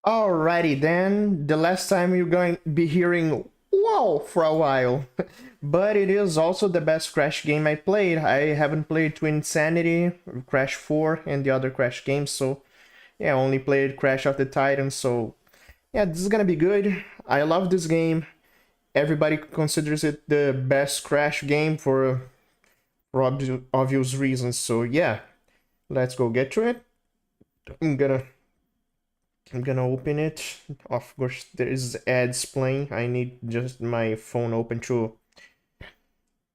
Alrighty then, the last time you're going to be hearing "whoa" for a while. But it is also the best Crash game I played. I haven't played Twin Insanity, Crash 4, and the other Crash games, so yeah, I only played Crash of the Titans, so yeah, this is gonna be good. I love this game. Everybody considers it the best Crash game for obvious reasons, so yeah, let's go get to it. I'm gonna I'm gonna open it. Of course, there is ads playing. I need just my phone open to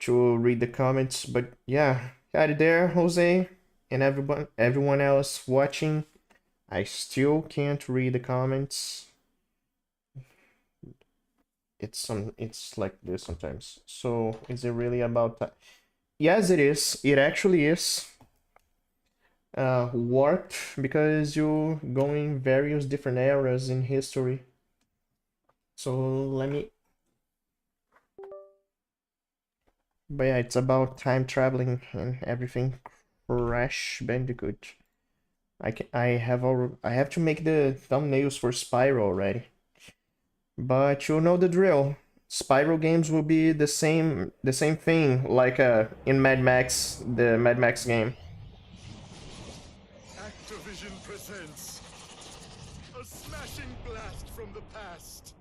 read the comments. But yeah, hi there, Jose, and everyone else watching. I still can't read the comments. It's like this sometimes. So is it really about that? Yes, it is. It actually is. Warped because you go in various different eras in history. So let me. But yeah, it's about time traveling and everything. Crash Bandicoot. I have to make the thumbnails for Spyro already. But you know the drill. Spyro games will be the same thing like in Mad Max, the Mad Max game. Activision presents a smashing blast from the past.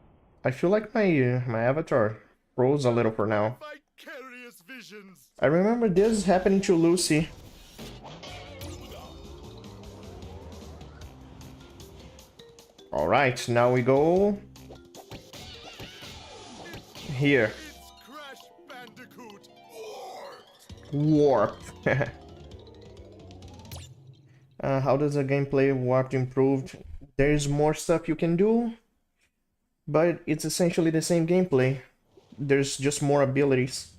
I feel like my avatar froze a little for now. Vicarious visions. I remember this happening to Lucy. Alright, now we go here. It's Crash Bandicoot. Warp. How does the gameplay Warped improved? There's more stuff you can do, but it's essentially the same gameplay. There's just more abilities.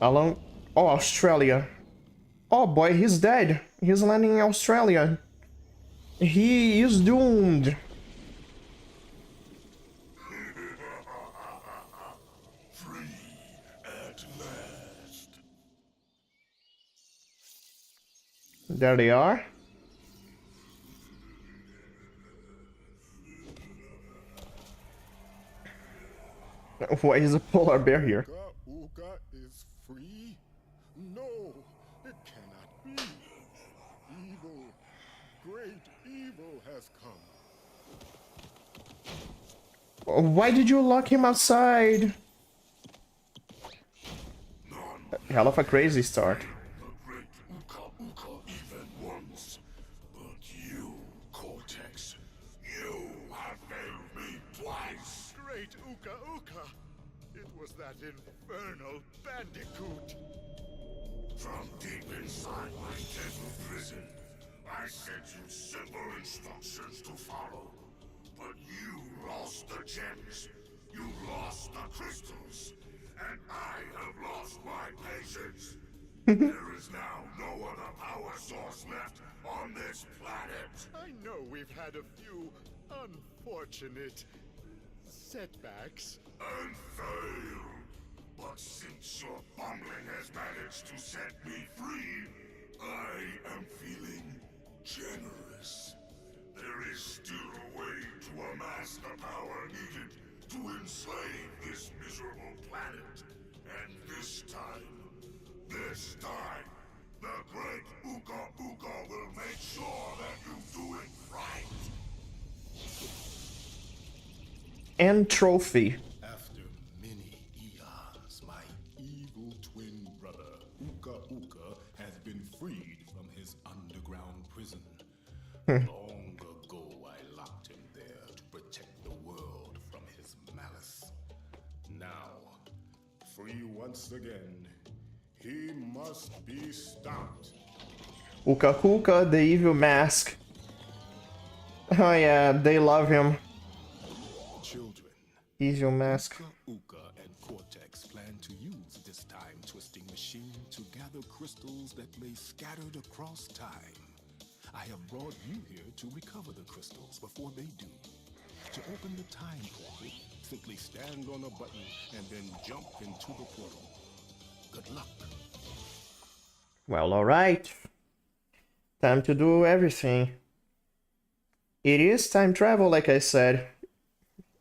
Along... Oh, Australia. Oh boy, he's dead. He's landing in Australia. He is doomed. Free at last. There they are. Why is a polar bear here? Uka is free? No, it cannot be. Evil, great evil has come. Why did you lock him outside? Hell of a crazy start. The great Uka even once. But you, Cortex, you have failed me twice. Great Uka. It was that infernal Bandicoot. From deep inside my deadly prison, I sent you simple instructions to follow. But you lost the gems, you lost the crystals, and I have lost my patience. There is now no other power source left on this planet. I know we've had a few unfortunate setbacks. And failed. But since your bumbling has managed to set me free, I am feeling generous. There is still a way to amass the power needed to enslave this miserable planet. And this time, the great Uka will make sure that you do it right. And trophy. After many eons, my evil twin brother, Uka, has been freed from his underground prison. Long ago, I locked him there to protect the world from his malice. Now, free once again, he must be stopped. Uka, the evil mask. Oh yeah, they love him. Children, Evil mask. Uka and Cortex plan to use this time-twisting machine to gather crystals that lay scattered across time. I have brought you here to recover the crystals before they do. To open the time portal, simply stand on a button and then jump into the portal. Good luck. Well, alright. Time to do everything. It is time travel, like I said.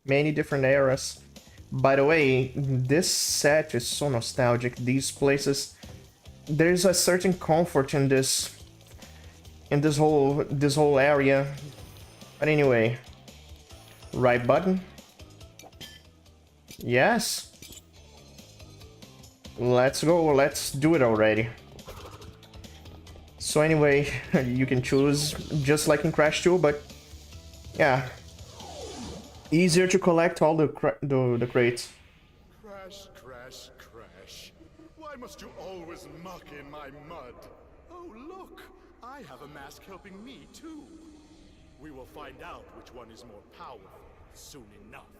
Many different eras. By the way, this set is so nostalgic. These places, there's a certain comfort in this whole area. But anyway, right button. Yes. Let's go. Let's do it already. So anyway, you can choose just like in Crash 2, but yeah, easier to collect all the crates. Crash, crash, crash. Why must you always muck in my mud? Oh, look! I have a mask helping me, too. We will find out which one is more powerful soon enough.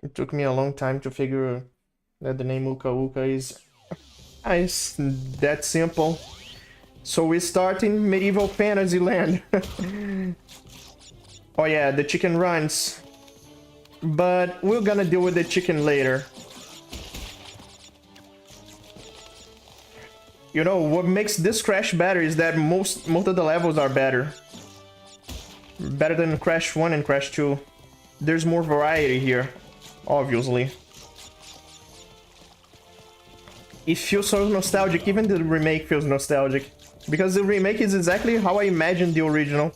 It took me a long time to figure that the name Uka Uka is that simple. So we start in medieval fantasy land. Oh yeah, the chicken runs. But we're gonna deal with the chicken later. You know, what makes this Crash better is that most of the levels are better. Better than Crash 1 and Crash 2. There's more variety here, obviously. It feels so nostalgic, even the remake feels nostalgic. Because the remake is exactly how I imagined the original.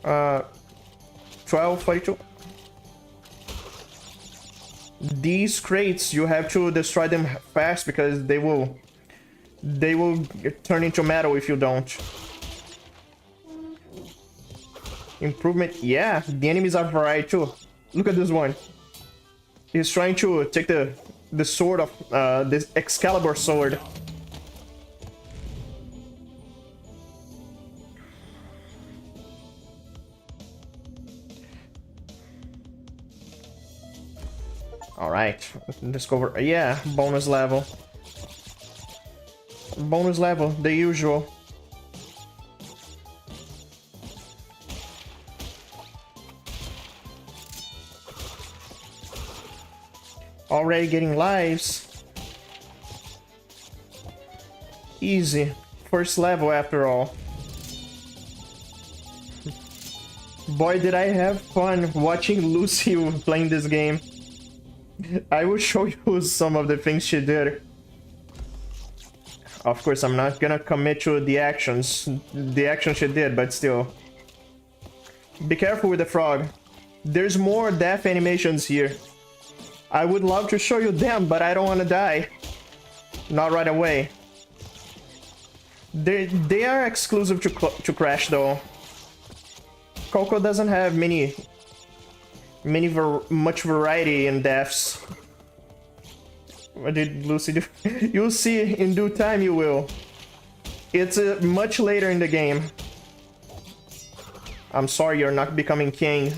1242. These crates, you have to destroy them fast because they will turn into metal if you don't. Improvement, yeah, the enemies are variety too. Look at this one. He's trying to take the sword of this Excalibur sword. Alright, discover, yeah, bonus level. Bonus level, the usual. Already getting lives. Easy. First level after all. Boy, did I have fun watching Lucy playing this game. I will show you some of the things she did. Of course, I'm not gonna commit to the actions she did, but still. Be careful with the frog. There's more death animations here. I would love to show you them, but I don't want to die. Not right away. They are exclusive to Crash, though. Coco doesn't have much variety in deaths. What did Lucy do? You'll see in due time, you will. It's much later in the game. I'm sorry, you're not becoming king.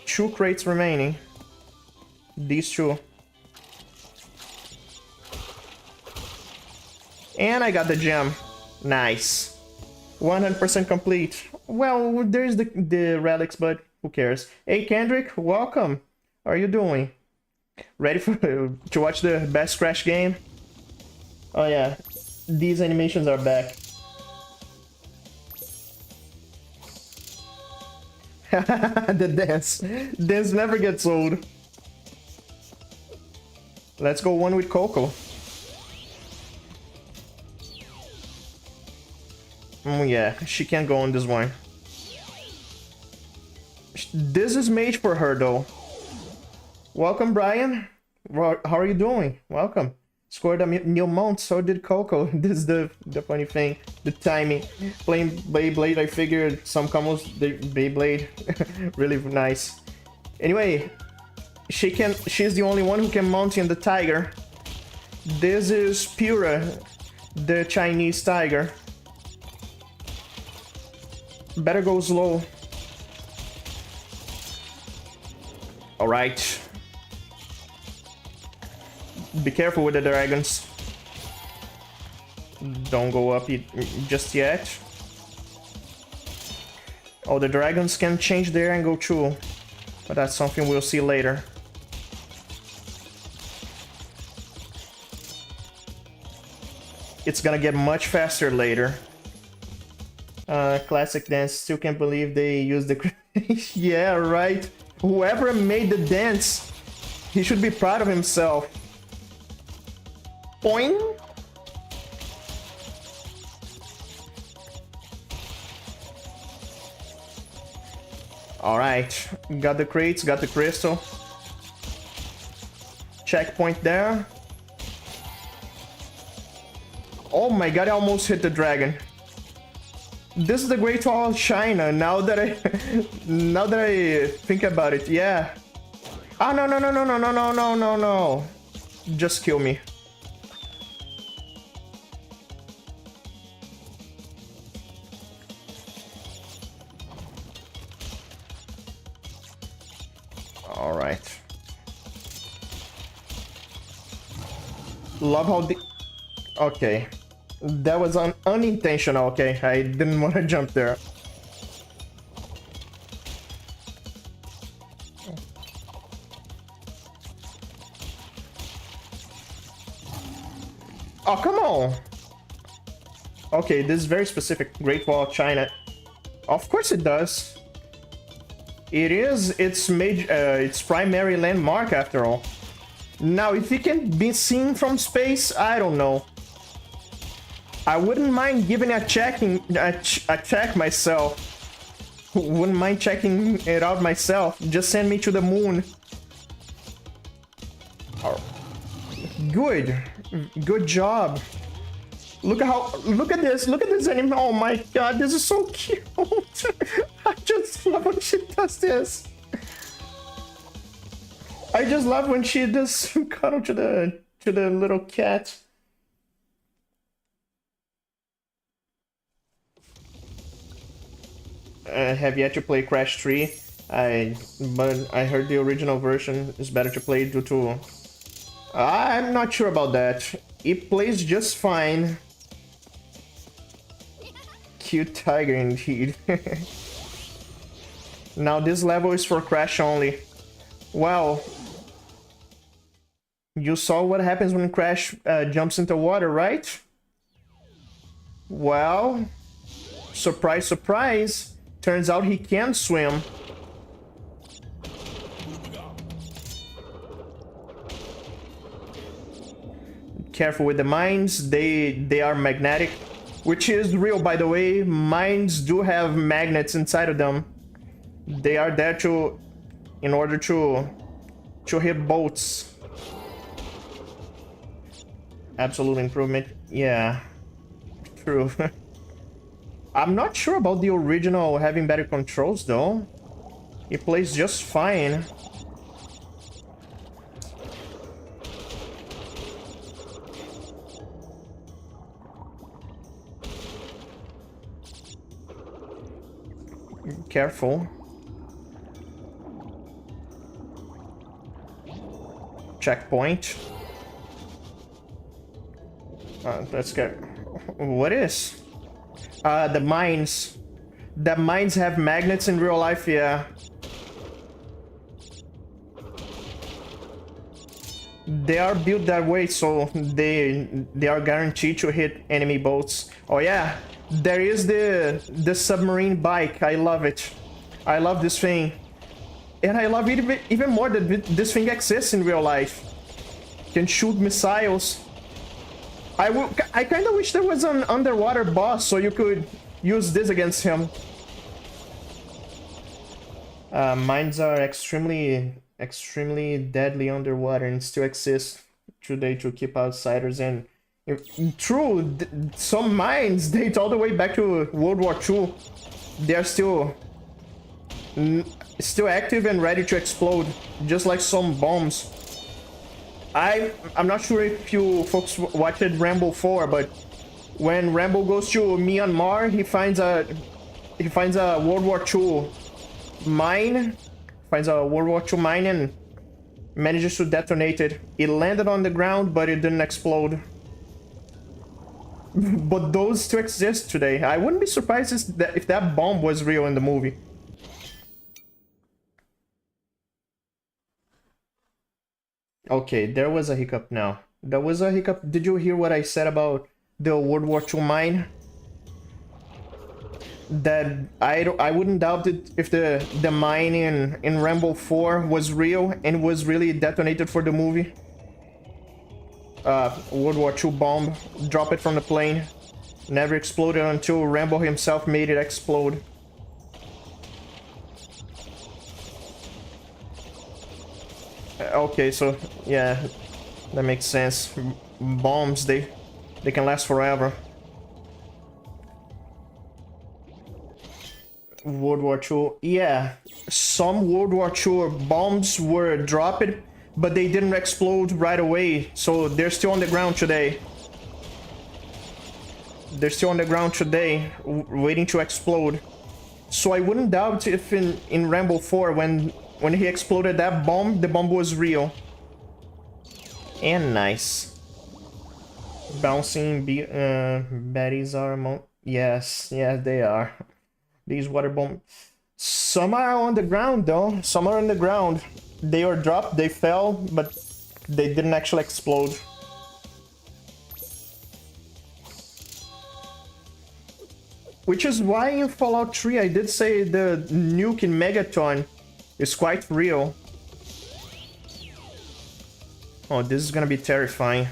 Two crates remaining. These two. And I got the gem. Nice. 100% complete. Well, there's the relics, but who cares? Hey, Kendrick, welcome. How are you doing? Ready to watch the best Crash game? Oh yeah, these animations are back. The dance never gets old. Let's go one with Coco. Yeah, she can't go on this one. This is made for her though. Welcome, Brian. How are you doing? Welcome. Scored a new mount, so did Coco. This is the funny thing, the timing. Playing Beyblade, I figured some combos, Beyblade, really nice. Anyway, she's the only one who can mount in the tiger. This is Pura, the Chinese tiger. Better go slow. Alright. Be careful with the dragons. Don't go up just yet. Oh, the dragons can change their angle too. But that's something we'll see later. it's gonna get much faster later. Classic dance. Still can't believe they used the... Yeah, right. Whoever made the dance, he should be proud of himself. Boing. Alright, got the crates, got the crystal. Checkpoint there. Oh my god, I almost hit the dragon. This is the Great Wall of China, now that I now that I think about it, yeah. Ah, no, no, no, no, no, no, no, no, no, no. Just kill me. Alright. Love how the... Okay. That was unintentional, okay? I didn't want to jump there. Oh, come on! Okay, this is very specific. Great Wall of China. Of course it does. It is its primary landmark after all. Now, if it can be seen from space, I don't know. I wouldn't mind giving a check myself. Wouldn't mind checking it out myself. Just send me to the moon. Oh. Good. Good job. Look at this animal. Oh my god, this is so cute. I just love when she does this. I just love when she does cuddle to the little cat. Have yet to play Crash 3. But I heard the original version is better to play due to... I'm not sure about that. It plays just fine. Cute tiger indeed. Now this level is for Crash only. Well, you saw what happens when Crash jumps into water, right? Well, surprise, surprise. Turns out he can swim. Careful with the mines, they are magnetic, which is real, by the way. Mines do have magnets inside of them. They are there in order to hit boats. Absolute improvement, yeah, true. I'm not sure about the original having better controls though. It plays just fine. Careful. Checkpoint. Let's get... What is? The mines. The mines have magnets in real life, yeah. They are built that way, so they are guaranteed to hit enemy boats. Oh yeah, there is the submarine bike. I love it. I love this thing. And I love it even more that this thing exists in real life. Can shoot missiles. I kind of wish there was an underwater boss so you could use this against him. Mines are extremely deadly underwater and still exist today to keep outsiders in. True, some mines date all the way back to World War II. They are still active and ready to explode, just like some bombs. I'm not sure if you folks watched Rambo 4, but when Rambo goes to Myanmar, he finds a World War II mine, and manages to detonate it. It landed on the ground, but it didn't explode. But those still exist today. I wouldn't be surprised if that bomb was real in the movie. Okay, there was a hiccup now. There was a hiccup. Did you hear what I said about the World War II mine. That I wouldn't doubt it if the mine in Rambo 4 was real and was really detonated for the movie. World War II bomb, drop it from the plane, never exploded until Rambo himself made it explode. Okay, so yeah, that makes sense. Bombs, they can last forever. World War II, yeah, some World War II bombs were dropped, but they didn't explode right away, so they're still on the ground today. They're still on the ground today, waiting to explode. So I wouldn't doubt if in Rambo 4, when he exploded that bomb, the bomb was real. And nice. Bouncing baddies are among... Yes, they are. These water bombs. Some are on the ground though. Some are on the ground. They were dropped, they fell, but they didn't actually explode. Which is why in Fallout 3 I did say the nuke in Megaton is quite real. Oh, this is gonna be terrifying.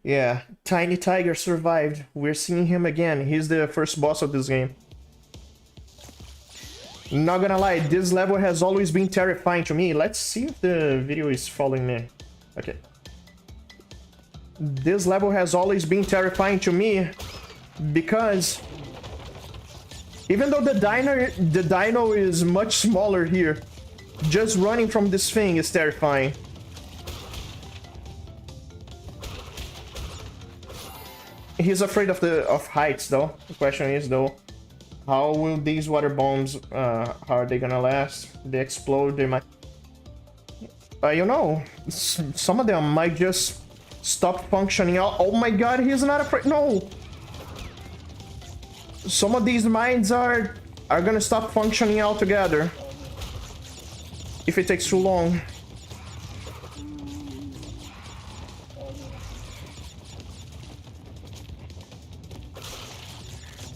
Yeah, Tiny Tiger survived. We're seeing him again. He's the first boss of this game. Not gonna lie, this level has always been terrifying to me. Let's see if the video is following me. Okay. This level has always been terrifying to me because even though the dino is much smaller here, just running from this thing is terrifying. He's afraid of heights though. The question is though, how will these water bombs, how are they gonna last? They explode, they might... you know, some of them might just stop functioning out. Oh my god, he's not afraid, no! Some of these mines are gonna stop functioning altogether if it takes too long.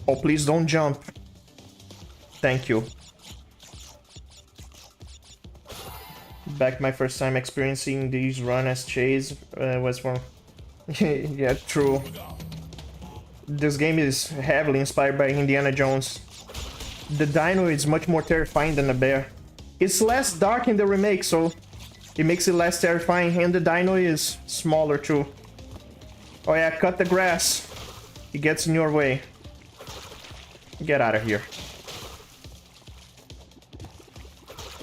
Oh, please don't jump. Thank you. Back my first time experiencing these run as chase was from... Yeah, true. This game is heavily inspired by Indiana Jones. The dino is much more terrifying than the bear. It's less dark in the remake, so it makes it less terrifying, and the dino is smaller too. Oh yeah, cut the grass. It gets in your way. Get out of here.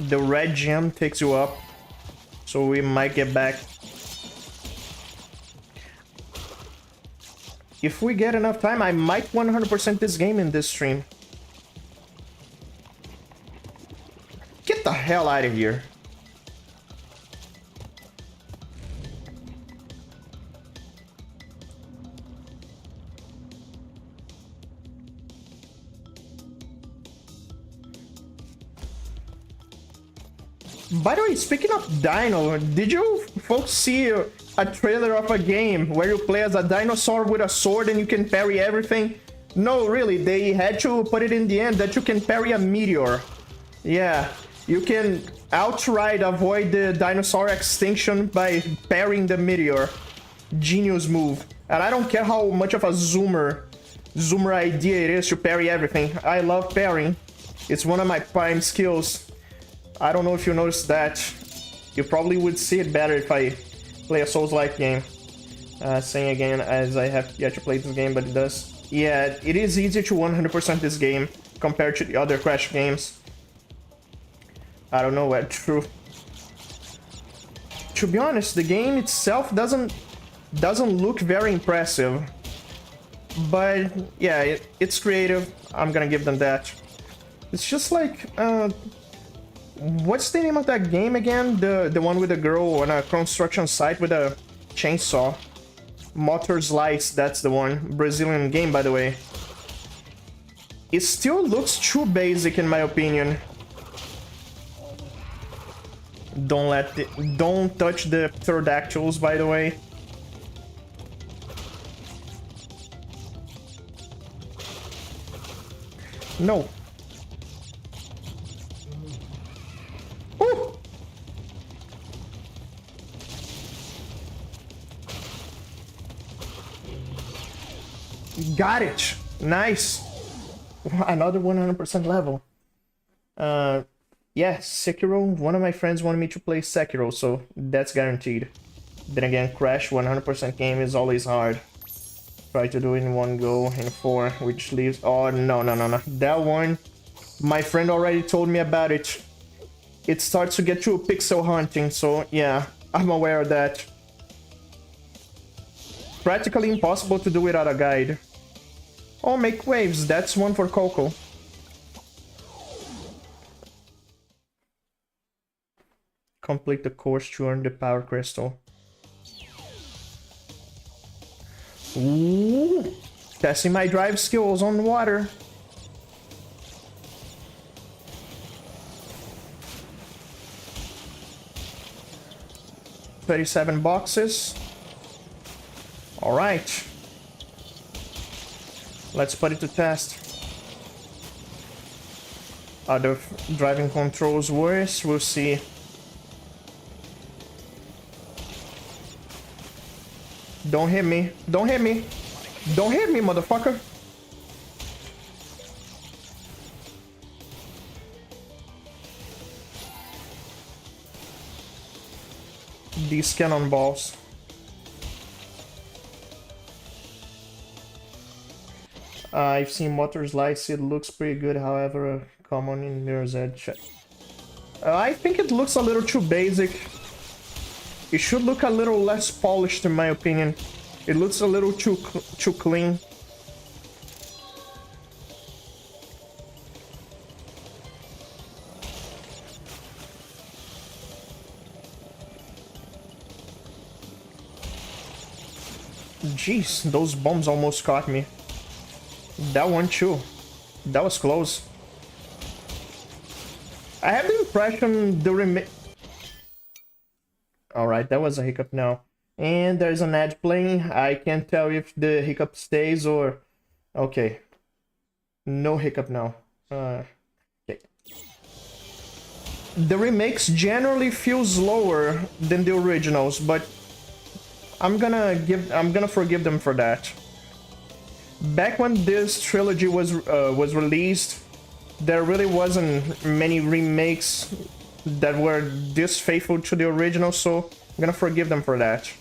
The red gem takes you up, so we might get back. If we get enough time, I might 100% this game in this stream. Get the hell out of here. By the way, speaking of dino, did you folks see a trailer of a game where you play as a dinosaur with a sword and you can parry everything? No, really, they had to put it in the end that you can parry a meteor. Yeah, you can outright avoid the dinosaur extinction by parrying the meteor. Genius move. And I don't care how much of a zoomer idea it is to parry everything. I love parrying. It's one of my prime skills. I don't know if you noticed that. You probably would see it better if I play a Souls-like game. Saying again, as I have yet to play this game, but it does. Yeah, it is easy to 100% this game compared to the other Crash games. I don't know what true. To be honest, the game itself doesn't look very impressive. But yeah, it's creative. I'm gonna give them that. It's just like What's the name of that game again? The one with the girl on a construction site with a chainsaw. Motor Slice, that's the one. Brazilian game, by the way. It still looks too basic in my opinion. Don't touch the pterodactyls, by the way. No. Ooh. Got it. Nice. Another 100% level. Yeah, Sekiro. One of my friends wanted me to play Sekiro, so that's guaranteed. Then again, Crash 100% game is always hard. Try to do it in one go in 4, which leaves... Oh, no. That one, my friend already told me about it. It starts to get to pixel hunting, so yeah, I'm aware of that. Practically impossible to do without a guide. Oh, make waves, that's one for Coco. Complete the course to earn the power crystal. Ooh, testing my drive skills on water. $37 boxes. All right. Let's put it to test. Are the driving controls worse? We'll see. Don't hit me. Don't hit me. Don't hit me, motherfucker. These cannonballs. I've seen Motor Slice, it looks pretty good, however, common in Mirror's Edge. I think it looks a little too basic. It should look a little less polished in my opinion. It looks a little too clean. Jeez, those bombs almost caught me. That one too. That was close. I have the impression the Alright, that was a hiccup now. And there's an ad playing. I can't tell if the hiccup stays or... Okay. No hiccup now. Okay. The remakes generally feel slower than the originals, but I'm gonna forgive them for that. Back when this trilogy was released, there really wasn't many remakes that were this faithful to the original, so I'm gonna forgive them for that.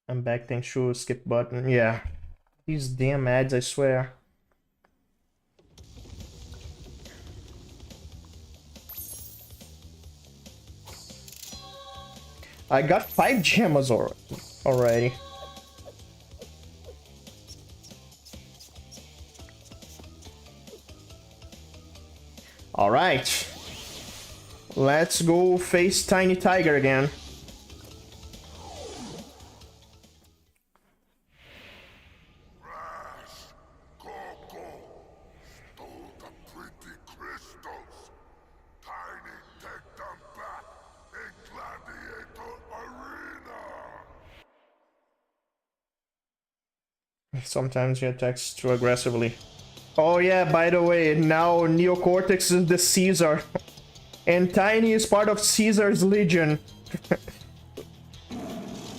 I'm back thanks to skip button. Yeah. These damn ads, I swear. I got 5 gemmas already. Alright. Let's go face Tiny Tiger again. Sometimes he attacks too aggressively. Oh yeah, by the way, now Neocortex is the Caesar. And Tiny is part of Caesar's Legion.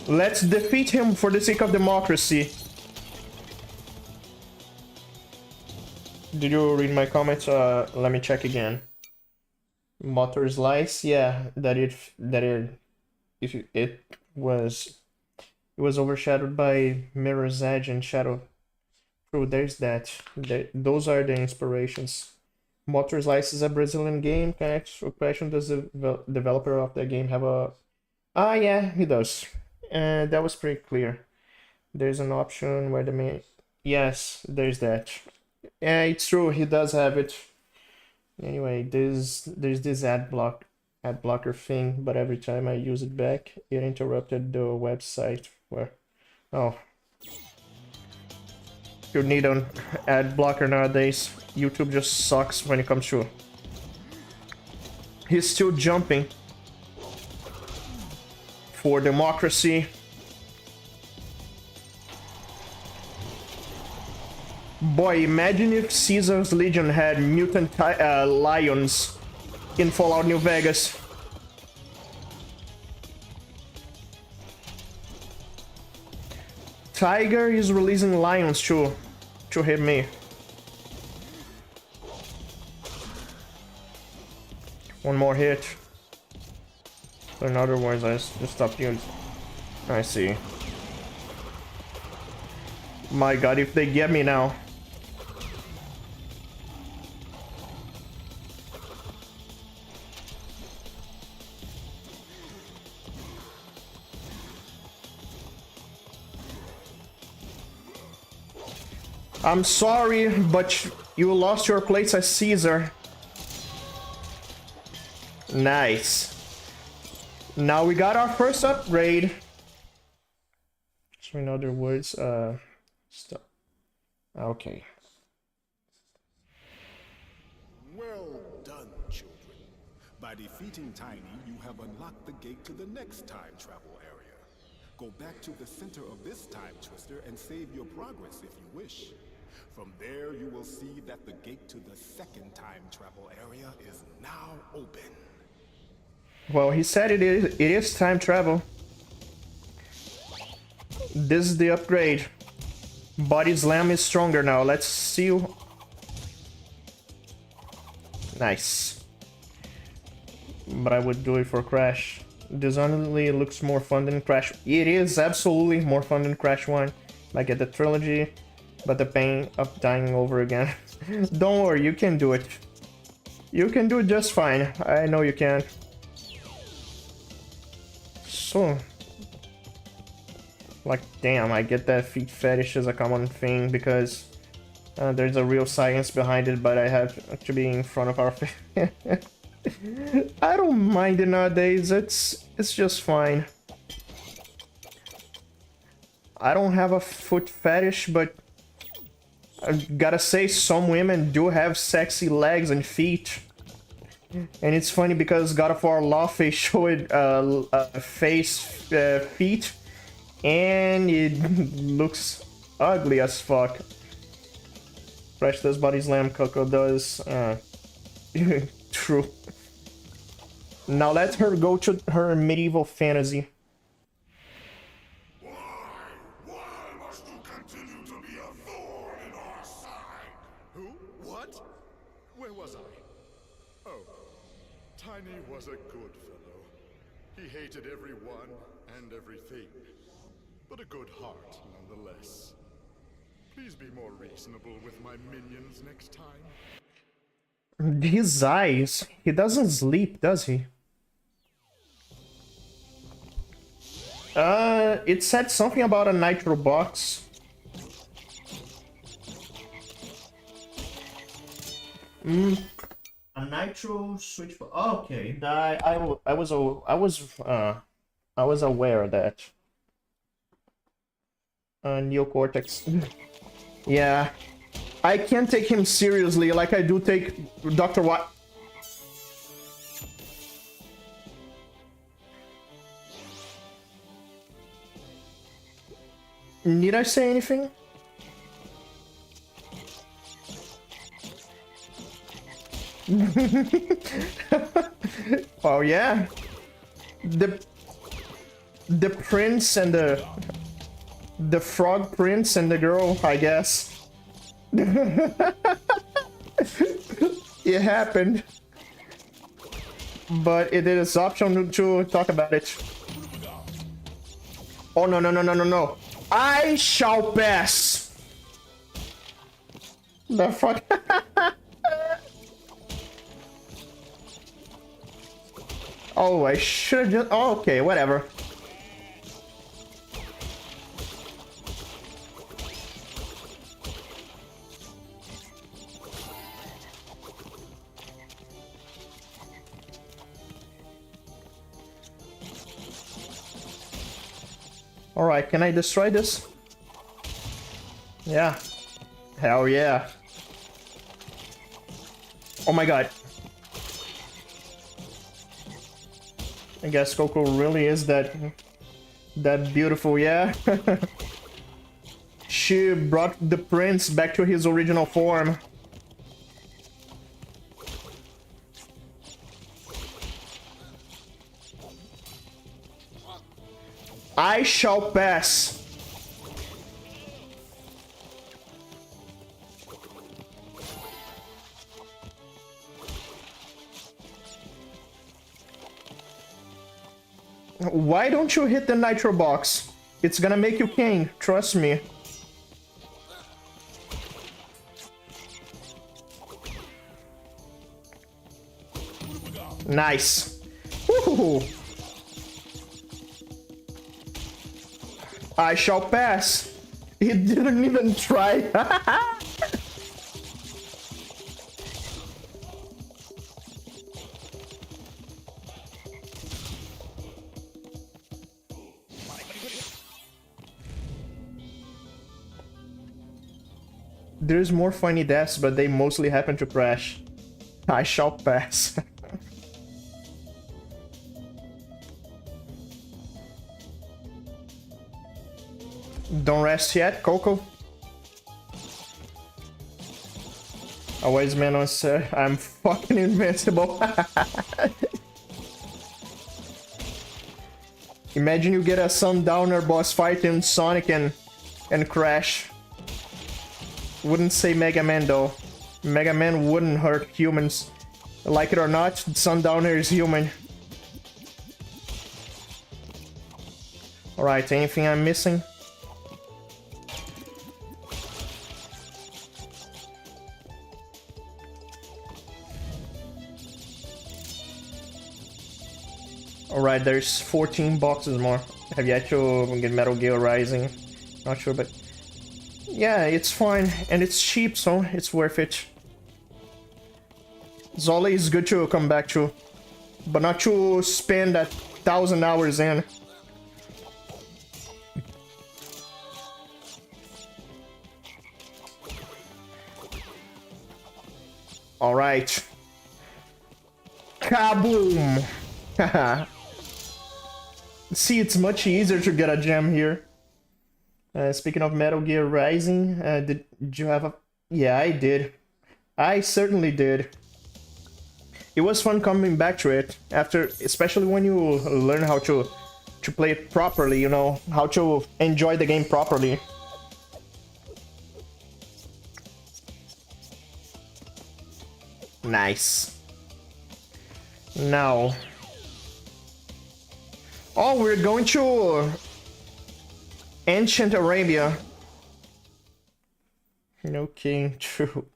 Let's defeat him for the sake of democracy. Did you read my comments? Let me check again. Motor Slice, yeah, it was overshadowed by Mirror's Edge and Shadow. True, there's that. Those are the inspirations. Motor Slice is a Brazilian game. Can I ask a question? Does the developer of that game have a... Ah, yeah, he does. That was pretty clear. There's an option where the main Yes, there's that. Yeah, it's true, he does have it. Anyway, there's this ad blocker thing, but every time I use it back, it interrupted the website where oh, you need an ad blocker nowadays. YouTube just sucks when it comes to. He's still jumping for democracy. Boy, imagine if Caesar's Legion had mutant lions in Fallout New Vegas. Tiger is releasing lions to hit me. One more hit. In other words, I just stopped using. I see. My god, if they get me now. I'm sorry, but you lost your place as Caesar. Nice. Now we got our first upgrade. So in other words, stop. Okay. Well done, children. By defeating Tiny, you have unlocked the gate to the next time travel area. Go back to the center of this time twister and save your progress if you wish. From there, you will see that the gate to the second time travel area is now open. Well, he said it is time travel. This is the upgrade. Body slam is stronger now. Let's see. Nice. But I would do it for Crash. Dishonorably, it looks more fun than Crash. It is absolutely more fun than Crash 1. I get the trilogy, but the pain of dying over again. Don't worry, you can do it. You can do it just fine. I know you can. So, like, damn, I get that feet fetish as a common thing because there's a real science behind it, but I have to be in front of our face. I don't mind it nowadays. It's just fine. I don't have a foot fetish, but I gotta say some women do have sexy legs and feet. And it's funny because God of War Lawface showed feet, and it looks ugly as fuck. Crash does body slam, Coco does. True. Now let her go to her medieval fantasy. Why must you continue to be a thorn in our side? Who? What? Where was I? Oh, Tiny was a good fellow. He hated everyone and everything, but a good heart nonetheless. Please be more reasonable with my minions next time. His eyes. He doesn't sleep, does he? It said something about a nitro box. A nitro switch. Okay, I was aware of that. Neocortex. Yeah, I can't take him seriously like I do take Dr. Watt. Did I say anything? Oh yeah, the prince and the frog prince and the girl, I guess. It happened, but it is optional to talk about it. Oh no no no no no no! I shall pass. The fuck. Oh, I should just. Oh, okay, whatever. Alright, can I destroy this? Yeah. Hell yeah. Oh my god. I guess Coco really is that beautiful, yeah. She brought the prince back to his original form. I shall pass. Why don't you hit the nitro box? It's gonna make you king, trust me. Nice. Woohoo. I shall pass. He didn't even try. There's more funny deaths, but they mostly happen to crash. I shall pass. Don't rest yet, Coco. A wise man once said, I'm fucking invincible. Imagine you get a Sundowner boss fight in Sonic and crash. Wouldn't say Mega Man though. Mega Man wouldn't hurt humans. Like it or not, Sundowner is human. Alright, anything I'm missing? Alright, there's 14 boxes more. Have yet to get Metal Gear Rising. Not sure, but... yeah, it's fine. And it's cheap, so it's worth it. It's always good to come back to. But not to spend 1,000 hours in. Alright. Kaboom! Haha. See, it's much easier to get a gem here. Speaking of Metal Gear Rising, did you have a... yeah, I did. I certainly did. It was fun coming back to it, after, especially when you learn how to play it properly, you know, how to enjoy the game properly. Nice. Now... oh, we're going to Ancient Arabia. Okay, true.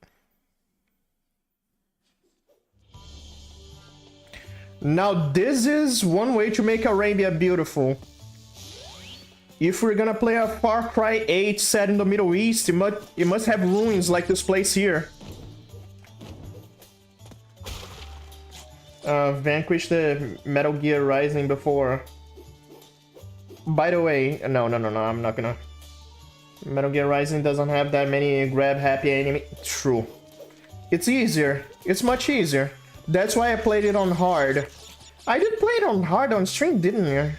Now this is one way to make Arabia beautiful. If we're gonna play a Far Cry 8 set in the Middle East, it must have ruins like this place here. Vanquish the Metal Gear Rising before. By the way, no, I'm not gonna. Metal Gear Rising doesn't have that many grab happy enemy. True. It's easier. It's much easier. That's why I played it on hard. I did play it on hard on stream, didn't I?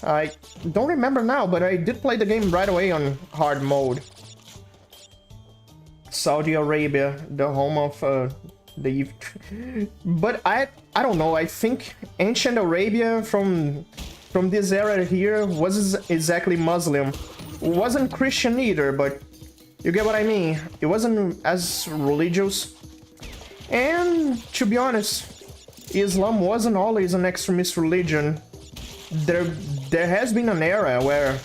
I don't remember now, but I did play the game right away on hard mode. Saudi Arabia, the home of the... but I don't know, I think Ancient Arabia from this era here wasn't exactly Muslim. Wasn't Christian either, but you get what I mean. It wasn't as religious. And to be honest, Islam wasn't always an extremist religion. There has been an era where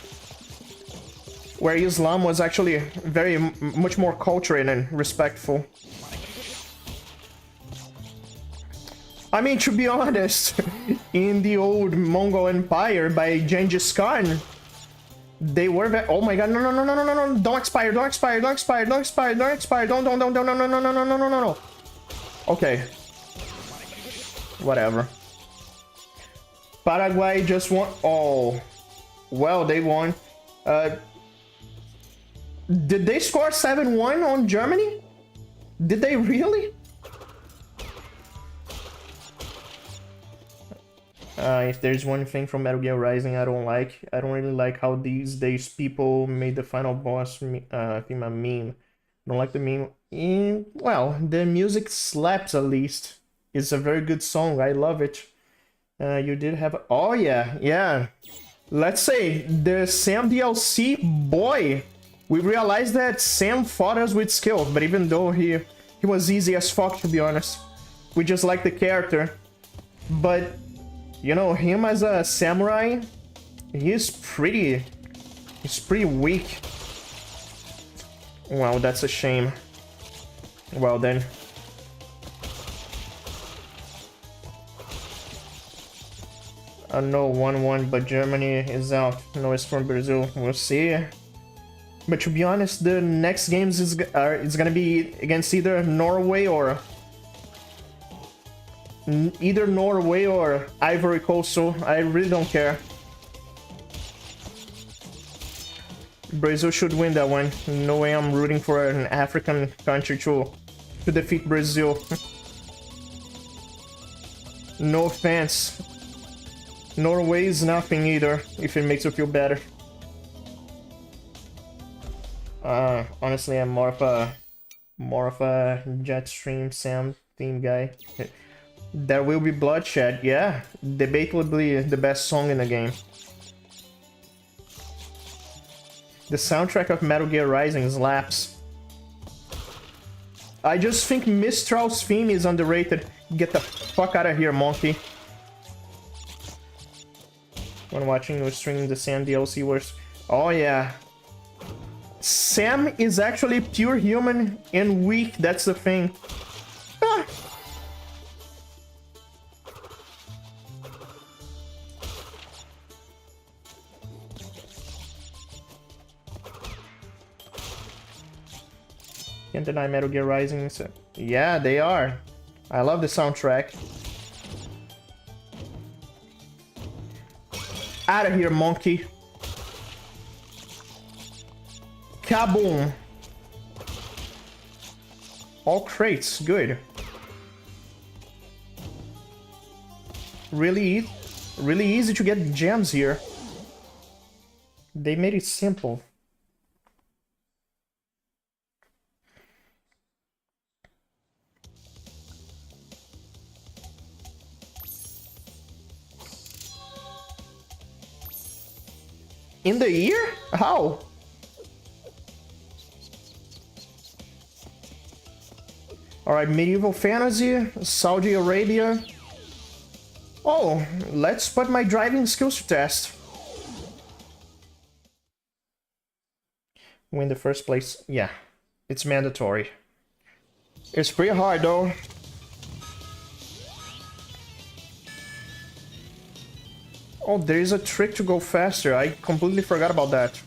Islam was actually very much more cultural and respectful. I mean, to be honest, in the old Mongol Empire by Genghis Khan, they were very... oh my god, no, don't expire, don't expire, don't expire, don't expire, don't expire, don't, no. Okay. Whatever. Paraguay just want... oh. Well, they won. Uh, did they score 7-1 on Germany? Did they really? If there's one thing from Metal Gear Rising I don't really like how these days people made the final boss theme a meme. Don't like the meme. Well, the music slaps at least. It's a very good song. I love it. You did have... Oh, yeah. Yeah. Let's say the Sam DLC, boy, we realized that Sam fought us with skill, but even though he was easy as fuck, to be honest. We just like the character. But, you know, him as a samurai, he's pretty weak. Wow, that's a shame. Well then. No, 1-1, but Germany is out. No, it's from Brazil. We'll see. But to be honest, the next games is gonna be against either Norway or Ivory Coast, so I really don't care. Brazil should win that one. No way I'm rooting for an African country to defeat Brazil. No offense. Norway is nothing either, if it makes you feel better. Honestly, I'm more of a Jetstream Sam theme guy. There will be bloodshed, yeah. Debatably the best song in the game. The soundtrack of Metal Gear Rising slaps. I just think Mistral's theme is underrated. Get the fuck out of here, monkey. When watching your stream, the Sam DLC was... Oh yeah. Sam is actually pure human and weak, that's the thing. Ah. Can't deny Metal Gear Rising. So... Yeah, they are. I love the soundtrack. Out of here, monkey. Kaboom. All crates, good. Really easy to get gems here. They made it simple. In the year? How? Alright, medieval fantasy, Saudi Arabia. Oh, let's put my driving skills to test. Win the first place. Yeah, it's mandatory. It's pretty hard though. Oh, there is a trick to go faster. I completely forgot about that.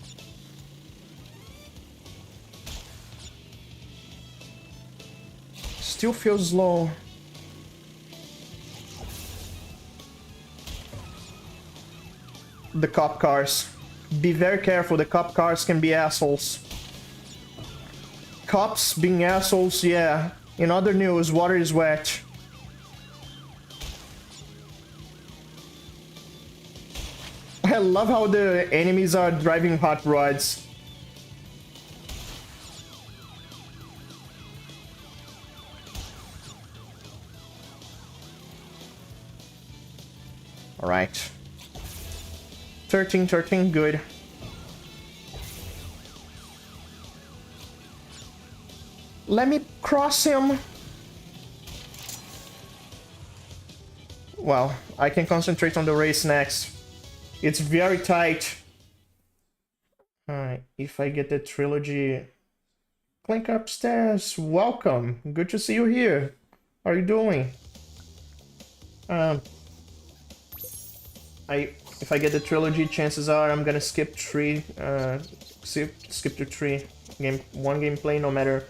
Still feels slow. The cop cars. Be very careful, the cop cars can be assholes. Cops being assholes, yeah. In other news, water is wet. I love how the enemies are driving hot rods. Alright. 13, good. Let me cross him. Well, I can concentrate on the race next. It's very tight. Alright, if I get the trilogy... Clink upstairs, welcome. Good to see you here. How are you doing? If I get the trilogy, chances are I'm gonna skip skip to 3. One gameplay, no matter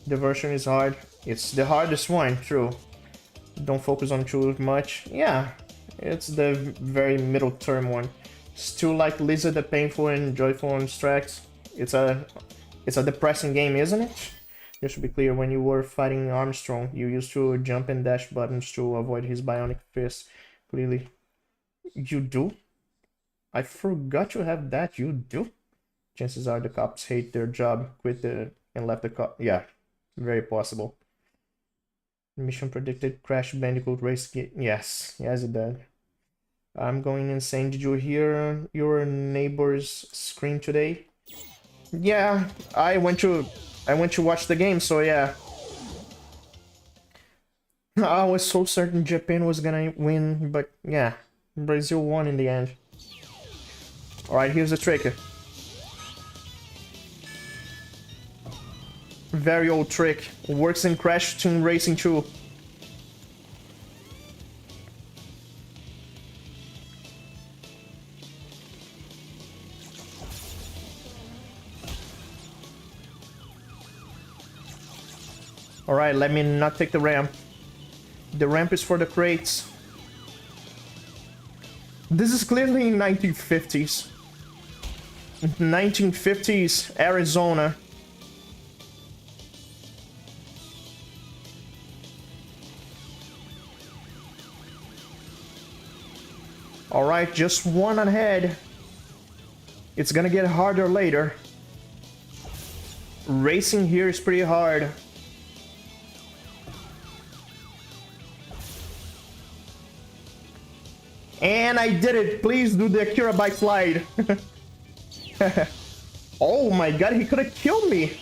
the version is hard. It's the hardest one, true. Don't focus on too much. Yeah, it's the very middle term one. Still like Lisa the Painful and Joyful on Strax. It's a depressing game, isn't it? Just to be clear, when you were fighting Armstrong, you used to jump and dash buttons to avoid his bionic fist. Clearly. You do? I forgot you have that. You do? Chances are the cops hate their job, and left the cop. Yeah, very possible. Mission predicted Crash Bandicoot race. Yes, yes it did. I'm going insane. Did you hear your neighbors scream today? Yeah, I went to watch the game, so yeah. I was so certain Japan was gonna win, but yeah, Brazil won in the end. Alright, here's the trick. Very old trick. Works in Crash Team Racing 2. Alright, let me not take the ramp. The ramp is for the crates. This is clearly 1950s. 1950s Arizona. Alright, just one ahead. It's gonna get harder later. Racing here is pretty hard. And I did it! Please do the Akira bike slide! Oh my god, he could have killed me!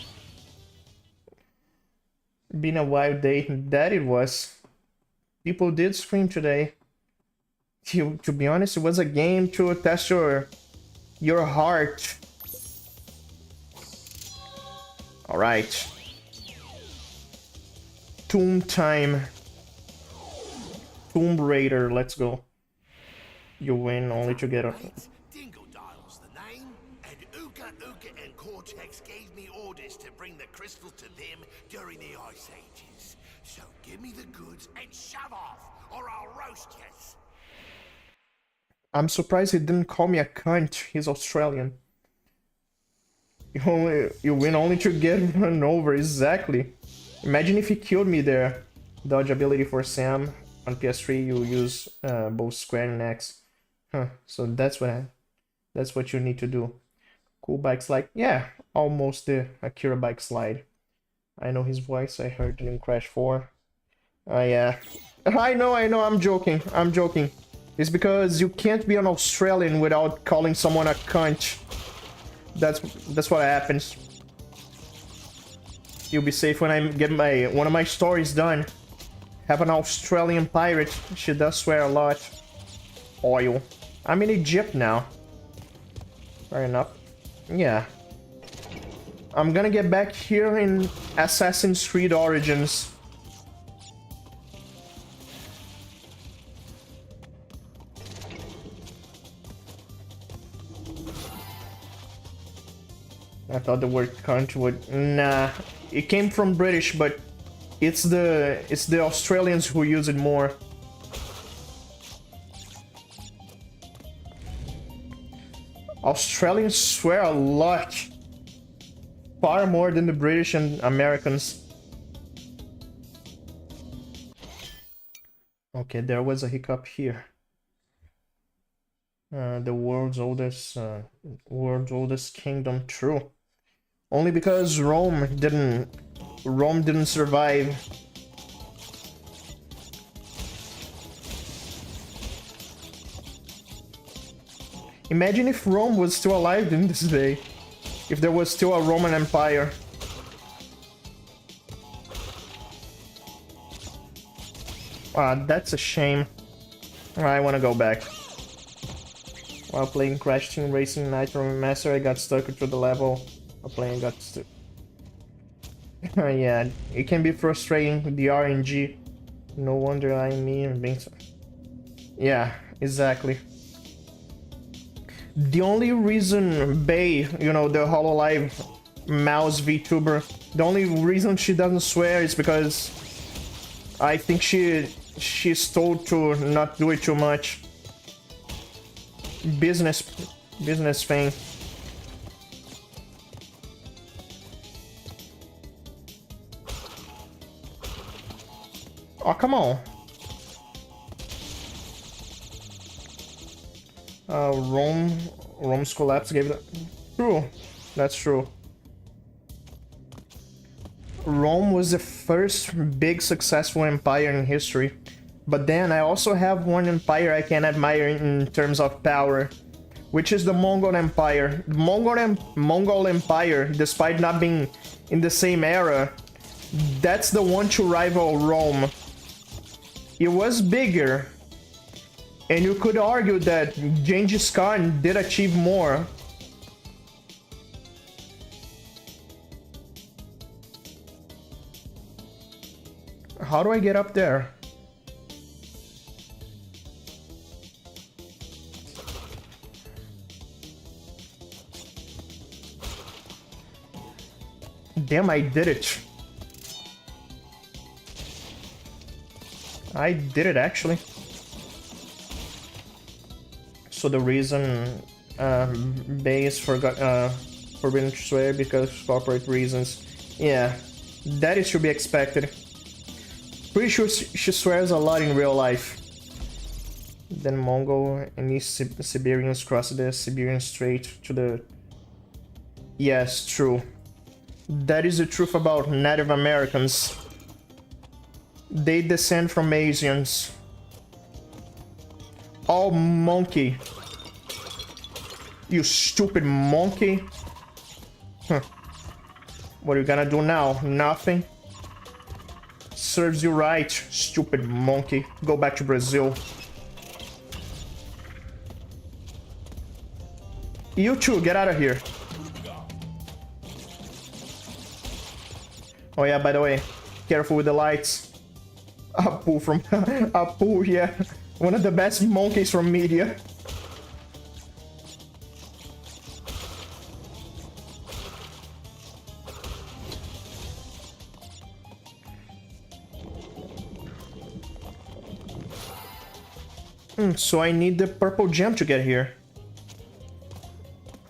Been a wild day, that it was. People did scream today. To be honest, it was a game to test your heart. Alright. Tomb time. Tomb Raider, let's go. You win only to get a... Dingle Dial's the name, and Uka and Cortex gave me orders to bring the crystals to them during the Ice Ages. So give me the goods and shove off, or I'll roast yous. I'm surprised he didn't call me a cunt. He's Australian. You win only to get run over, exactly. Imagine if he killed me there. Dodge ability for Sam. On PS3 you use both square and X. Huh, so that's what you need to do. Cool bike slide. Yeah, almost the Akira bike slide. I know his voice, I heard it in Crash 4. Yeah. I know, I'm joking. It's because you can't be an Australian without calling someone a cunt. That's what happens. You'll be safe when I get one of my stories done. Have an Australian pirate. She does swear a lot. Oil. I'm in Egypt now. Fair enough. Yeah. I'm gonna get back here in Assassin's Creed Origins. I thought the word cunt would... Nah. It came from British, but it's the Australians who use it more. Australians swear a lot. Far more than the British and Americans. Okay, there was a hiccup here. The world's oldest kingdom, true. Only because Rome didn't survive. Imagine if Rome was still alive in this day. If there was still a Roman Empire. That's a shame. I wanna go back. While playing Crash Team Racing Nitro Master, I got stuck to the level. While playing, got stuck. Yeah, it can be frustrating with the RNG. No wonder I'm me and being so... Yeah, exactly. The only reason Bay, you know, the HoloLive mouse VTuber, the only reason she doesn't swear is because I think she's told to not do it too much. business thing. Oh, come on. Rome's collapse gave it. True, that's true. Rome was the first big successful empire in history. But then I also have one empire I can admire in terms of power, which is the Mongol Empire. The Mongol Empire, despite not being in the same era, that's the one to rival Rome. It was bigger, and you could argue that Genghis Khan did achieve more. How do I get up there? Damn, I did it. I did it, actually. So the reason Base forgot forbidden to swear because corporate reasons. Yeah, that is to be expected. Pretty sure she swears a lot in real life. Then Mongol and East Siberians cross the Siberian Strait to the... Yes, true. That is the truth about Native Americans. They descend from Asians. Oh, monkey. You stupid monkey. Huh. What are you gonna do now? Nothing? Serves you right, stupid monkey. Go back to Brazil. You too, get out of here. Oh yeah, by the way, careful with the lights. Apu from... Apu, yeah. One of the best monkeys from media. So I need the purple gem to get here.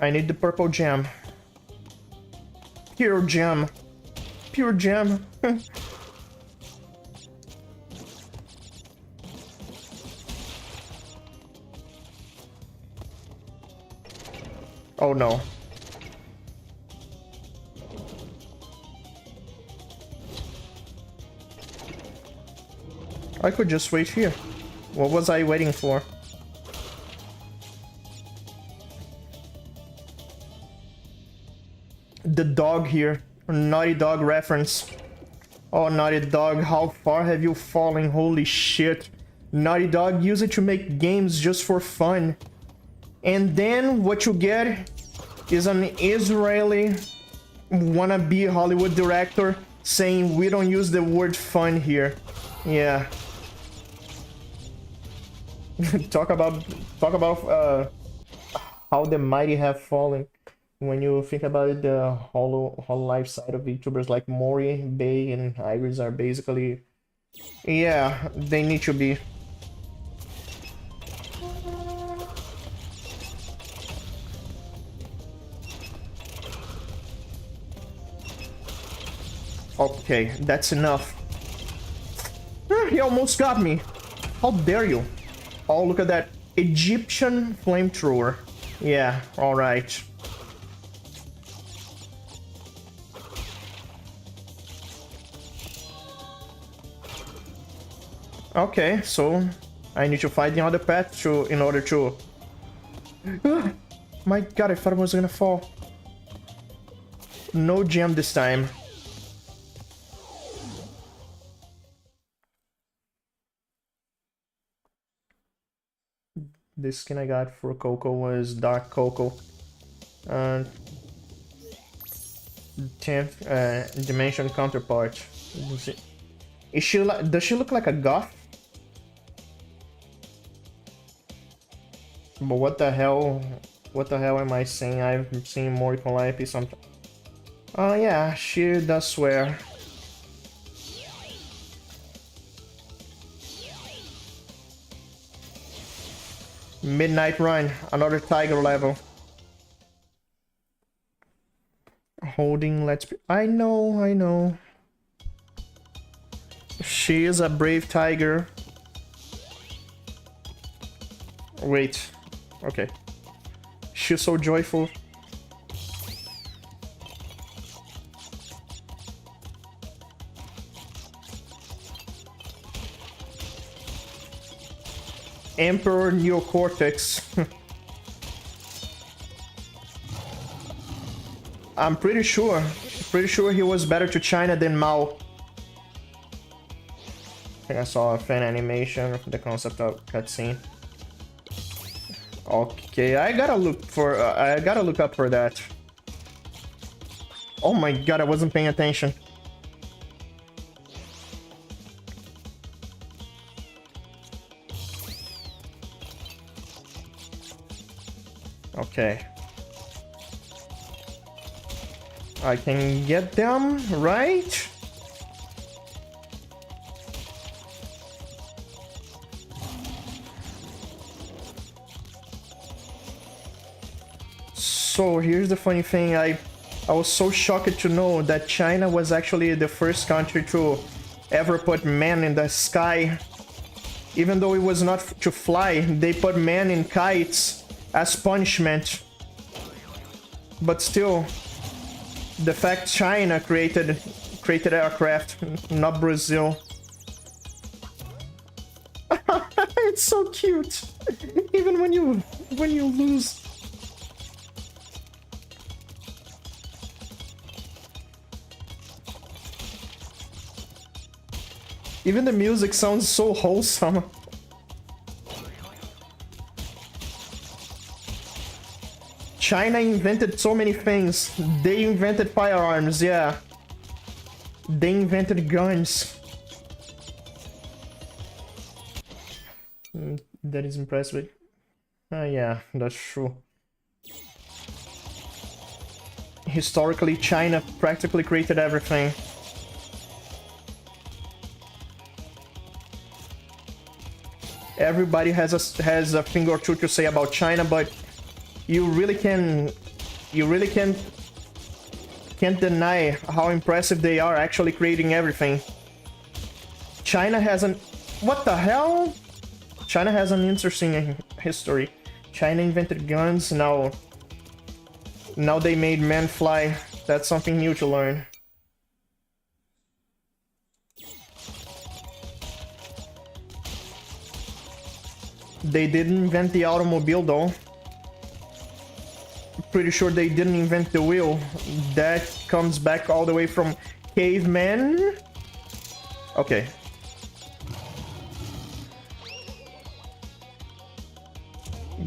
I need the purple gem. Pure gem. Pure gem. Oh no. I could just wait here. What was I waiting for? The dog here. Naughty Dog reference. Oh, Naughty Dog, how far have you fallen? Holy shit. Naughty Dog use it to make games just for fun. And then what you get is an Israeli wannabe Hollywood director saying we don't use the word fun here. Yeah. talk about how the mighty have fallen. When you think about it, the whole life side of YouTubers like Mori, Bay, and Iris are basically... Yeah, they need to be. Okay, that's enough. He almost got me. How dare you? Oh, look at that. Egyptian flamethrower. Yeah, alright. Okay, so I need to find the other path in order to... My god, I thought I was gonna fall. No gem this time. The skin I got for Coco was Dark Coco. 10th dimension counterpart. Is she does she look like a goth? But what the hell? What the hell am I saying? I've seen Mori Calliope something. Oh yeah, she does swear. Midnight Run, another tiger level. Holding, let's be... I know. She is a brave tiger. Wait. Okay. She's so joyful. Emperor Neocortex. I'm pretty sure he was better to China than Mao. I think I saw a fan animation of the concept of cutscene. Okay, I gotta look up for that. Oh my god, I wasn't paying attention. Okay. I can get them, right? So here's the funny thing, I was so shocked to know that China was actually the first country to ever put man in the sky. Even though it was not to fly, they put man in kites as punishment. But still, the fact China created aircraft, not Brazil. It's so cute. Even when you lose. Even the music sounds so wholesome. China invented so many things. They invented firearms, yeah. They invented guns. That is impressive. Yeah, that's true. Historically, China practically created everything. Everybody has a thing or two to say about China, but you really can't deny how impressive they are actually creating everything. China has an... What the hell? China has an interesting history. China invented guns, now they made men fly. That's something new to learn. They didn't invent the automobile though. Pretty sure they didn't invent the wheel. That comes back all the way from cavemen. Okay.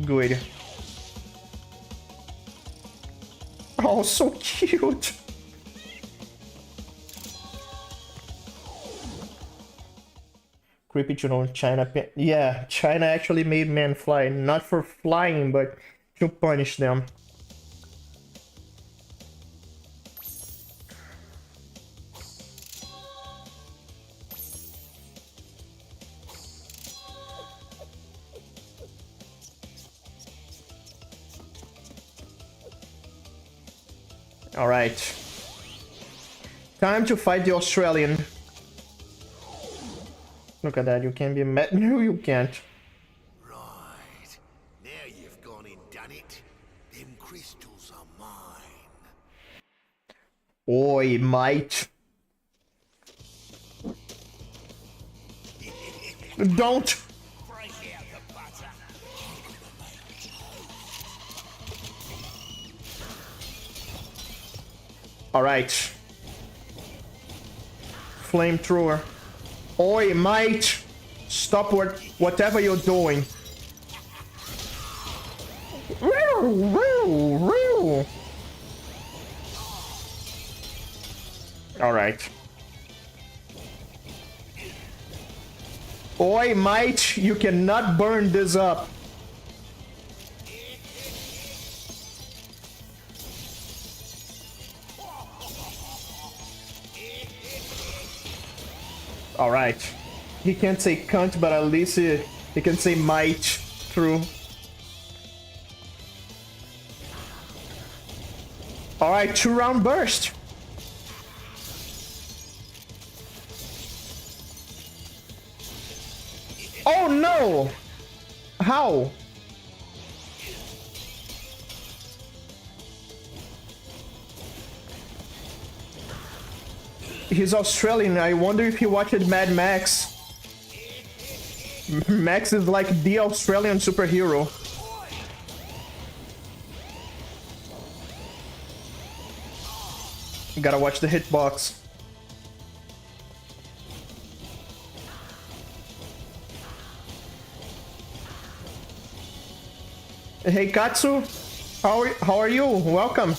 Good. Oh, so cute. Creepy to know China. Yeah, China actually made men fly, not for flying, but to punish them. All right. Time to fight the Australian. Look at that, you can be mad. No, you can't. Right. Now you've gone and done it. Them crystals are mine. Oi, mate. Don't. Break out the butter. Alright. Flamethrower. Oi, mate! Stop whatever you're doing. Alright. Oi, mate! You cannot burn this up. Alright. He can't say cunt, but at least he can say might through. Alright, 2-round burst. Oh no! How? He's Australian. I wonder if he watched Mad Max. Max is like the Australian superhero. You gotta watch the hitbox. Hey Katsu, how are you? Welcome.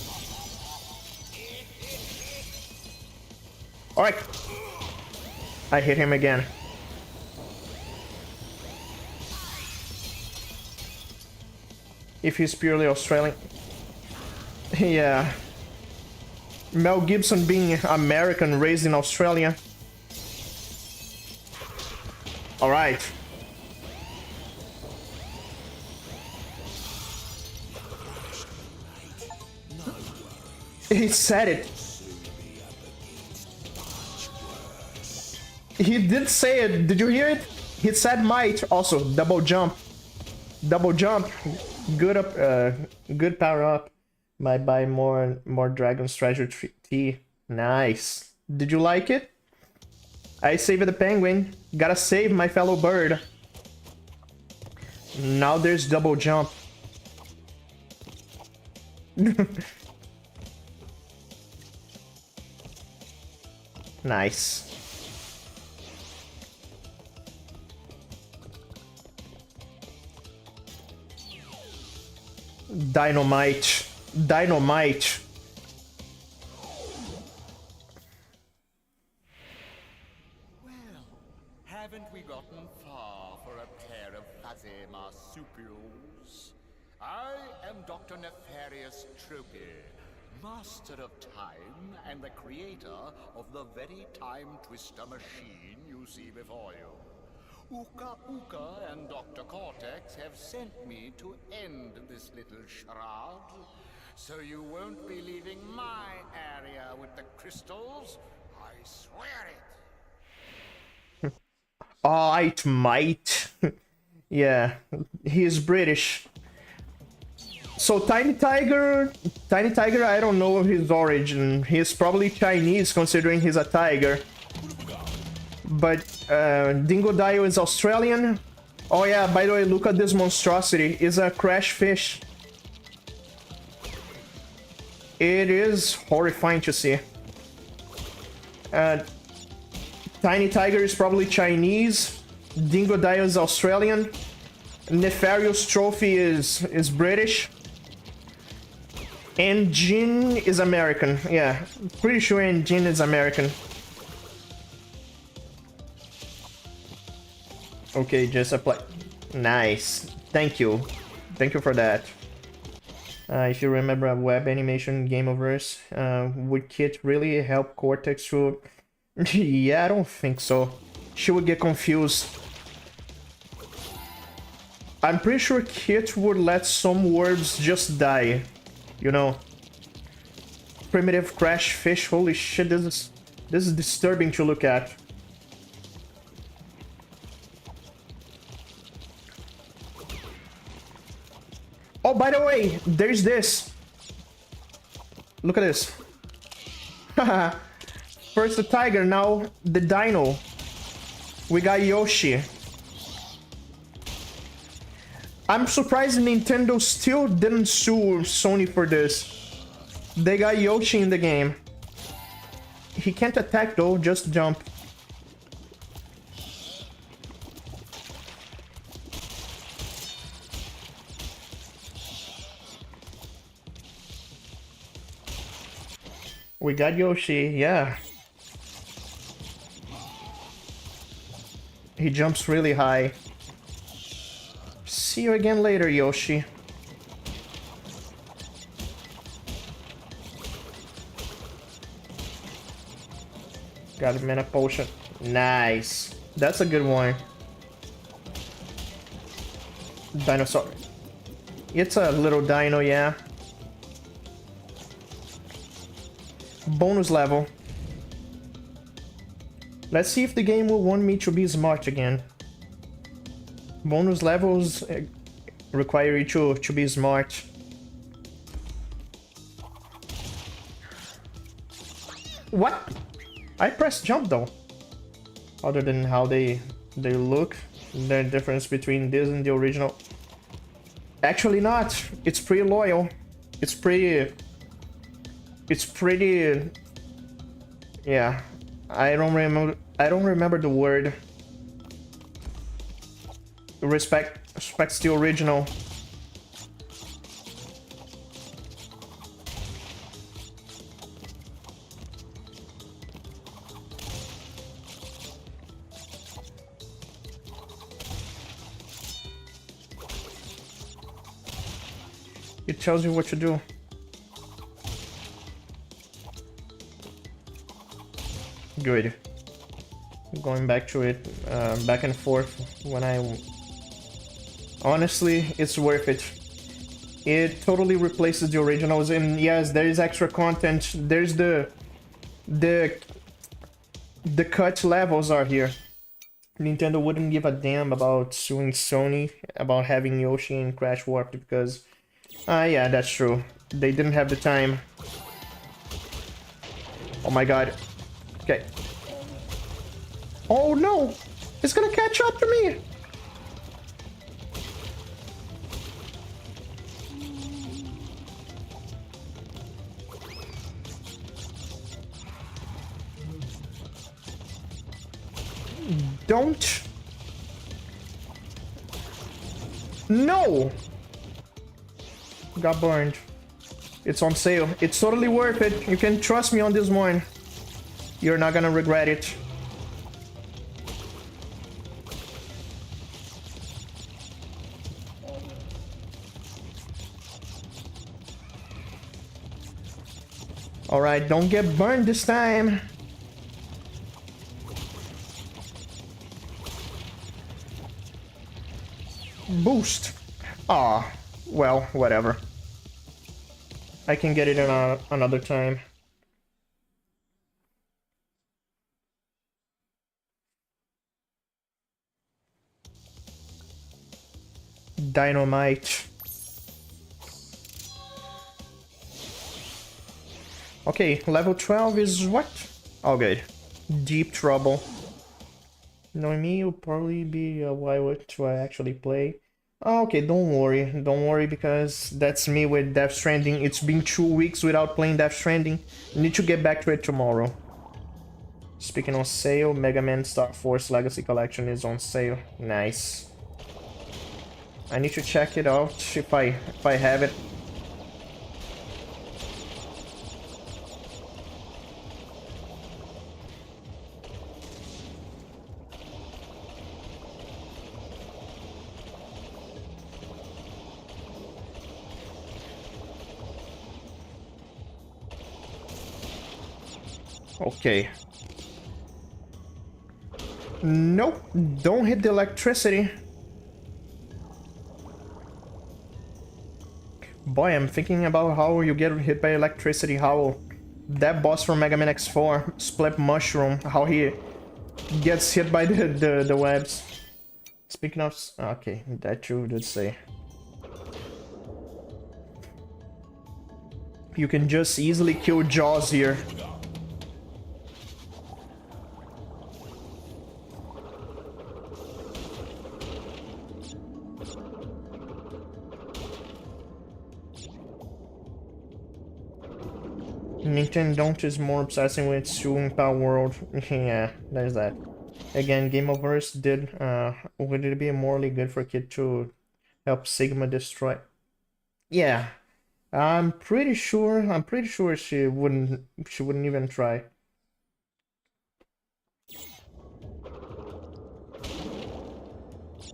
Alright. I hit him again. If he's purely Australian. Yeah. Mel Gibson being American, raised in Australia. Alright. He said it. He did say it. Did you hear it? He said might. Also, double jump. Double jump. Good up. Good power up. Might buy more Dragon's Treasure tea. Nice. Did you like it? I saved the penguin. Gotta save my fellow bird. Now there's double jump. Nice. Dynamite. Dynamite. Well, haven't we gotten far for a pair of fuzzy marsupials? I am Dr. Nefarious Tropy, master of time and the creator of the very time twister machine you see before you. Uka Uka and Dr. Cortex have sent me to end this little charade. So you won't be leaving my area with the crystals. I swear it. It might. Yeah, he is British. So Tiny Tiger, I don't know his origin. He's probably Chinese considering he's a tiger. But Dingodile is Australian. Oh yeah, by the way, look at this monstrosity. It's a crash fish. It is horrifying to see. Tiny Tiger is probably Chinese. Dingodile is Australian. Nefarious Trophy is British. And Jin is American. Yeah, pretty sure Jin is American. Okay, just apply. Nice. Thank you. Thank you for that. If you remember a web animation Gameoverse, would Kit really help Cortex to... Yeah, I don't think so. She would get confused. I'm pretty sure Kit would let some words just die. You know. Primitive crash fish. Holy shit, this is disturbing to look at. Oh, by the way, there's this. Look at this. Haha. First the tiger, now the dino. We got Yoshi. I'm surprised Nintendo still didn't sue Sony for this. They got Yoshi in the game. He can't attack though, just jump. We got Yoshi, yeah. He jumps really high. See you again later, Yoshi. Got a mana potion. Nice. That's a good one. Dinosaur. It's a little dino, yeah. bonus level. Let's see if the game will want me to be smart again. Bonus levels require you to be smart. What? I pressed jump though. Other than how they look, the difference between this and the original. Actually not. It's pretty loyal. It's pretty. Yeah. I don't remember the word. Respects the original. It tells you what to do. Good. Going back to it, back and forth when I... Honestly, it's worth it. It totally replaces the originals, and yes, there is extra content. There's the cut levels are here. Nintendo wouldn't give a damn about suing Sony about having Yoshi and Crash Warped because... yeah, that's true. They didn't have the time. Oh my god. Okay. Oh no! It's gonna catch up to me! Don't... No! Got burned. It's on sale. It's totally worth it. You can trust me on this one. You're not gonna regret it. Alright, don't get burned this time. Boost. Ah, well, whatever. I can get it another time. Dynamite. Okay, level 12 is what? Oh, good. Deep trouble. Knowing me, it'll probably be a while to actually play. Oh, okay, don't worry. Don't worry, because that's me with Death Stranding. It's been 2 weeks without playing Death Stranding. Need to get back to it tomorrow. Speaking on sale, Mega Man Star Force Legacy Collection is on sale. Nice. I need to check it out if I have it. Okay. Nope, don't hit the electricity. Boy, I'm thinking about how you get hit by electricity, how that boss from Mega Man X4, Split Mushroom, how he gets hit by the webs. Speaking of... Okay, that you did say. You can just easily kill Jaws here. Nintendo is more obsessing with suing Power World. Yeah, there's that. Again, Game Over's did. Would it be morally good for a kid to help Sigma destroy? Yeah, I'm pretty sure. I'm pretty sure she wouldn't. She wouldn't even try.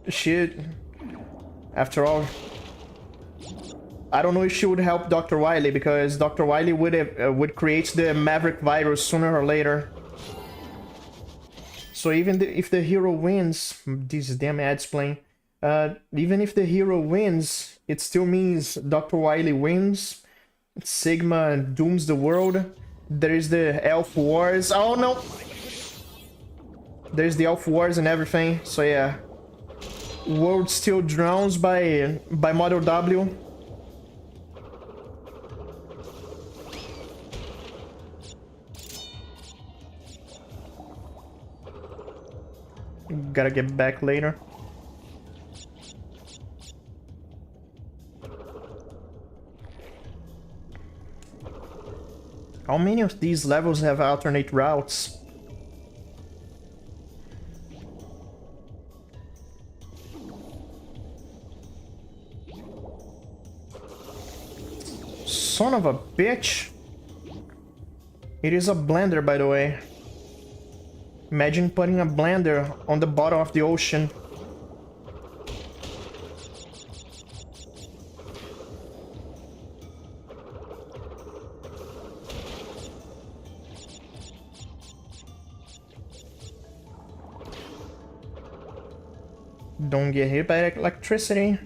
She, after all. I don't know if she would help Dr. Wily, because Dr. Wily would create the Maverick virus sooner or later. So even if the hero wins, these damn ads playing, even if the hero wins, it still means Dr. Wily wins, Sigma dooms the world, There is the Elf Wars. Oh no! There's the Elf Wars and everything. So yeah. World Steel Drones by Model W. Gotta get back later. How many of these levels have alternate routes? Son of a bitch! It is a blender, by the way. Imagine putting a blender on the bottom of the ocean. Don't get hit by electricity.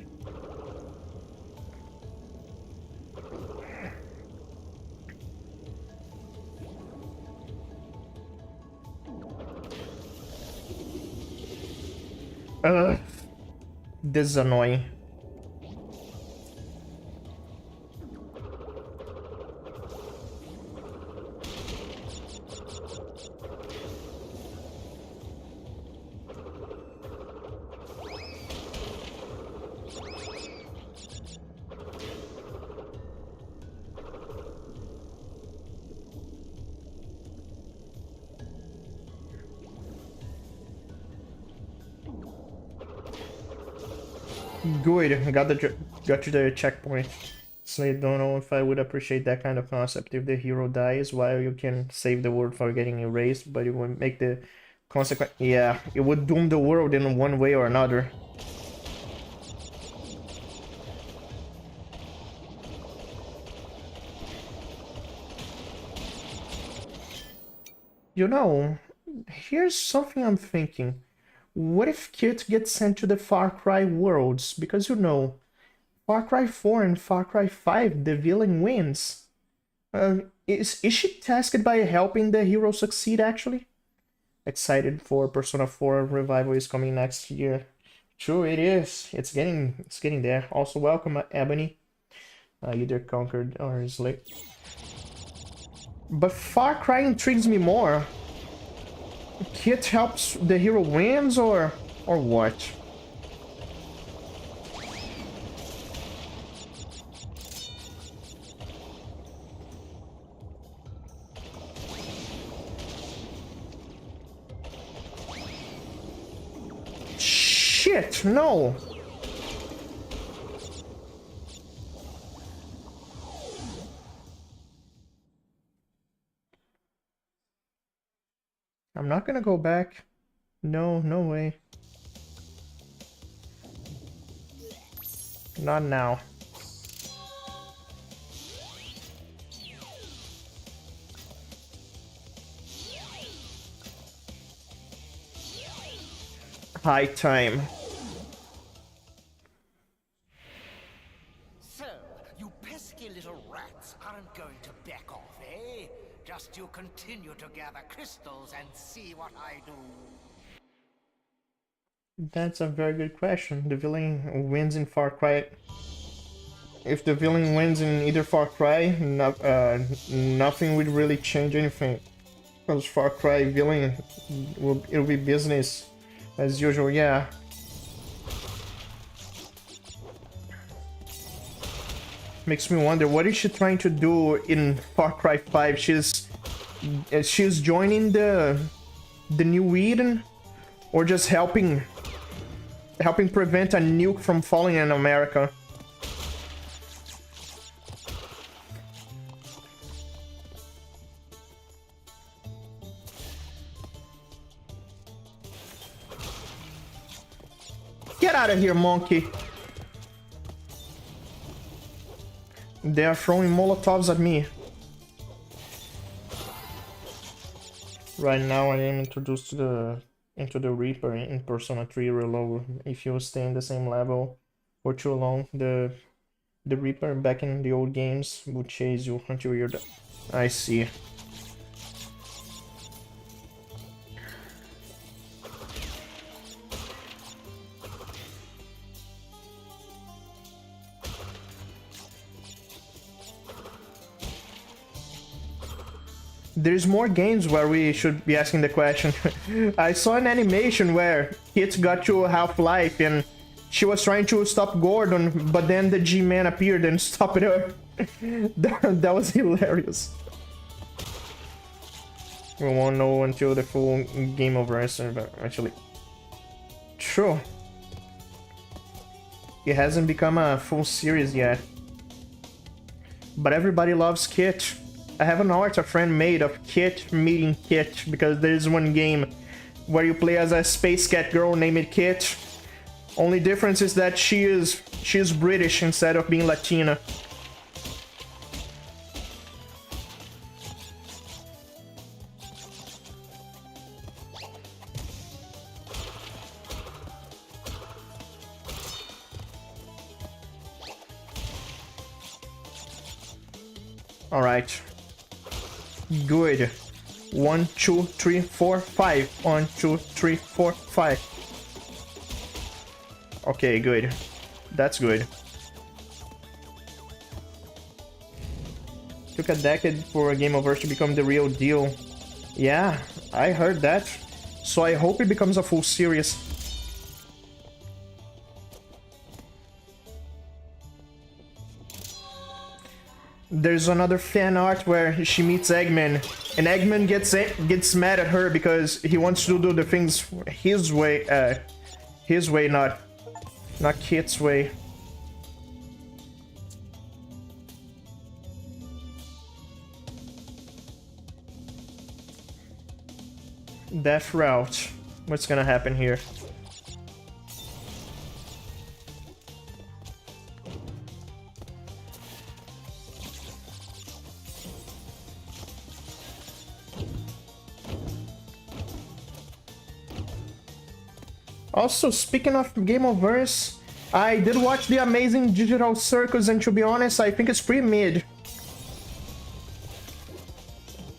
Ugh. This is annoying. Good, got to the checkpoint. So I don't know if I would appreciate that kind of concept if the hero dies while you can save the world for getting erased, but it would make the consequence. Yeah, it would doom the world in one way or another. You know, here's something I'm thinking. What if Kit gets sent to the Far Cry worlds? Because you know, Far Cry 4 and Far Cry 5, the villain wins. Is she tasked by helping the hero succeed, actually? Excited for Persona 4 Revival is coming next year. True, it is. It's getting there. Also, welcome, Ebony. Either conquered or is late. But Far Cry intrigues me more. Kit helps the hero wins or what? Shit, no. I'm not gonna go back. No, no way. Not now. High time. So, you pesky little rats aren't going to back off, eh? Just you continue to gather crystals and see what I do. That's a very good question. The villain wins in Far Cry. If the villain wins in either Far Cry, nothing would really change anything. Because Far Cry villain, it'll be business as usual, yeah. Makes me wonder, what is she trying to do in Far Cry 5? She's joining the New Eden, or just helping prevent a nuke from falling in America. Get out of here, monkey! They are throwing Molotovs at me. Right now I am introduced to into the Reaper in Persona 3 Reload. If you stay in the same level for too long, the Reaper back in the old games will chase you until you're dead. I see. There's more games where we should be asking the question. I saw an animation where Kit got to Half-Life and she was trying to stop Gordon, but then the G-Man appeared and stopped her. That was hilarious. We won't know until the full game over, actually. True. It hasn't become a full series yet. But everybody loves Kit. I have an art a friend made of Kit meeting Kit, because there's one game where you play as a space cat girl named Kit. Only difference is that she's British instead of being Latina. All right. Good. 1, 2, 3, 4, 5. 1, 2, 3, 4, 5. Okay, good. That's good. Took a decade for Game Over to become the real deal. Yeah, I heard that. So I hope it becomes a full series. There's another fan art where she meets Eggman, and Eggman gets mad at her because he wants to do the things his way, not Kit's way. Death Route. What's gonna happen here? Also, speaking of Game Overs, I did watch the amazing Digital Circus, and to be honest, I think it's pretty mid.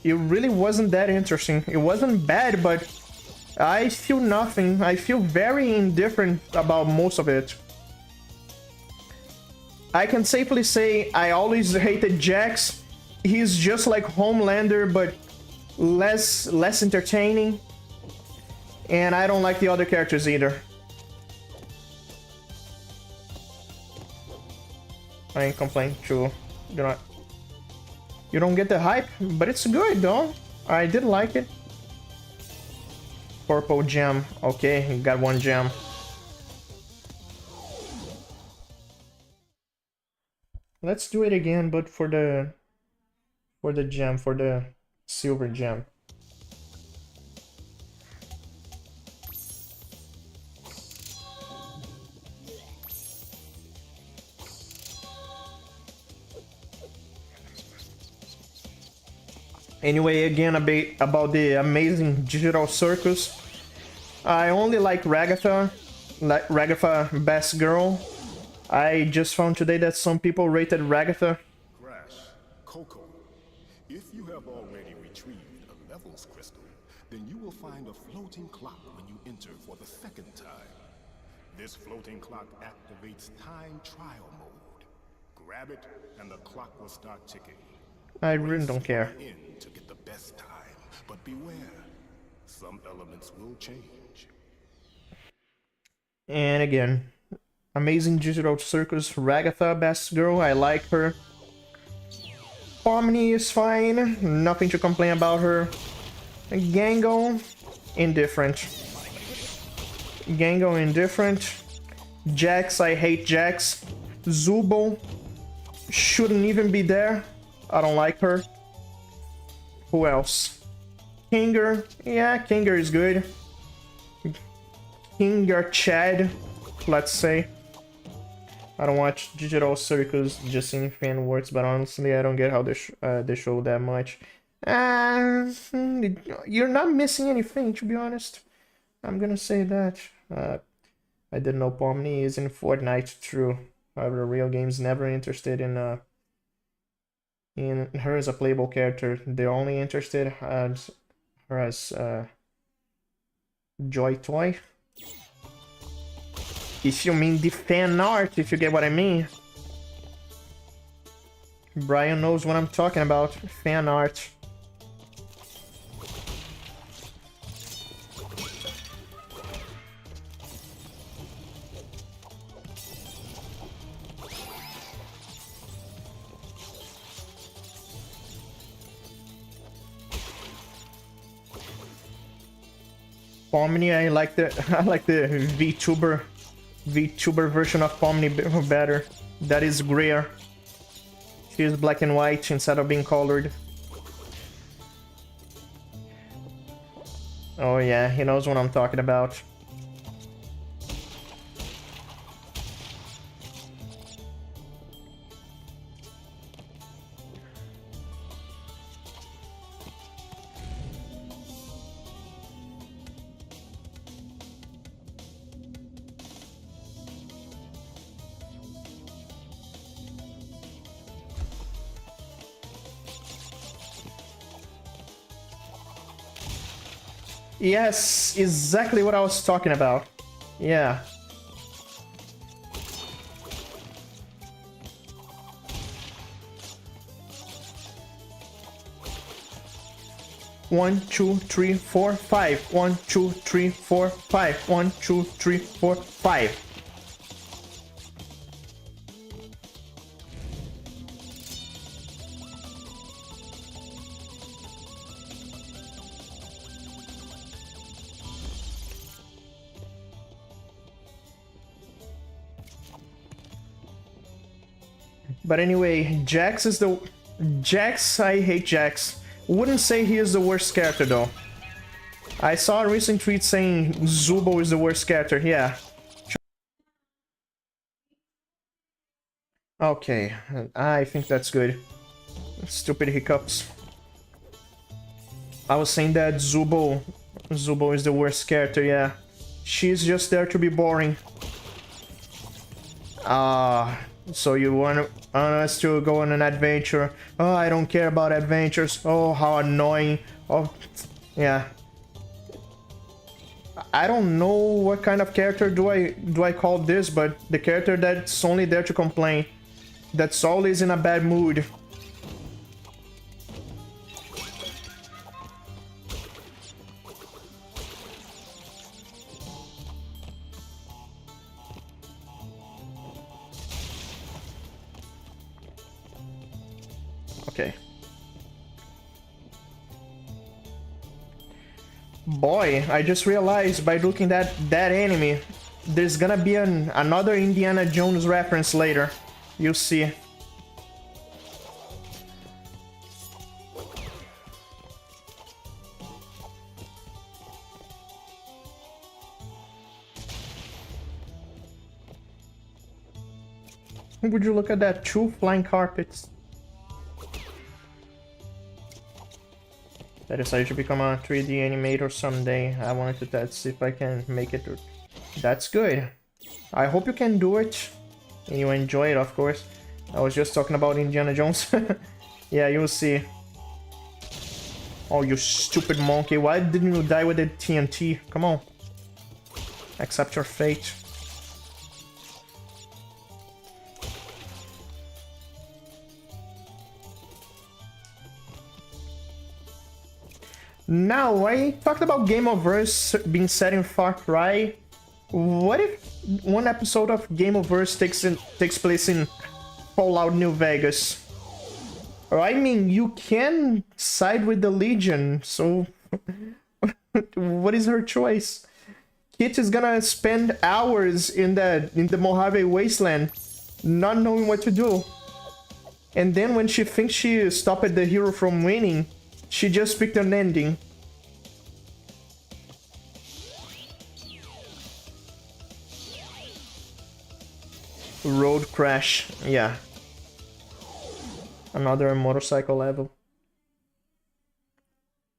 It really wasn't that interesting. It wasn't bad, but I feel nothing. I feel very indifferent about most of it. I can safely say I always hated Jax. He's just like Homelander, but less entertaining. And I don't like the other characters either. I ain't complaining too. You don't get the hype, but it's good though. I did like it. Purple gem. Okay, got one gem. Let's do it again, but for the gem, for the silver gem. Anyway, again, a bit about the amazing Digital Circus. I only like Ragatha, Best Girl. I just found today that some people rated Ragatha. Crash, Coco, if you have already retrieved a levels crystal, then you will find a floating clock when you enter for the second time. This floating clock activates time trial mode. Grab it, and the clock will start ticking. I really don't care. To get the best time, but beware, some elements will change. And again, amazing Digital Circus, Ragatha, Best Girl, I like her. Pomni is fine, nothing to complain about her. Gango, indifferent. Gango, indifferent. Jax, I hate Jax. Zubo, shouldn't even be there. I don't like her. Who else? Kinger. Yeah, Kinger is good. Kinger Chad, let's say. I don't watch Digital Circus, just seeing fan works, but honestly, I don't get how they show that much. You're not missing anything, to be honest. I'm gonna say that. I didn't know Pomni is in Fortnite, true. However, real game's never interested in her as a playable character. They're only interested as her as Joy Toy. If you mean the fan art, if you get what I mean. Brian knows what I'm talking about. Fan art. Pomni, I like the I like the VTuber version of Pomni better. That is rare. She is black and white instead of being colored. Oh yeah, he knows what I'm talking about. Yes, exactly what I was talking about. Yeah. One, two, three, four, five. 1, 2, 3, 4, 5. 1, 2, 3, 4, 5. But anyway, Jax is the... Jax, I hate Jax. Wouldn't say he is the worst character though. I saw a recent tweet saying Zubo is the worst character, yeah. Okay, I think that's good. Stupid hiccups. I was saying that Zubo is the worst character, yeah. She's just there to be boring. So you want us to go on an adventure? Oh, I don't care about adventures. Oh, how annoying. Oh, yeah. I don't know what kind of character do I call this, but the character that's only there to complain. That's always in a bad mood. Okay. Boy, I just realized by looking at that enemy, there's gonna be another Indiana Jones reference later. You'll see. Would you look at that? 2 flying carpets. I decided to become a 3D animator someday. I wanted to test if I can make it. That's good. I hope you can do it. And you enjoy it, of course. I was just talking about Indiana Jones. Yeah, you'll see. Oh, you stupid monkey. Why didn't you die with the TNT? Come on. Accept your fate. Now, I talked about Game of Verse being set in Far Cry. What if one episode of Game of Verse takes place in Fallout New Vegas? Or I mean, you can side with the Legion, so what is her choice? Kit is gonna spend hours in the Mojave Wasteland, not knowing what to do. And then when she thinks she stopped the hero from winning, she just picked an ending. Road crash, yeah. Another motorcycle level.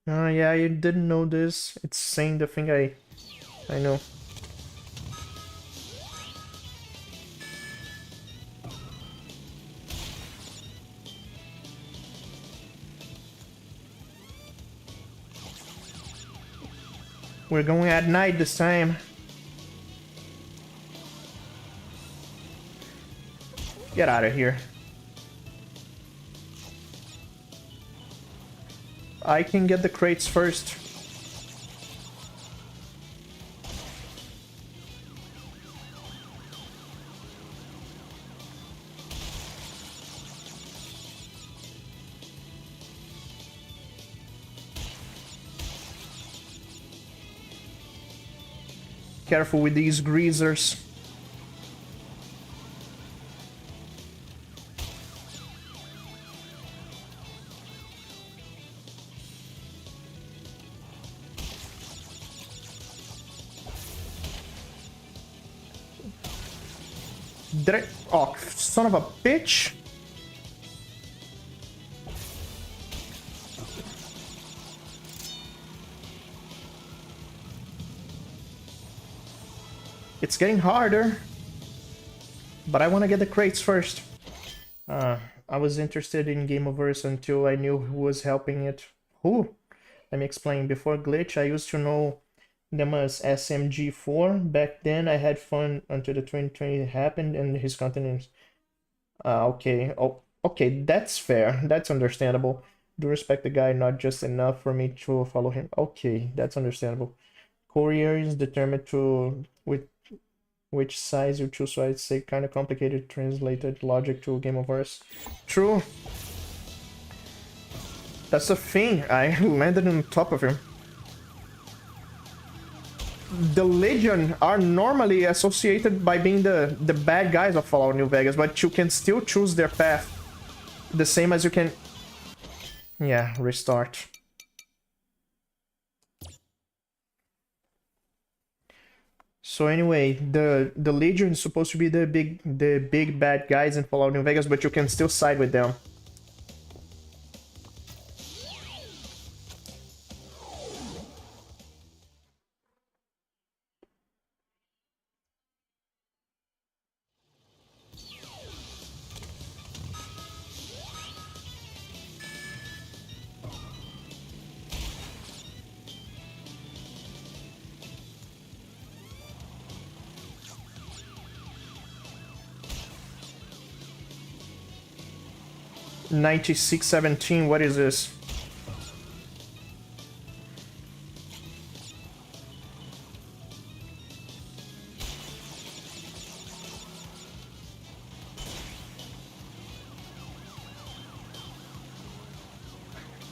Oh yeah, you didn't know this. It's saying the thing I know. We're going at night this time. Get out of here. I can get the crates first. Careful with these greasers. Oh, son of a bitch! It's getting harder. But I want to get the crates first. I was interested in Gameoverse until I knew who was helping it. Who? Let me explain. Before Glitch, I used to know them as SMG4. Back then, I had fun until the 2020 happened and his content is... okay. Oh, okay, that's fair. That's understandable. Do respect the guy, not just enough for me to follow him. Okay, that's understandable. Courier is determined to... with which size you choose, so I'd say kind of complicated translated logic to Gameoverse. True. That's the thing, I landed on top of him. The Legion are normally associated by being the bad guys of Fallout New Vegas, but you can still choose their path. The same as you can... Yeah, restart. So anyway, the Legion is supposed to be the big bad guys in Fallout New Vegas, but you can still side with them. $96.17, what is this?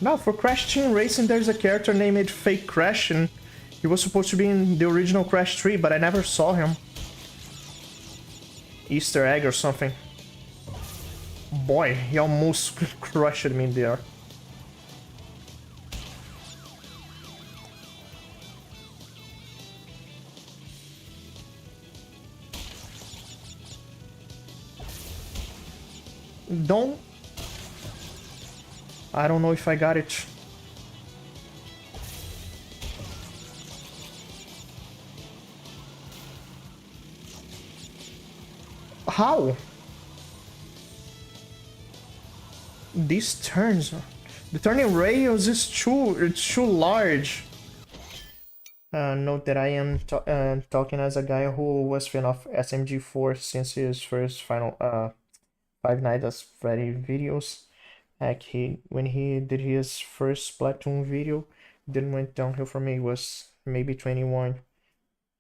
Now, for Crash Team Racing, there's a character named Fake Crash, and he was supposed to be in the original Crash 3, but I never saw him. Easter egg or something. Boy, he almost crushed me there. Don't... I don't know if I got it. How? These turns... The turning radius is too large. Note that I am talking as a guy who was fan of SMG4 since his first Five Nights at Freddy videos. Heck, when he did his first Splatoon video, then went downhill for me. It was maybe 21.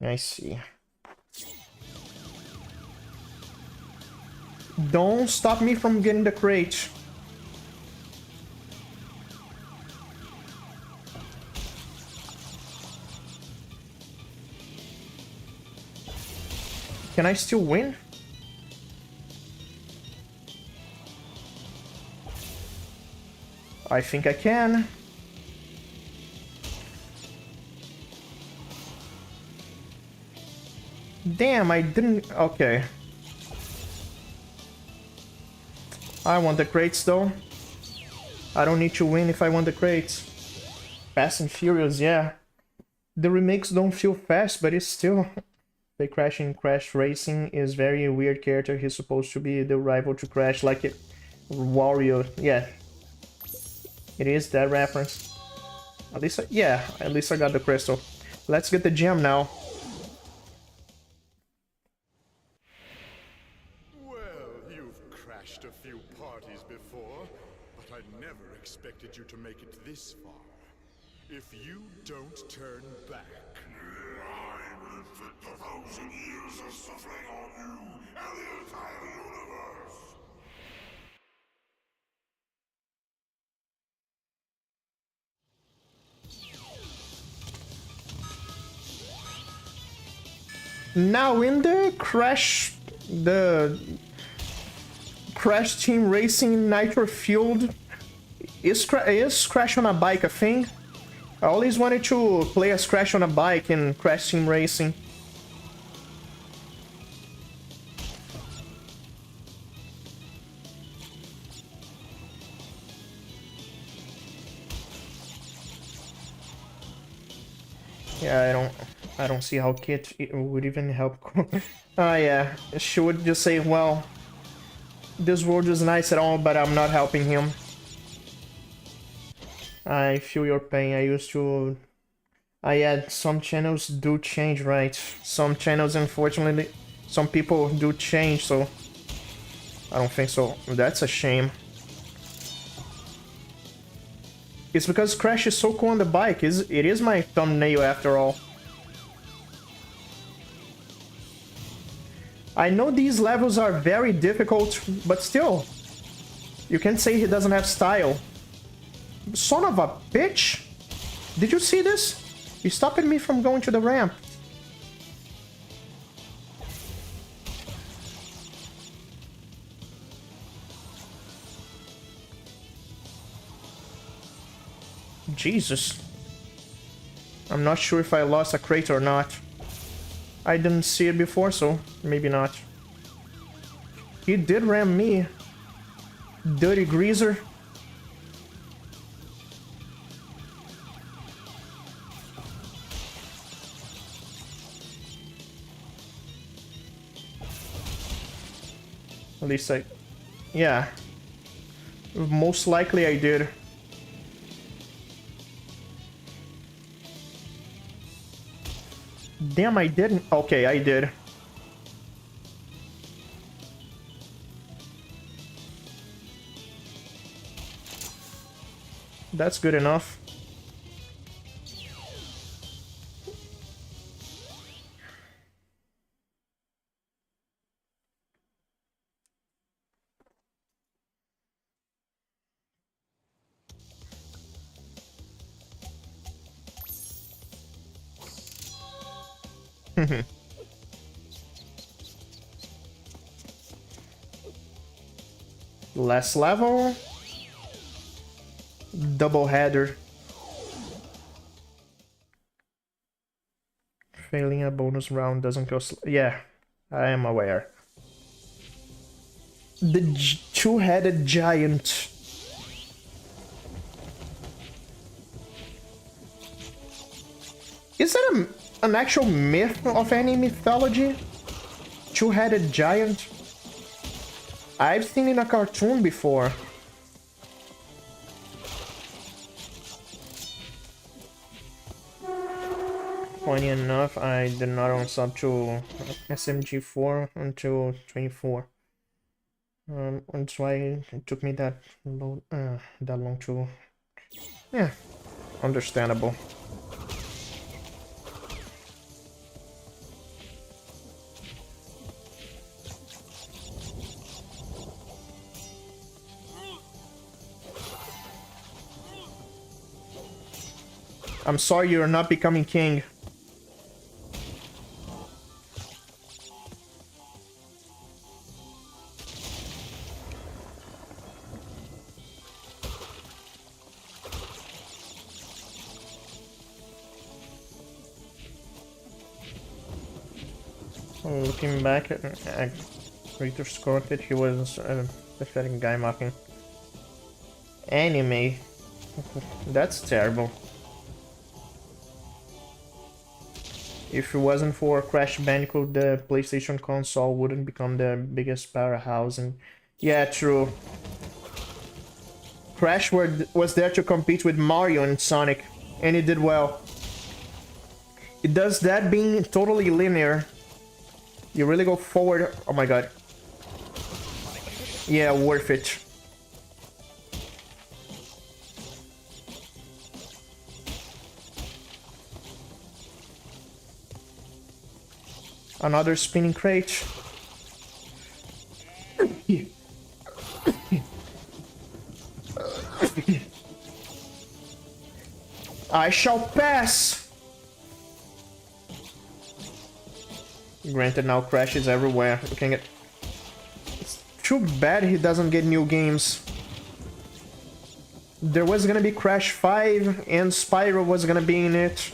I see. Don't stop me from getting the crate. Can I still win? I think I can. Damn, I didn't... Okay. I want the crates though. I don't need to win if I want the crates. Fast and Furious, yeah. The remakes don't feel fast, but it's still... The Crash in Crash Racing is very weird character. He's supposed to be the rival to Crash, like it. Wario, yeah. It is that reference. At least, yeah, at least I got the crystal. Let's get the gem now. Well, you've crashed a few parties before, but I never expected you to make it this far. If you don't turn back... I will inflict 1,000 years of suffering on you and the entire universe! Now in the Crash Team Racing Nitro Fueled, is Crash on a bike a thing? I always wanted to play as Crash on a bike in Crash Team Racing. Yeah, I don't see how Kit would even help. Ah, yeah, she would just say, well, this world is nice at all, but I'm not helping him. I feel your pain. I used to... Ah, yeah, some channels do change, right? Some channels, unfortunately, some people do change, so... I don't think so. That's a shame. It's because Crash is so cool on the bike. It is my thumbnail after all. I know these levels are very difficult, but still. You can't say he doesn't have style. Son of a bitch! Did you see this? He's stopping me from going to the ramp. Jesus. I'm not sure if I lost a crate or not. I didn't see it before, so maybe not. He did ram me. Dirty greaser. At least I... Yeah. Most likely I did. Damn, I didn't. Okay, I did. That's good enough. Last level. Double header. Failing a bonus round doesn't go yeah, I am aware. The two-headed giant. Is that an actual myth of any mythology? Two-headed giant? I've seen it in a cartoon before. Funny enough, I did not unsub to SMG4 until 24. That's why it took me that long to... Yeah, understandable. I'm sorry you're not becoming king. Looking back at Rito's content, he was a pathetic guy mocking anime. That's terrible. If it wasn't for Crash Bandicoot, the PlayStation console wouldn't become the biggest powerhouse. And yeah, true. Crash was there to compete with Mario and Sonic, and it did well. It does that being totally linear. You really go forward. Oh my god. Yeah, worth it. Another spinning crate. I shall pass. Granted, now Crash is everywhere. You can get... It's too bad he doesn't get new games. There was gonna be Crash 5 and Spyro was gonna be in it.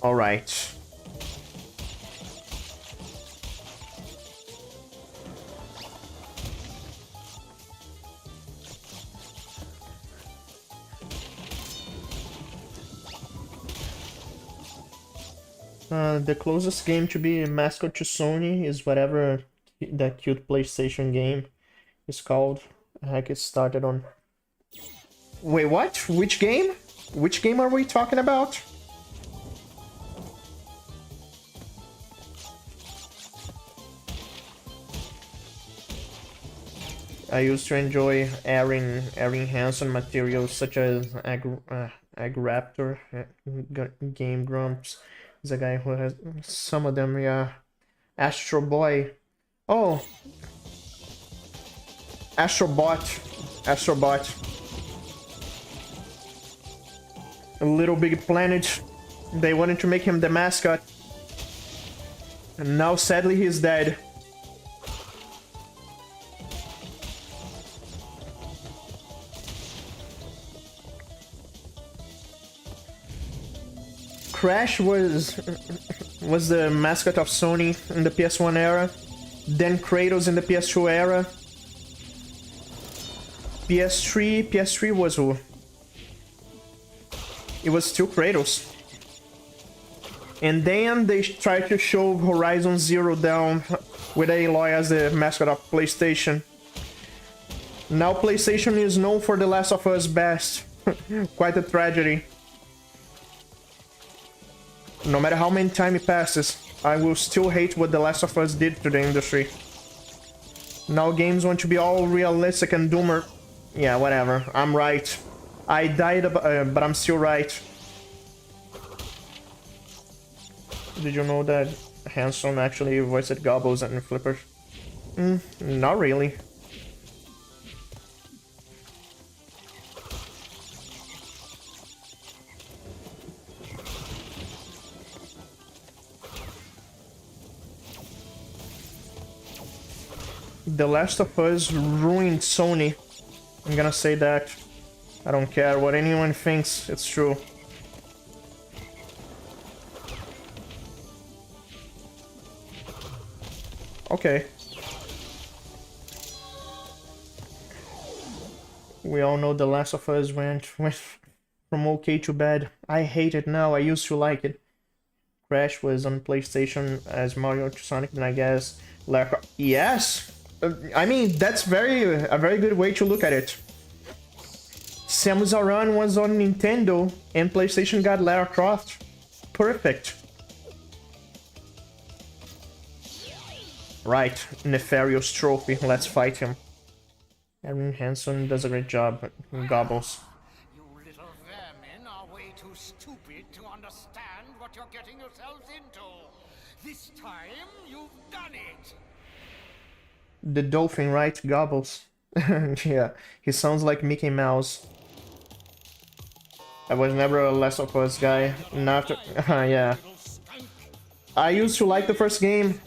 All right. The closest game to be mascot to Sony is whatever that cute PlayStation game is called. Heck, it started on... Wait, what? Which game? Which game are we talking about? I used to enjoy airing Hanson materials such as Egg Raptor, Game Grumps. Is a guy who has some of them, yeah. Astro Boy. Oh! Astrobot. A Little Big Planet. They wanted to make him the mascot. And now sadly he's dead. Crash was the mascot of Sony in the PS1 era, then Kratos in the PS2 era. PS3 was who? It was still Kratos. And then they tried to show Horizon Zero Dawn with Aloy as the mascot of PlayStation. Now PlayStation is known for The Last of Us best. Quite a tragedy. No matter how many time it passes, I will still hate what The Last of Us did to the industry. Now games want to be all realistic and doomer. Yeah, whatever. I'm right. I died, but I'm still right. Did you know that Hanson actually voiced Gobbles and Flippers? Not really. The Last of Us ruined Sony. I'm gonna say that. I don't care what anyone thinks, it's true. Okay. We all know The Last of Us went from okay to bad. I hate it now, I used to like it. Crash was on PlayStation as Mario to Sonic, and I guess Lara Croft. Yes! I mean, that's a very good way to look at it. Samus Aran was on Nintendo, and PlayStation got Lara Croft. Perfect. Right, Nefarious Trophy, let's fight him. Aaron Hanson does a great job. Gobbles. You little vermin are way too stupid to understand what you're getting yourselves into. This time, you've done it. The dolphin, right? Gobbles. Yeah, he sounds like Mickey Mouse. I was never a Last of Us guy. Not, yeah. I used to like the first game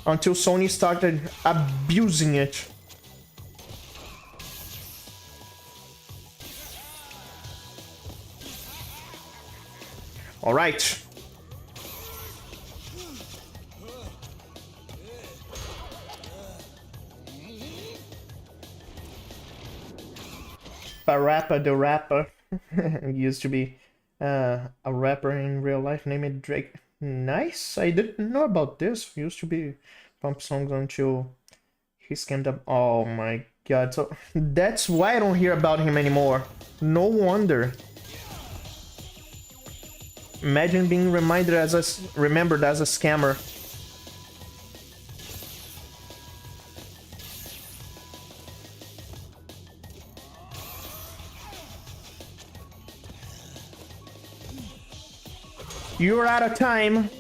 until Sony started abusing it. All right. Parappa the Rapper used to be a rapper in real life named Drake. Nice, I didn't know about this. He used to be pump songs until he scammed up. Oh my god, so that's why I don't hear about him anymore. No wonder. Imagine being remembered as a scammer. You're out of time.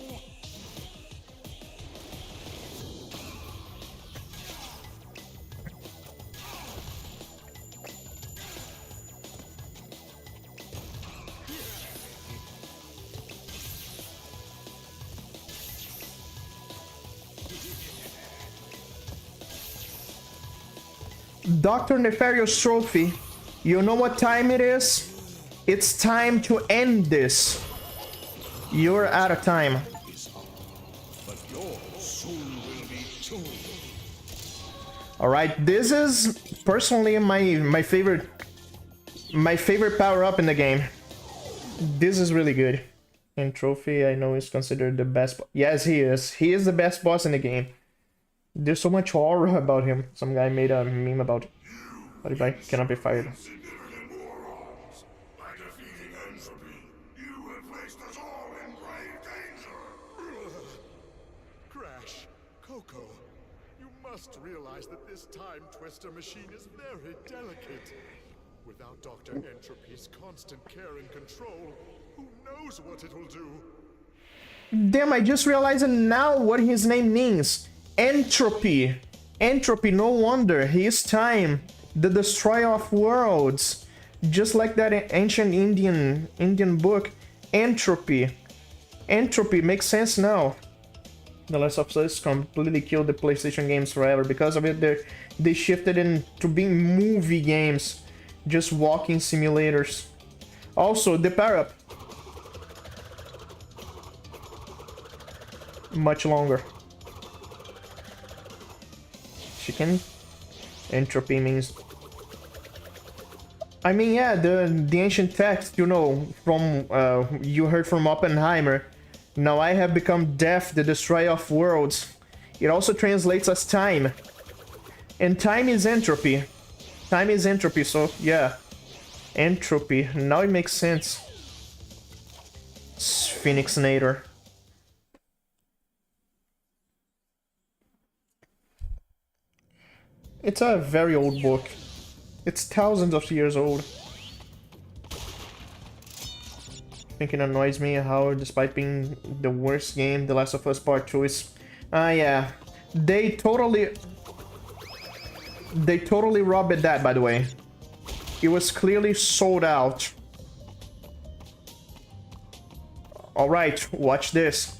Dr. Nefarious Trophy, you know what time it is? It's time to end this. You're out of time. But yours soon will be too. Alright, this is personally my favorite power up in the game. This is really good. And Trophy, I know, is considered the best. Yes, he is. He is the best boss in the game. There's so much aura about him. Some guy made a meme about it. But I cannot be fired. Significant morons. By defeating entropy, you have placed us all in grave danger. Crash, Coco, you must realize that this time twister machine is very delicate. Without Dr. Entropy's constant care and control, who knows what it will do? Damn, I just realized now what his name means. Entropy. Entropy, no wonder. He is time. The destroyer of worlds. Just like that ancient Indian book. Entropy. Entropy makes sense now. The Last of Us completely killed the PlayStation games forever. Because of it, they shifted into being movie games. Just walking simulators. Also, the power-up. Much longer. Chicken. Entropy means... I mean, yeah, the ancient text, you know, from you heard from Oppenheimer. Now I have become death, the destroyer of worlds. It also translates as time. And time is entropy. Time is entropy, so yeah. Entropy. Now it makes sense. Phoenix Nader. It's a very old book. It's thousands of years old. I think it annoys me how, despite being the worst game, The Last of Us Part 2 is... yeah. They totally robbed that, by the way. It was clearly sold out. Alright, watch this.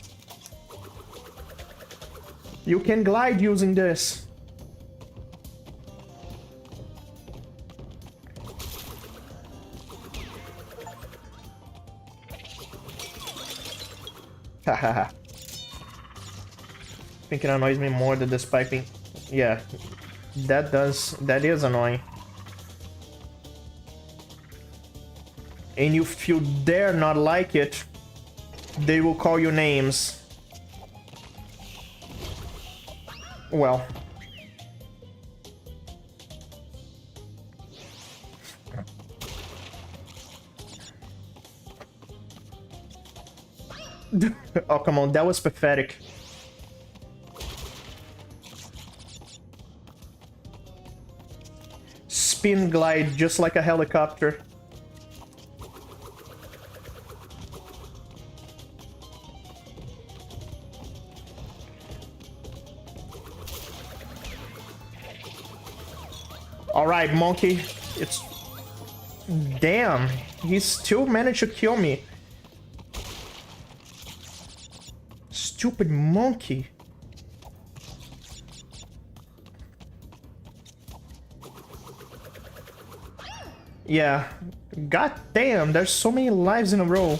You can glide using this. Hahaha. I think it annoys me more than this piping. Yeah, that is annoying. And if you dare not like it, they will call you names. Well. Oh, come on, that was pathetic. Spin glide just like a helicopter. Alright, monkey. It's... Damn, he still managed to kill me. Stupid monkey. Yeah. God damn, there's so many lives in a row.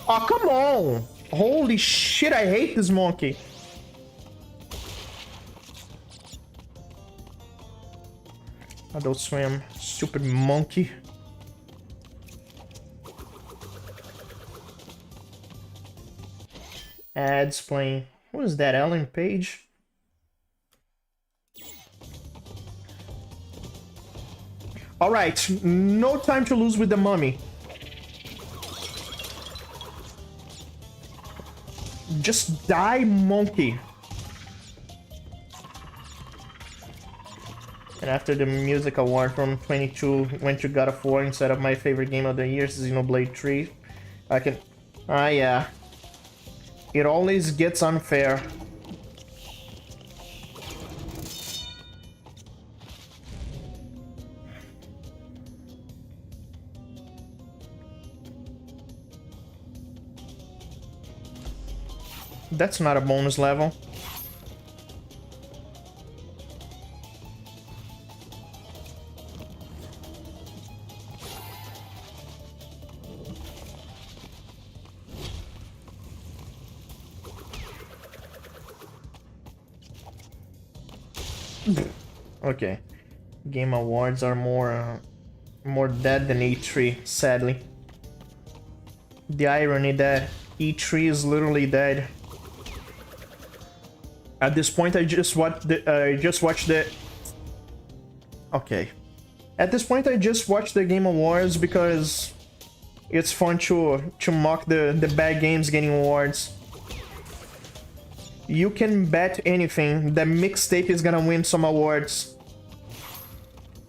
Oh, come on! Holy shit, I hate this monkey. Adult Swim, stupid monkey. Ads playing. What is that, Ellen Page? Alright, no time to lose with the mummy. Just die, monkey. And after the music award from 22 went to God of War instead of my favorite game of the year, Xenoblade 3, I can... Ah, yeah. It always gets unfair. That's not a bonus level. Okay. Game awards are more dead than E3, sadly. The irony that E3 is literally dead. At this point, I just watched the. Okay. At this point, I just watched the Game Awards because it's fun to mock the bad games getting awards. You can bet anything that Mixtape is gonna win some awards.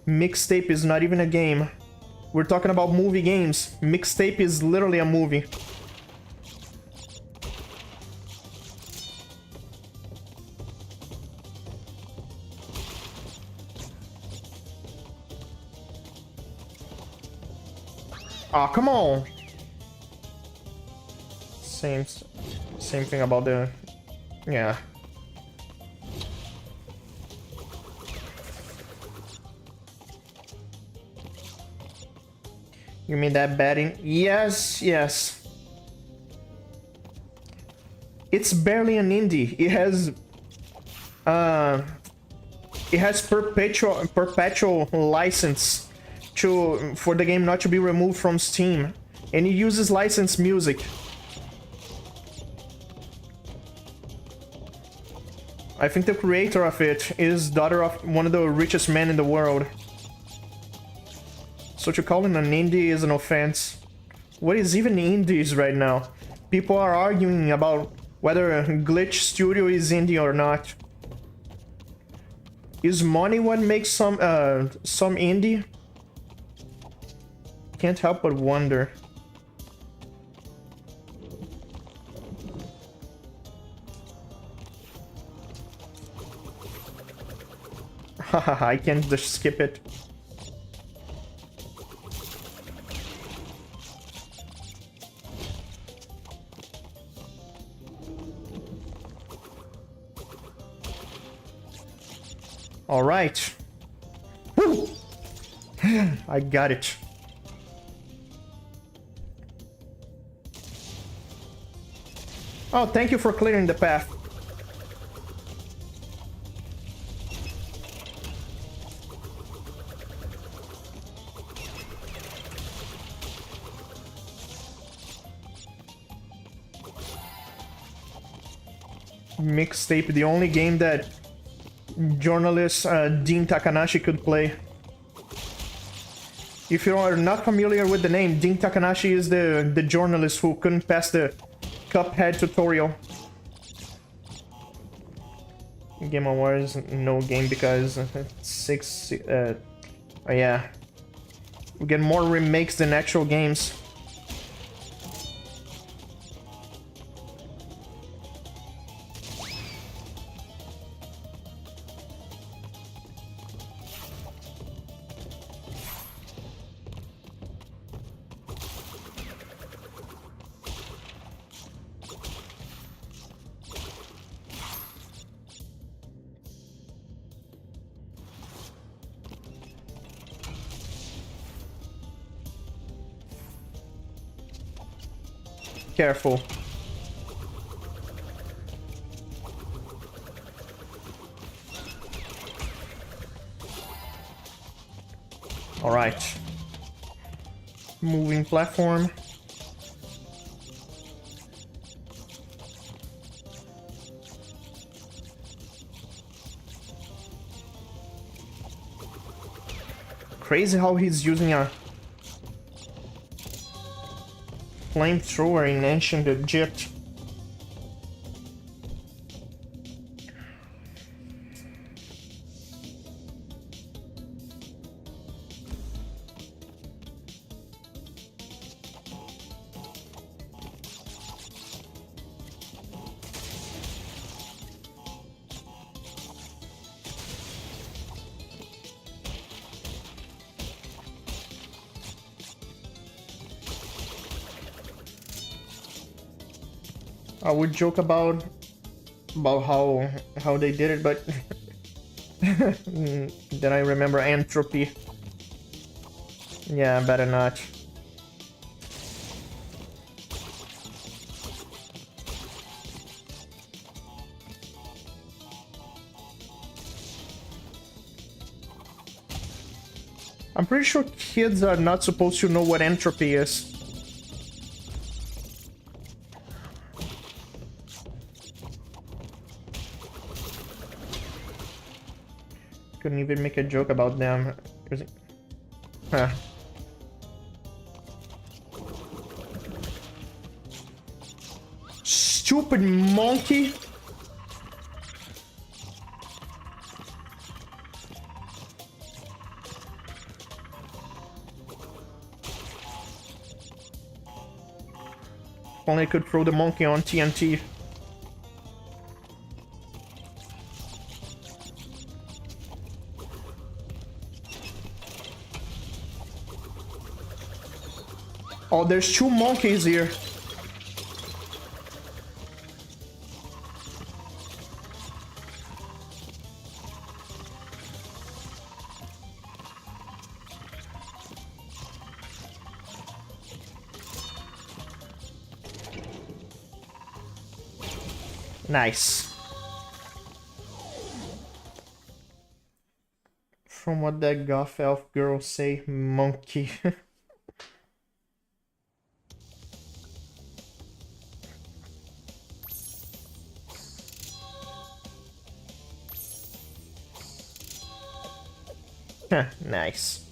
Mixtape is not even a game. We're talking about movie games. Mixtape is literally a movie. Aw, come on! Same thing about the... Yeah. You mean that betting? Yes, yes. It's barely an indie. It has perpetual license for the game not to be removed from Steam, and it uses licensed music. I think the creator of it is daughter of one of the richest men in the world. So to call it an indie is an offense. What is even indies right now? People are arguing about whether Glitch Studio is indie or not. Is money what makes some indie? Can't help but wonder. Haha, I can't just skip it. All right. Woo! I got it. Oh, thank you for clearing the path. Mixtape, the only game that journalist Dean Takanashi could play. If you are not familiar with the name, Dean Takanashi is the journalist who couldn't pass the Cuphead tutorial. Game Awards, no game because oh yeah. We get more remakes than actual games. Careful. All right. Moving platform. Crazy how he's using a flamethrower in ancient Egypt. I would joke about how they did it, but then I remember entropy. Yeah, better not. I'm pretty sure kids are not supposed to know what entropy is. Couldn't even make a joke about them. Huh. Stupid monkey! Only I could throw the monkey on TNT. Oh, there's two monkeys here. Nice. From what that goth elf girl say, monkey. Nice.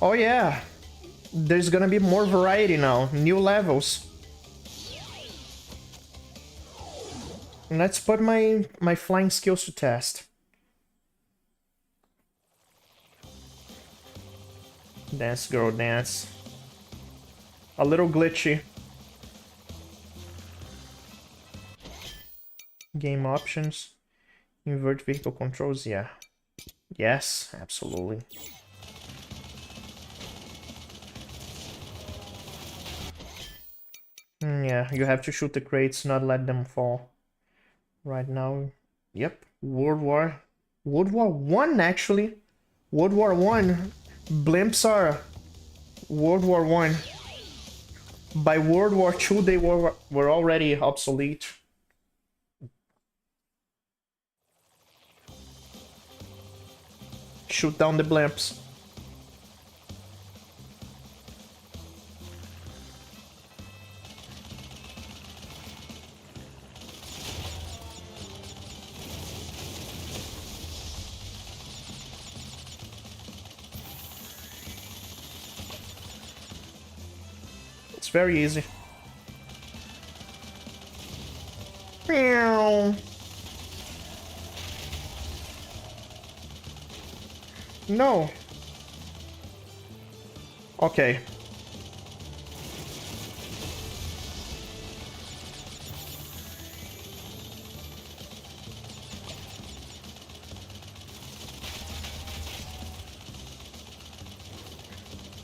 Oh yeah, there's gonna be more variety now, new levels. Let's put my flying skills to test. Dance, girl, dance. A little glitchy. Game options. Invert vehicle controls, yeah. Yes, absolutely. Yeah, you have to shoot the crates, not let them fall. Right now, yep. World War One actually. World War One. Blimps are World War One. By World War Two, they were already obsolete. Shoot down the blimps. It's very easy. Meow. No. Okay.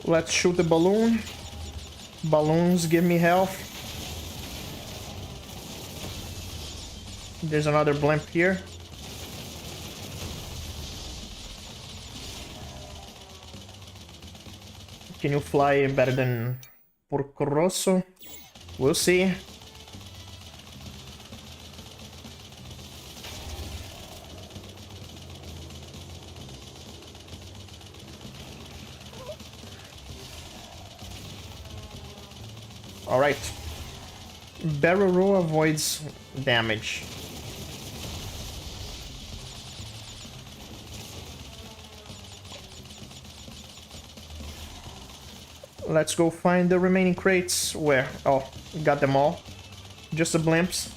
Let's shoot the balloon. Balloons give me health. There's another blimp here. Can you fly better than Porco Rosso? We'll see. Alright. Barrel roll avoids damage. Let's go find the remaining crates. Where? Oh, got them all. Just the blimps.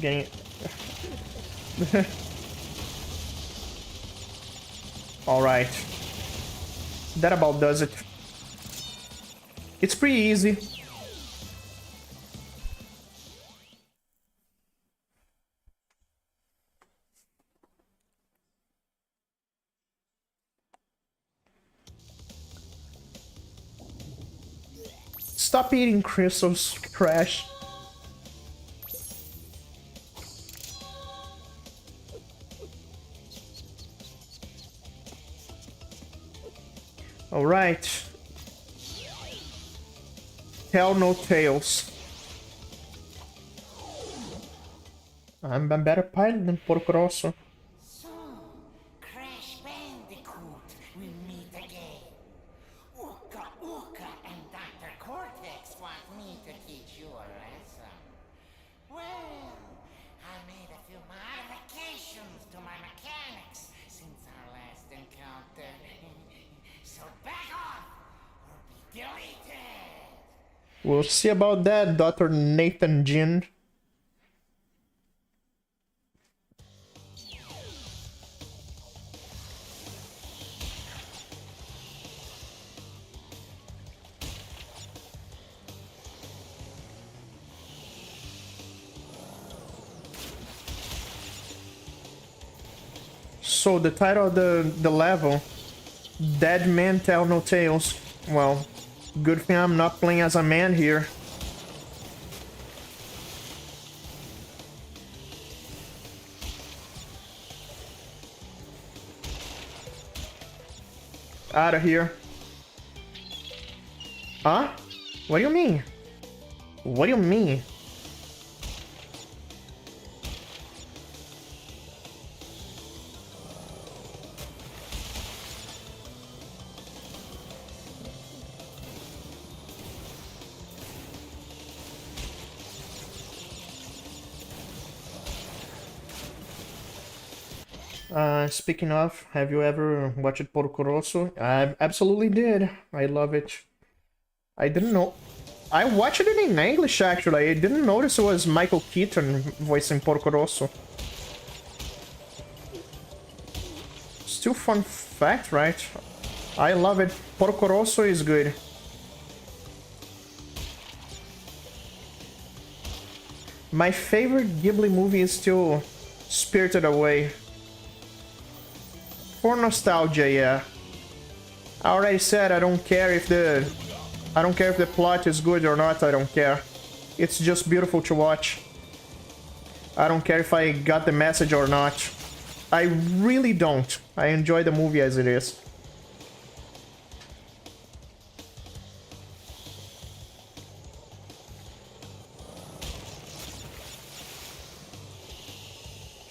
Getting... Alright. That about does it. It's pretty easy. Stop eating crystals, Crash. Alright. Tell no tales. I'm a better pilot than Porco Rosso. So, Crash Bandicoot, we meet again. Uka Uka and Dr. Cortex want me to teach you a lesson. Well, I made a few modifications to my mechanics since our last encounter. So back off, or be deleted. We'll see about that, Dr. Nathan Jin. So the title of the level, Dead Men Tell No Tales. Well, good thing I'm not playing as a man here. Out of here. Huh? What do you mean? What do you mean? Speaking of, have you ever watched Porco Rosso? I absolutely did. I love it. I didn't know. I watched it in English actually. I didn't notice it was Michael Keaton voicing Porco Rosso. Still fun fact, right? I love it. Porco Rosso is good. My favorite Ghibli movie is still Spirited Away. For nostalgia, yeah. I already said I don't care if the plot is good or not. I don't care. It's just beautiful to watch. I don't care if I got the message or not. I really don't. I enjoy the movie as it is.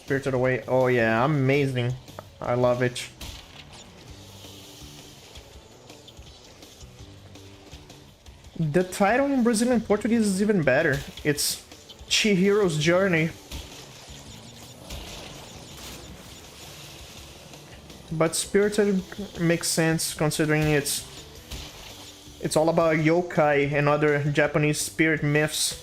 Spirited Away. Oh yeah, amazing. I love it. The title in Brazilian Portuguese is even better. It's Chihiro's Journey. But Spirited makes sense considering it's all about yokai and other Japanese spirit myths.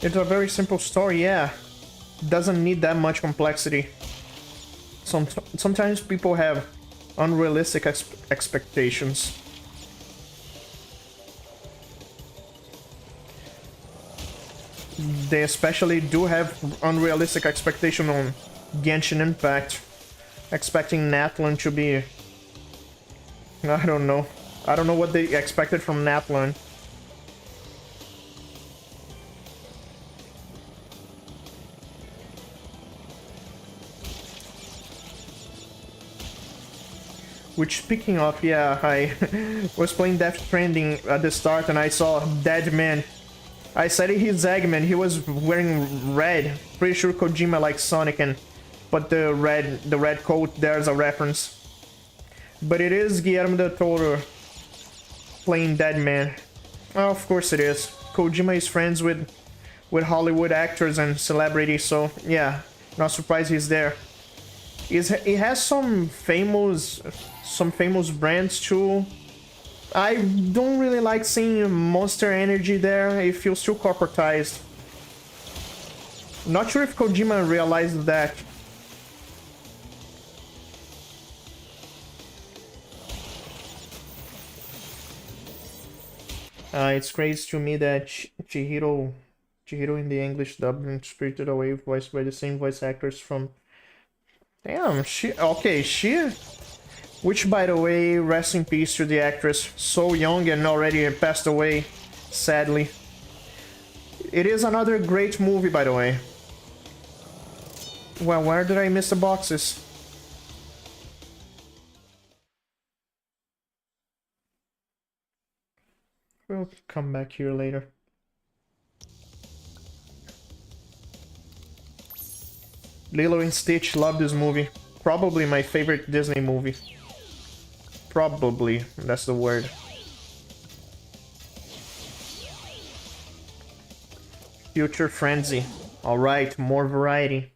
It's a very simple story, yeah. Doesn't need that much complexity. Sometimes people have unrealistic expectations. They especially do have unrealistic expectation on Genshin Impact. Expecting Natlan to be... I don't know. I don't know what they expected from Natlan. Which, speaking of, yeah, I was playing Death Stranding at the start and I saw Dead Man. I said he's Eggman, he was wearing red. Pretty sure Kojima likes Sonic, but the red coat, there's a reference. But it is Guillermo del Toro playing Dead Man. Oh, of course it is. Kojima is friends with Hollywood actors and celebrities, so yeah, not surprised he's there. He has some famous brands too. I don't really like seeing Monster Energy there. It feels too corporatized. Not sure if Kojima realized that. It's crazy to me that Chihiro in the English dub and Spirited Away voiced by the same voice actors from. Damn, she. Which, by the way, rest in peace to the actress. So young and already passed away, sadly. It is another great movie, by the way. Well, where did I miss the boxes? We'll come back here later. Lilo and Stitch, love this movie. Probably my favorite Disney movie. Probably, that's the word. Future Frenzy. Alright, more variety.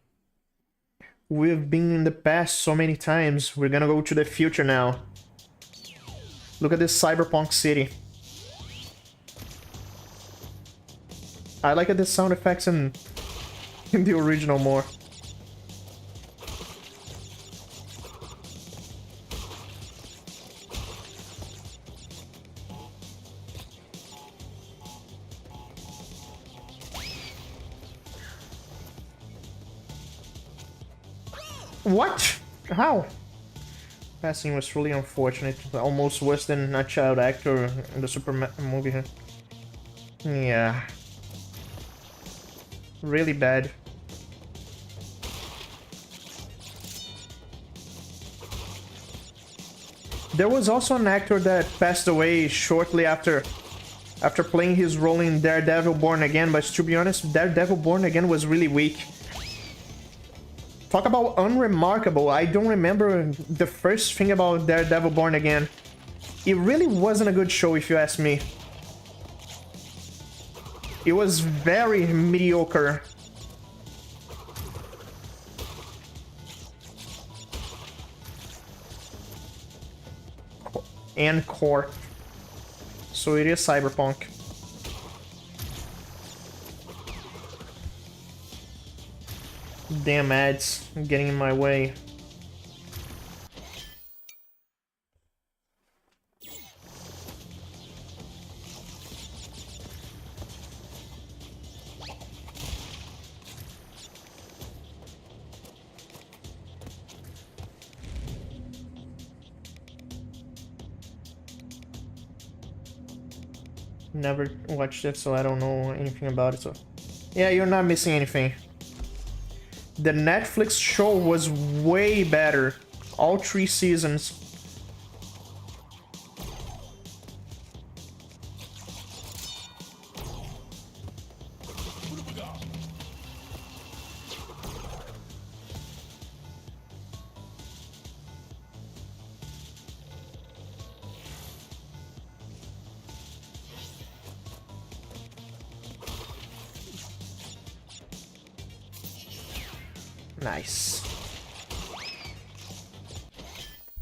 We've been in the past so many times, we're gonna go to the future now. Look at this cyberpunk city. I like the sound effects in the original more. What? How? Passing was truly unfortunate. Almost worse than a child actor in the Superman movie. Yeah. Really bad. There was also an actor that passed away shortly after playing his role in Daredevil Born Again, but to be honest, Daredevil Born Again was really weak. Talk about unremarkable. I don't remember the first thing about Daredevil Born Again. It really wasn't a good show, if you ask me. It was very mediocre. And core. So it is cyberpunk. Damn ads getting in my way. Never watched it, so I don't know anything about it. So, yeah, you're not missing anything. The Netflix show was way better. All 3 seasons. Nice.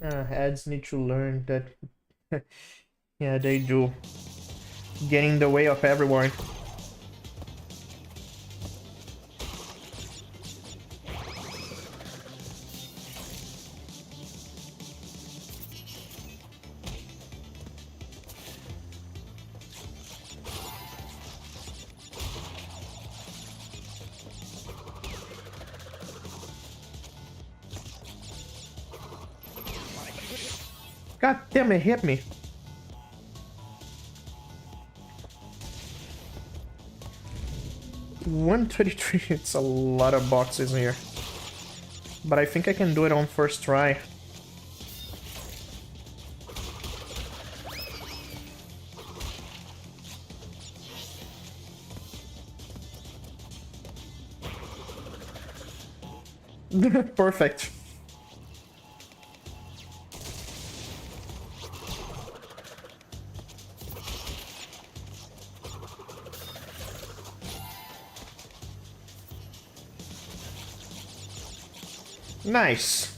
Ads need to learn that. Yeah, they do. Getting in the way of everyone. God damn it, hit me. $133, it's a lot of boxes here. But I think I can do it on first try. Perfect. Nice.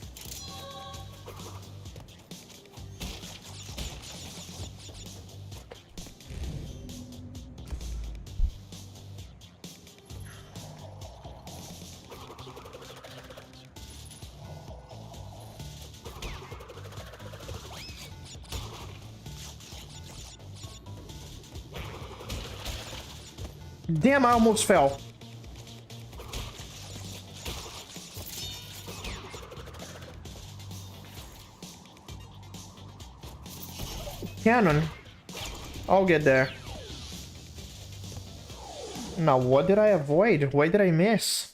Damn, I almost fell. Cannon. I'll get there. Now, what did I avoid? Why did I miss?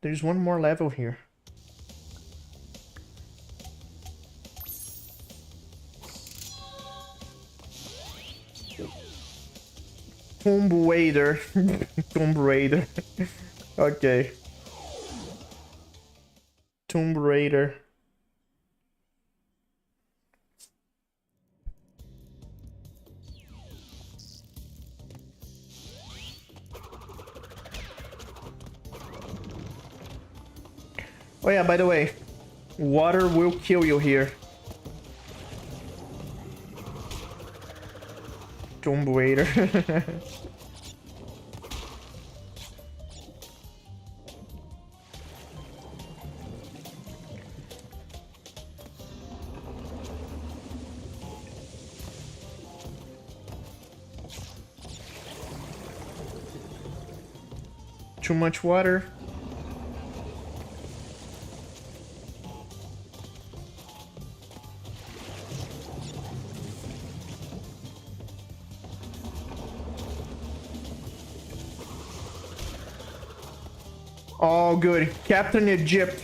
There's one more level here. Tomb Raider. Tomb Raider. Okay. Tomb Raider. Oh yeah, by the way, water will kill you here. Tomb Raider. Too much water. Oh, good. Captain Egypt.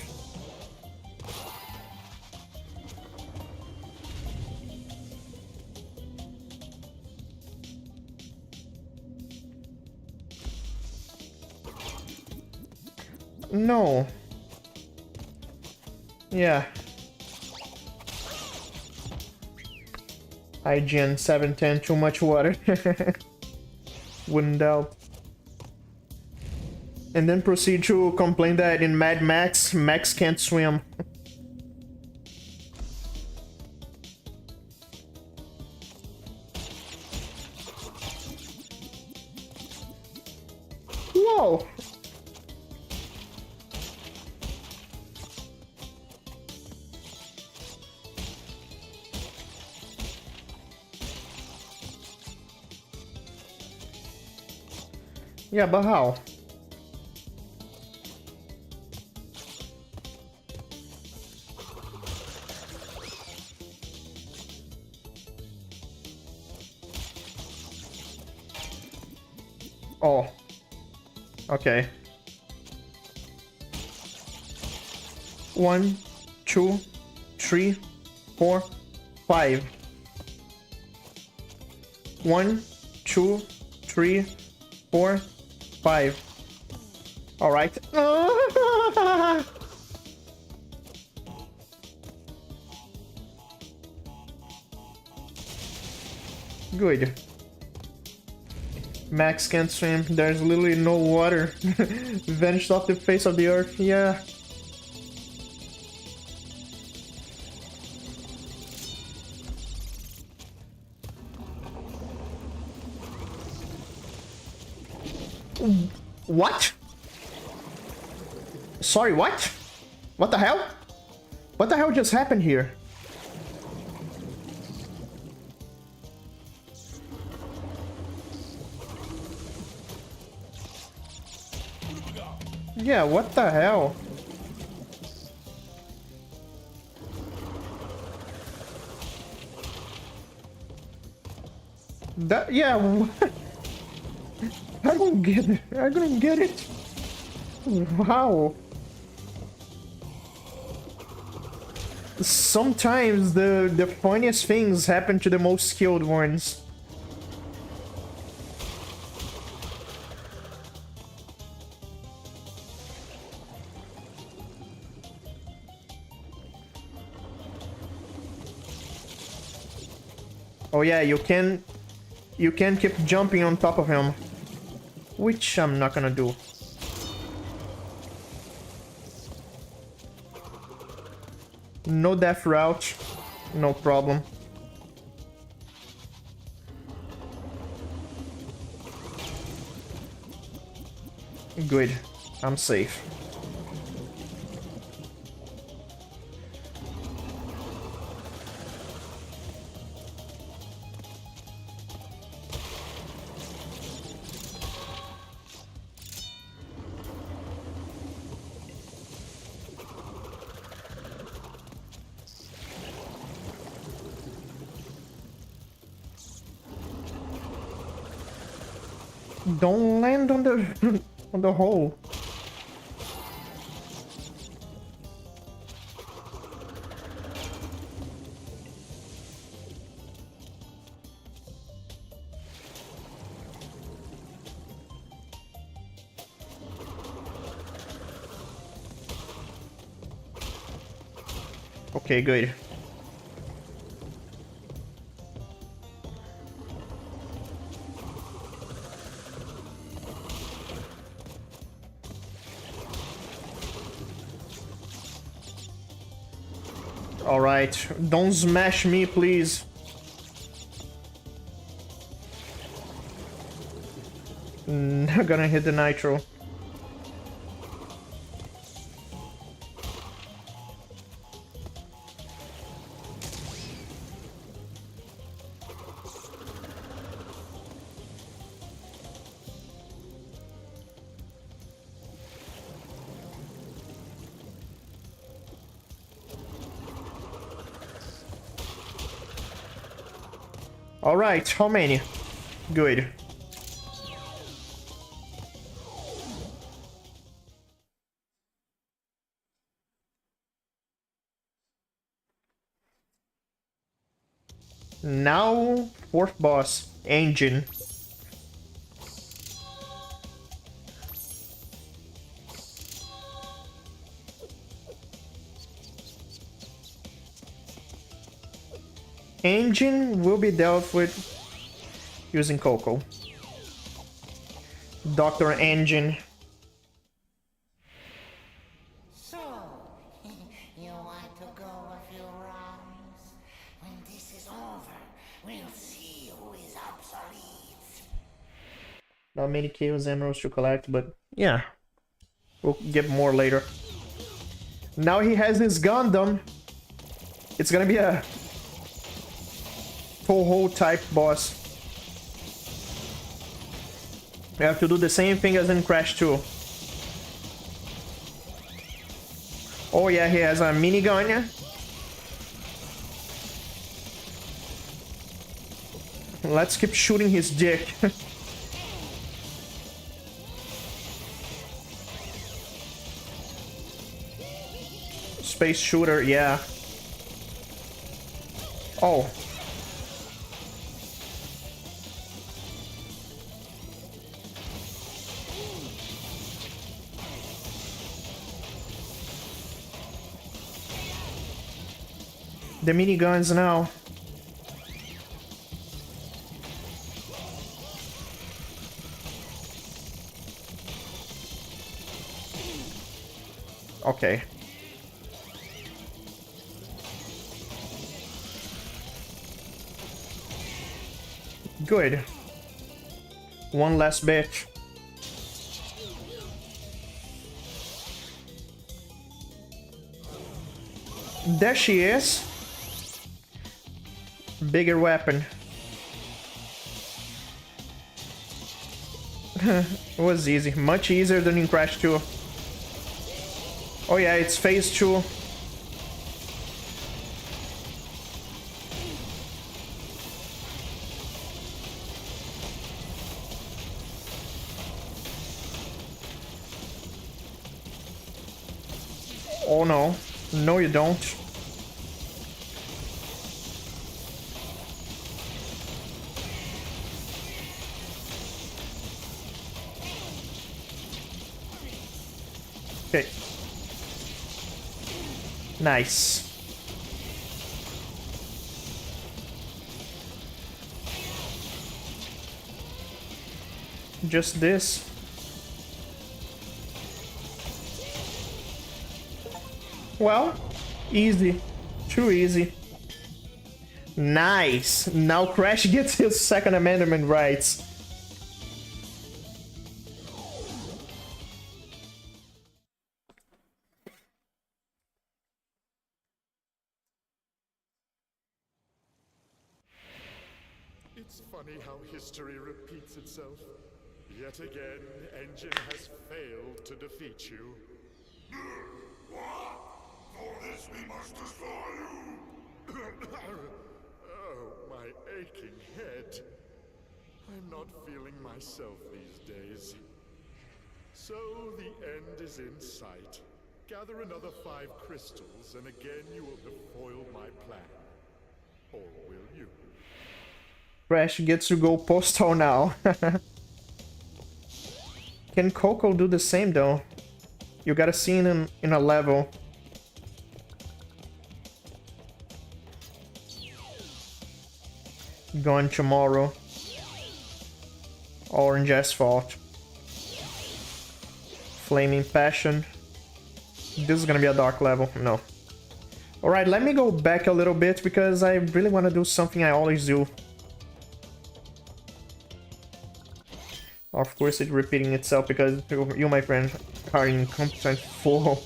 No. Yeah. IGN 710, too much water. Wouldn't doubt. And then proceed to complain that in Mad Max, Max can't swim. Whoa! Yeah, but how? Oh. Okay. 1, 2, 3, 4, 5. 1, 2, 3, 4, 5. All right. Good. Max can't swim. There's literally no water. Vanished off the face of the earth. Yeah. What? Sorry, what? What the hell? What the hell just happened here? Yeah, what the hell? That, yeah, what? I don't get it. I don't get it. Wow. Sometimes the funniest things happen to the most skilled ones. Oh yeah, you can keep jumping on top of him, which I'm not gonna do. No death route, no problem. Good, I'm safe. Don't land on the on the hole. Okay, good. Alright, don't smash me, please. Not gonna hit the nitro. Alright, how many? Good. Now, fourth boss, Engine. Engine will be dealt with using Coco. Dr. Engine. So, you want to go a few rounds? When this is over, we'll see who is obsolete. Not many Chaos Emeralds to collect, but yeah. We'll get more later. Now he has his Gundam. It's gonna be a Toho type boss. We have to do the same thing as in Crash 2. Oh yeah, he has a minigun, yeah? Let's keep shooting his dick. Space shooter, yeah. Oh. The miniguns now. Okay. Good. One last bit. There she is. Bigger weapon. It was easy. Much easier than in Crash 2. Oh yeah, it's phase 2. Oh no. No, you don't. Okay. Nice. Just this. Well, easy. Too easy. Nice. Now Crash gets his Second Amendment rights. It's funny how history repeats itself. Yet again, Engine has failed to defeat you. What? For this we must destroy you! Oh, my aching head. I'm not feeling myself these days. So the end is in sight. Gather another 5 crystals, and again you will have foiled my plan. Or will you? Crash gets to go postal now. Can Coco do the same though? You gotta see him in a level. Gone tomorrow. Orange Asphalt. Flaming Passion. This is gonna be a dark level. No. Alright, let me go back a little bit because I really want to do something I always do. Of course it's repeating itself because you, my friend, are incompetent fool.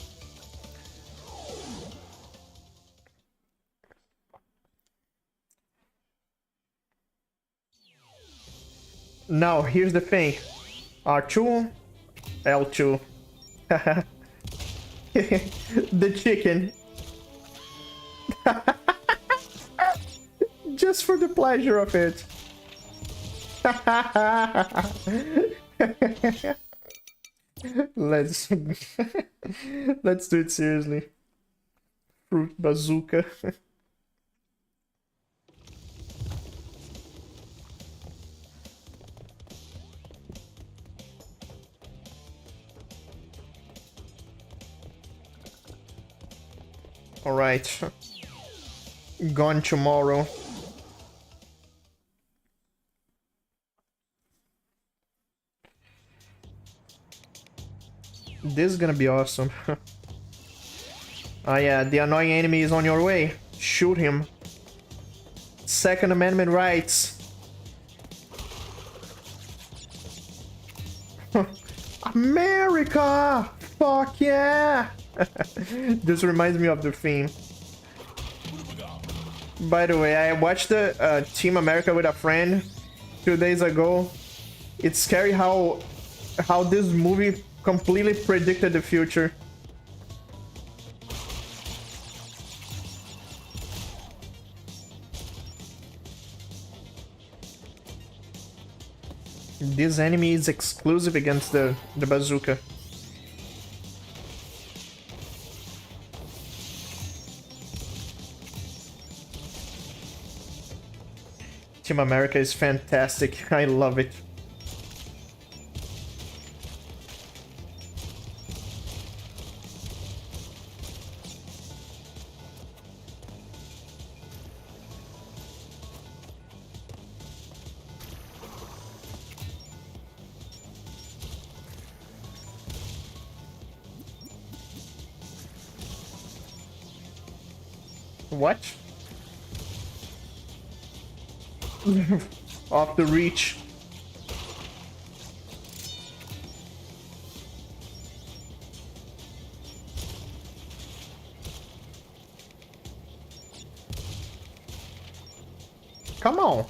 Now, here's the thing. R2, L2. The chicken. Just for the pleasure of it. Let's let's do it seriously. Fruit bazooka. All right. Gone tomorrow. This is gonna be awesome. Oh yeah, the annoying enemy is on your way. Shoot him. Second Amendment rights. America! Fuck yeah! This reminds me of the theme. By the way, I watched the Team America with a friend 2 days ago. It's scary how this movie completely predicted the future. This enemy is exclusive against the bazooka. Team America is fantastic. I love it. What? Off the reach. Come on.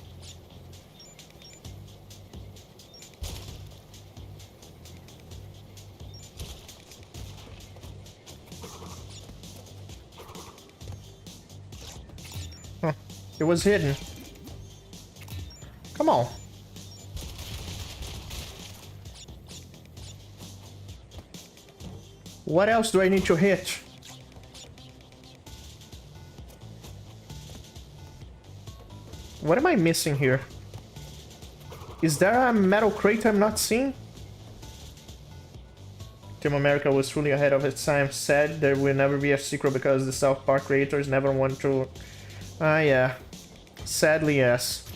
Huh. It was hidden. Come on. What else do I need to hit? What am I missing here? Is there a metal crate I'm not seeing? Team America was truly ahead of its time. Said there will never be a sequel because the South Park creators never want to... Ah, yeah. Sadly, yes.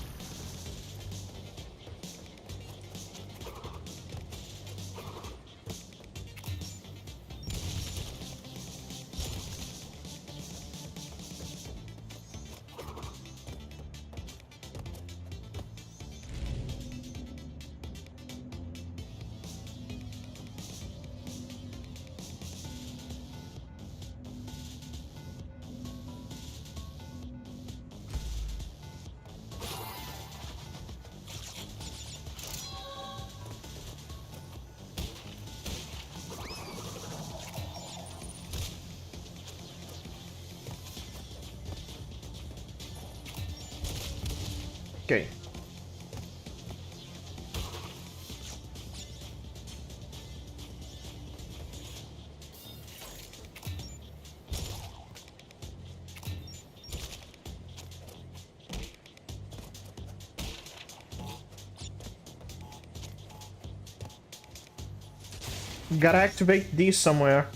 Okay. Gotta activate these somewhere.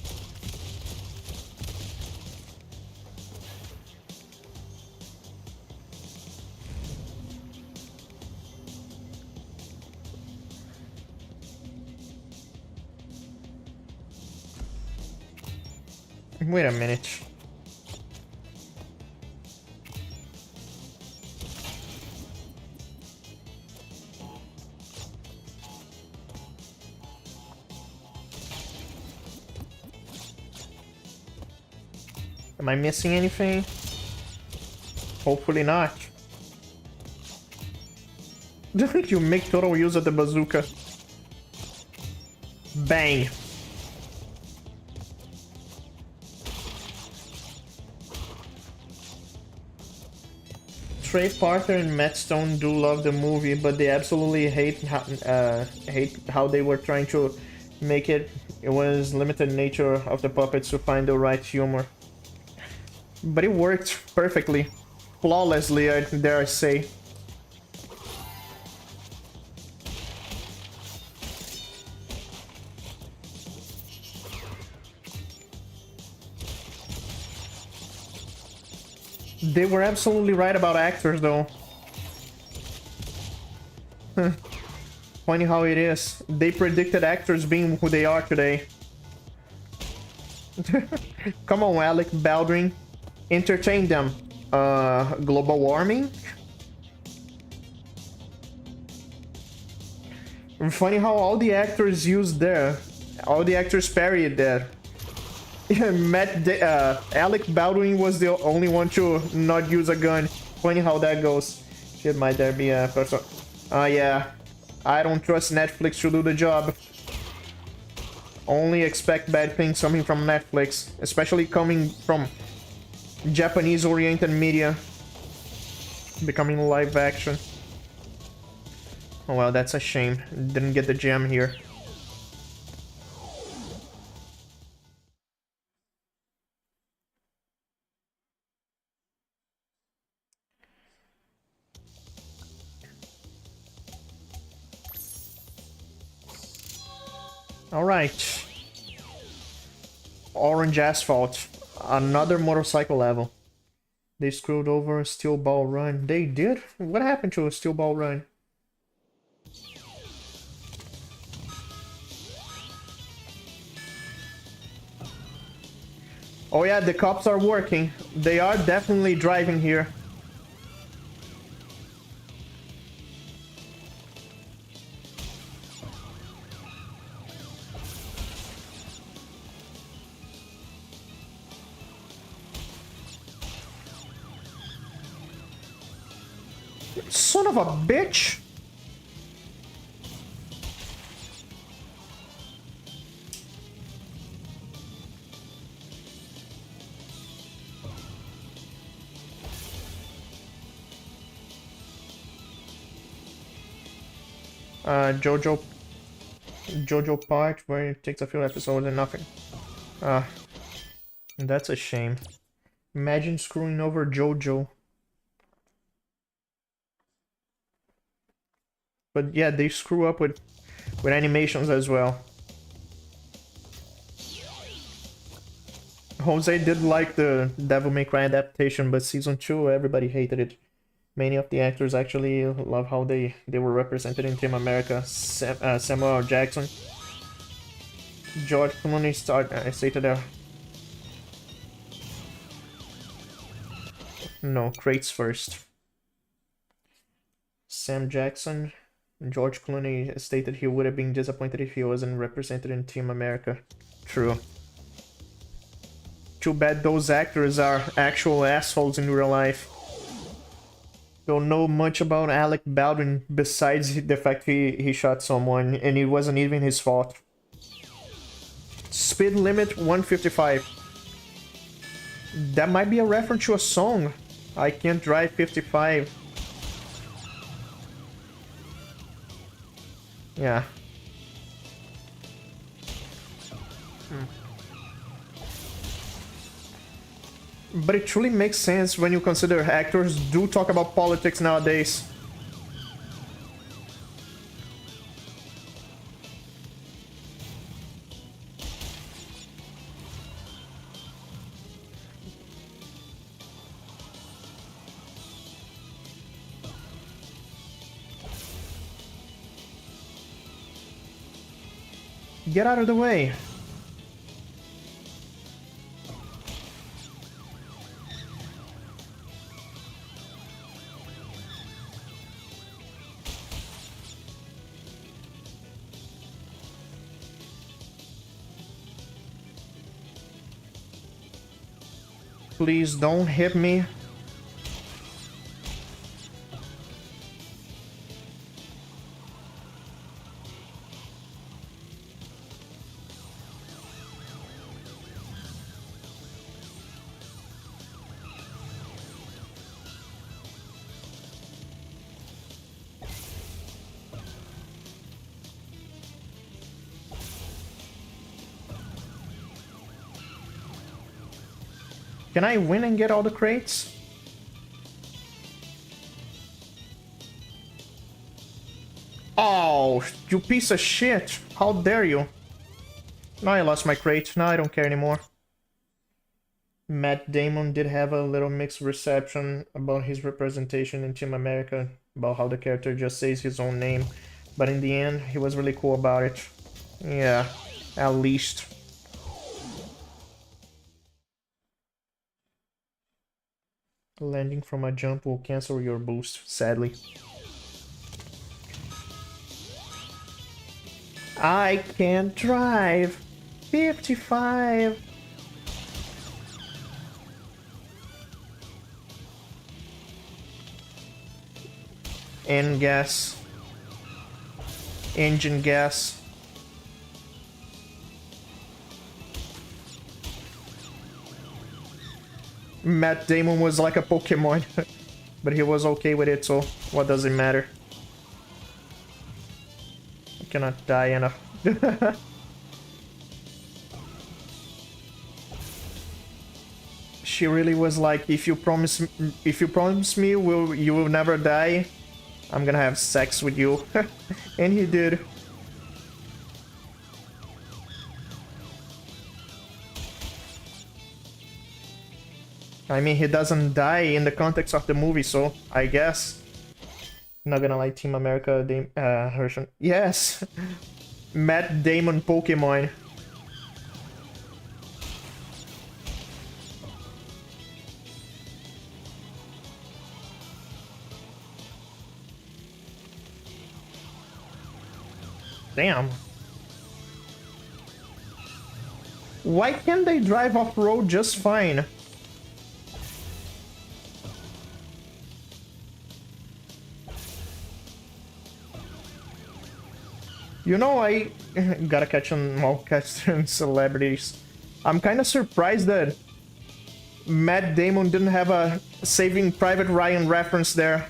Wait a minute. Am I missing anything? Hopefully not. You make total use of the bazooka. Bang. Trey Parker and Matt Stone do love the movie, but they absolutely hate how they were trying to make it. It was limited nature of the puppets to find the right humor. But it worked perfectly. Flawlessly, I dare I say. They were absolutely right about actors, though. Funny how it is. They predicted actors being who they are today. Come on, Alec Baldwin. Entertain them. Global warming? Funny how all the actors used there. All the actors parried there. Alec Baldwin was the only one to not use a gun. Funny how that goes. Shit, might there be a person? Yeah. I don't trust Netflix to do the job. Only expect bad things coming from Netflix. Especially coming from Japanese-oriented media. Becoming live action. Oh well, that's a shame. Didn't get the gem here. Alright. Orange Asphalt. Another motorcycle level. They screwed over Steel Ball Run. They did? What happened to a Steel Ball Run? Oh yeah, the cops are working. They are definitely driving here. Son of a bitch! JoJo part where it takes a few episodes and nothing. That's a shame. Imagine screwing over JoJo. But yeah, they screw up with animations as well. Jose did like the Devil May Cry adaptation, but season 2 everybody hated it. Many of the actors actually love how they were represented in Team America. Samuel Jackson, George Clooney stated there. No, crates first. Sam Jackson, George Clooney stated he would have been disappointed if he wasn't represented in Team America. True. Too bad those actors are actual assholes in real life. Don't know much about Alec Baldwin besides the fact he shot someone and it wasn't even his fault. Speed limit 155. That might be a reference to a song. I can't drive 55. Yeah. But it truly makes sense when you consider actors do talk about politics nowadays. Get out of the way. Please don't hit me. Can I win and get all the crates? Oh, you piece of shit. How dare you? Now I lost my crate. Now I don't care anymore. Matt Damon did have a little mixed reception about his representation in Team America, about how the character just says his own name. But in the end, he was really cool about it. Yeah, at least. Landing from a jump will cancel your boost, sadly. I can't drive. 55. And gas. Engine gas. Matt Damon was like a Pokemon, but he was okay with it, so what does it matter? I cannot die enough. She really was like, if you promise me you will never die, I'm gonna have sex with you. And he did. I mean, he doesn't die in the context of the movie, so I guess. Not gonna lie, Team America, Herschel. Yes! Matt Damon Pokemon. Damn. Why can't they drive off-road just fine? You know, I gotta catch them all, catch them celebrities. I'm kind of surprised that Matt Damon didn't have a Saving Private Ryan reference there.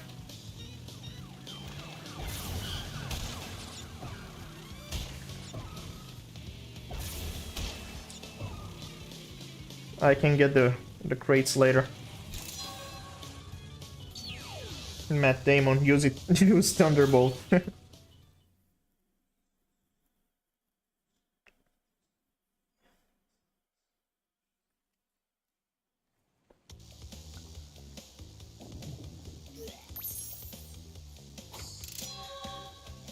I can get the crates later. Matt Damon, use Thunderbolt.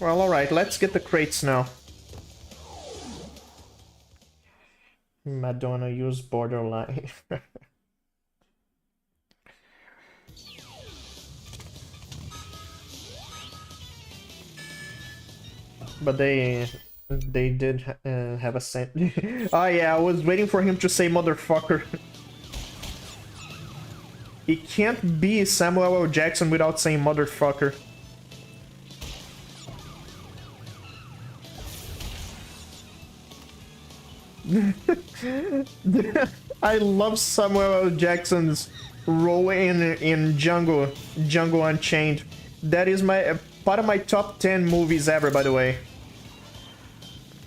Well, alright, let's get the crates now. Madonna used borderline. But they did have a scent. Oh yeah, I was waiting for him to say motherfucker. It can't be Samuel L. Jackson without saying motherfucker. I love Samuel L. Jackson's role in Django Unchained. That is my part of my top 10 movies ever, by the way.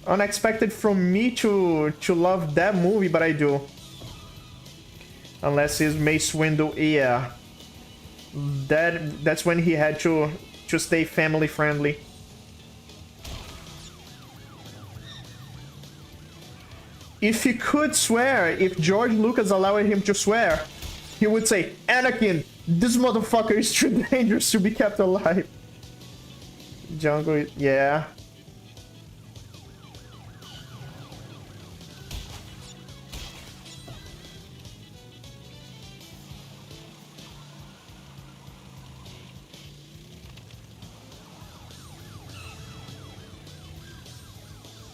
Unexpected from me to love that movie, but I do. Unless he's Mace Windu, yeah. That's when he had to stay family friendly. If he could swear, if George Lucas allowed him to swear, he would say, Anakin, this motherfucker is too dangerous to be kept alive. Django, yeah.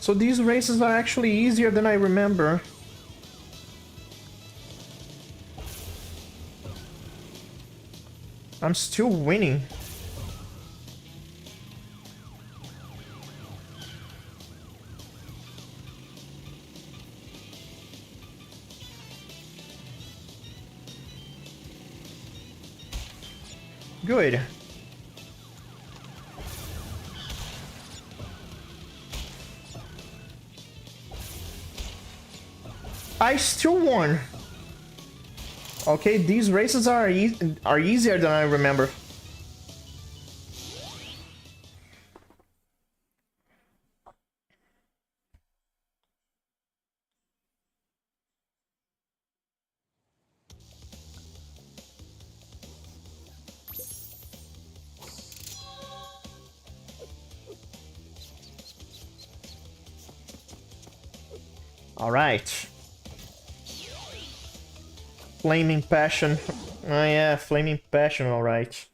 So these races are actually easier than I remember. I'm still winning. Good. I still won. Okay, these races are easier than I remember. All right. Flaming passion. Oh yeah, flaming passion, all right.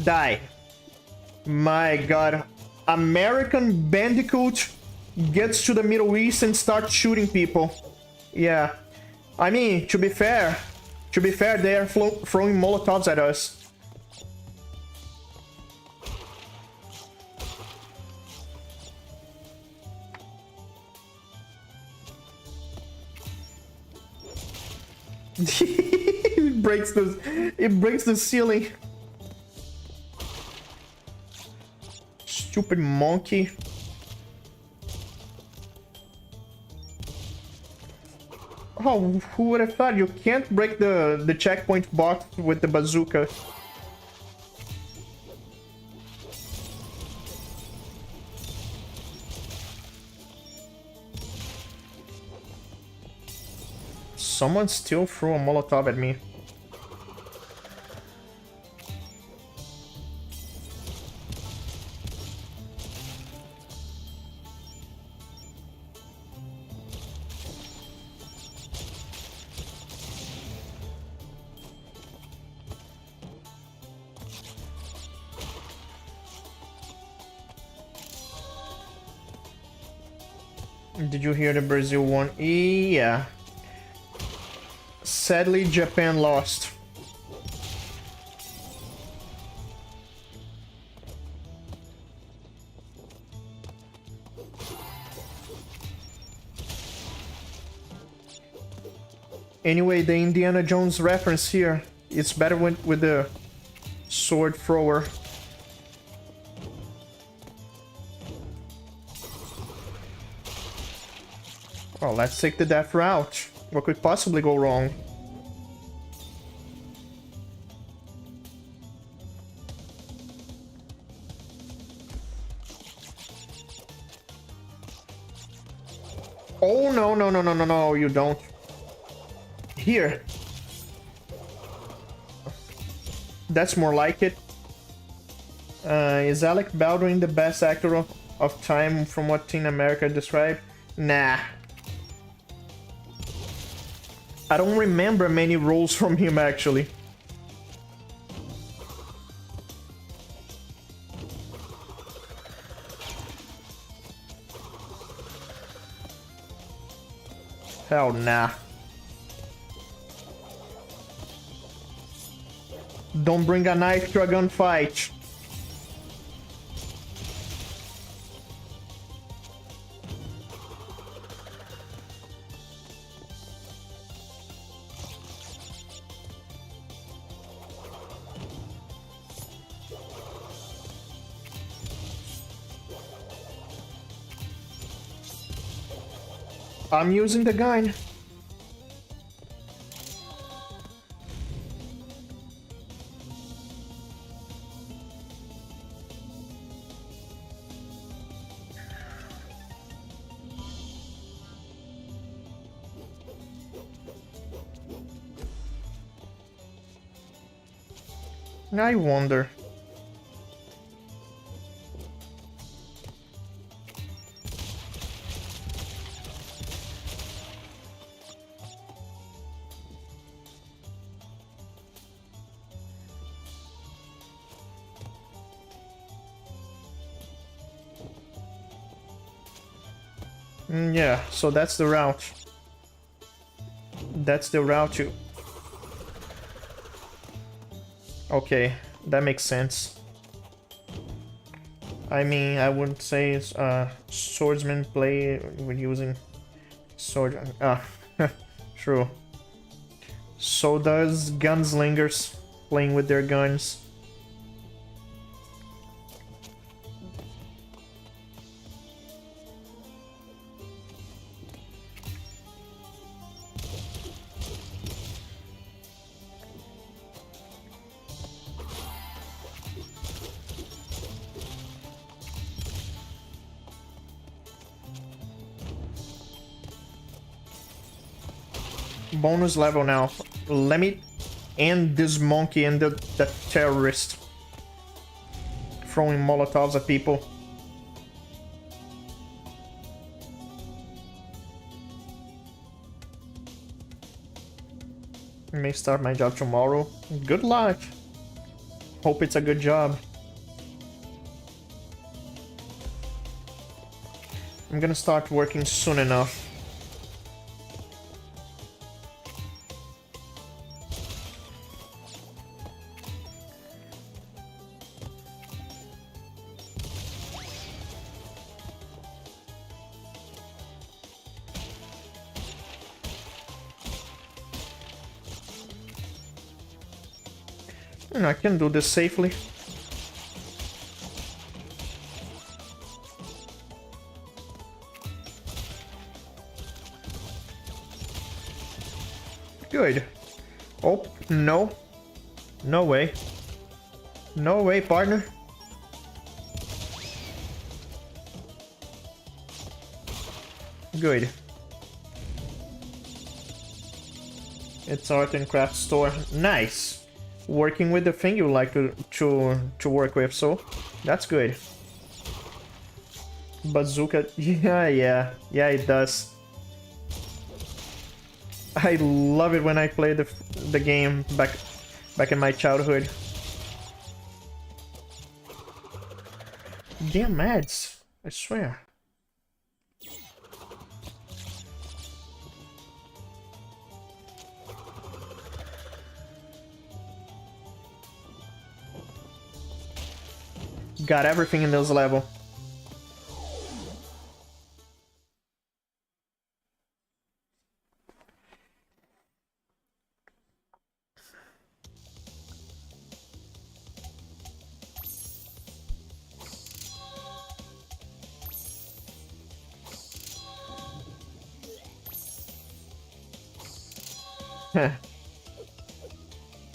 Die. My god. American Bandicoot gets to the Middle East and starts shooting people. Yeah. I mean, to be fair, they are throwing Molotovs at us. It breaks the ceiling. Stupid monkey. Oh, who would have thought? You can't break the checkpoint box with the bazooka. Someone still threw a Molotov at me. Did you hear the Brazil won? Yeah. Sadly, Japan lost. Anyway, the Indiana Jones reference here, it's better with the sword thrower. Oh, let's take the death route. What could possibly go wrong? Oh, no, no, no, no, no, no, you don't. Here. That's more like it. Is Alec Baldwin the best actor of time from what Teen America described? Nah. I don't remember many roles from him, actually. Hell nah. Don't bring a knife to a gunfight. I'm using the gun. I wonder. Yeah, so that's the route. That's the route to... Okay, that makes sense. I mean, I wouldn't say swordsmen play with using sword. Ah, true. So does gunslingers playing with their guns. Bonus level now. Let me end this monkey and the terrorist throwing molotovs at people. I may start my job tomorrow. Good luck. Hope it's a good job. I'm gonna start working soon enough. I can do this safely. Good. Oh, no. No way. No way, partner. Good. It's art and craft store. Nice. Working with the thing you like to work with, so that's good. Bazooka, yeah, it does. I love it when I play the game back in my childhood. Damn mads, I swear. Got everything in this level.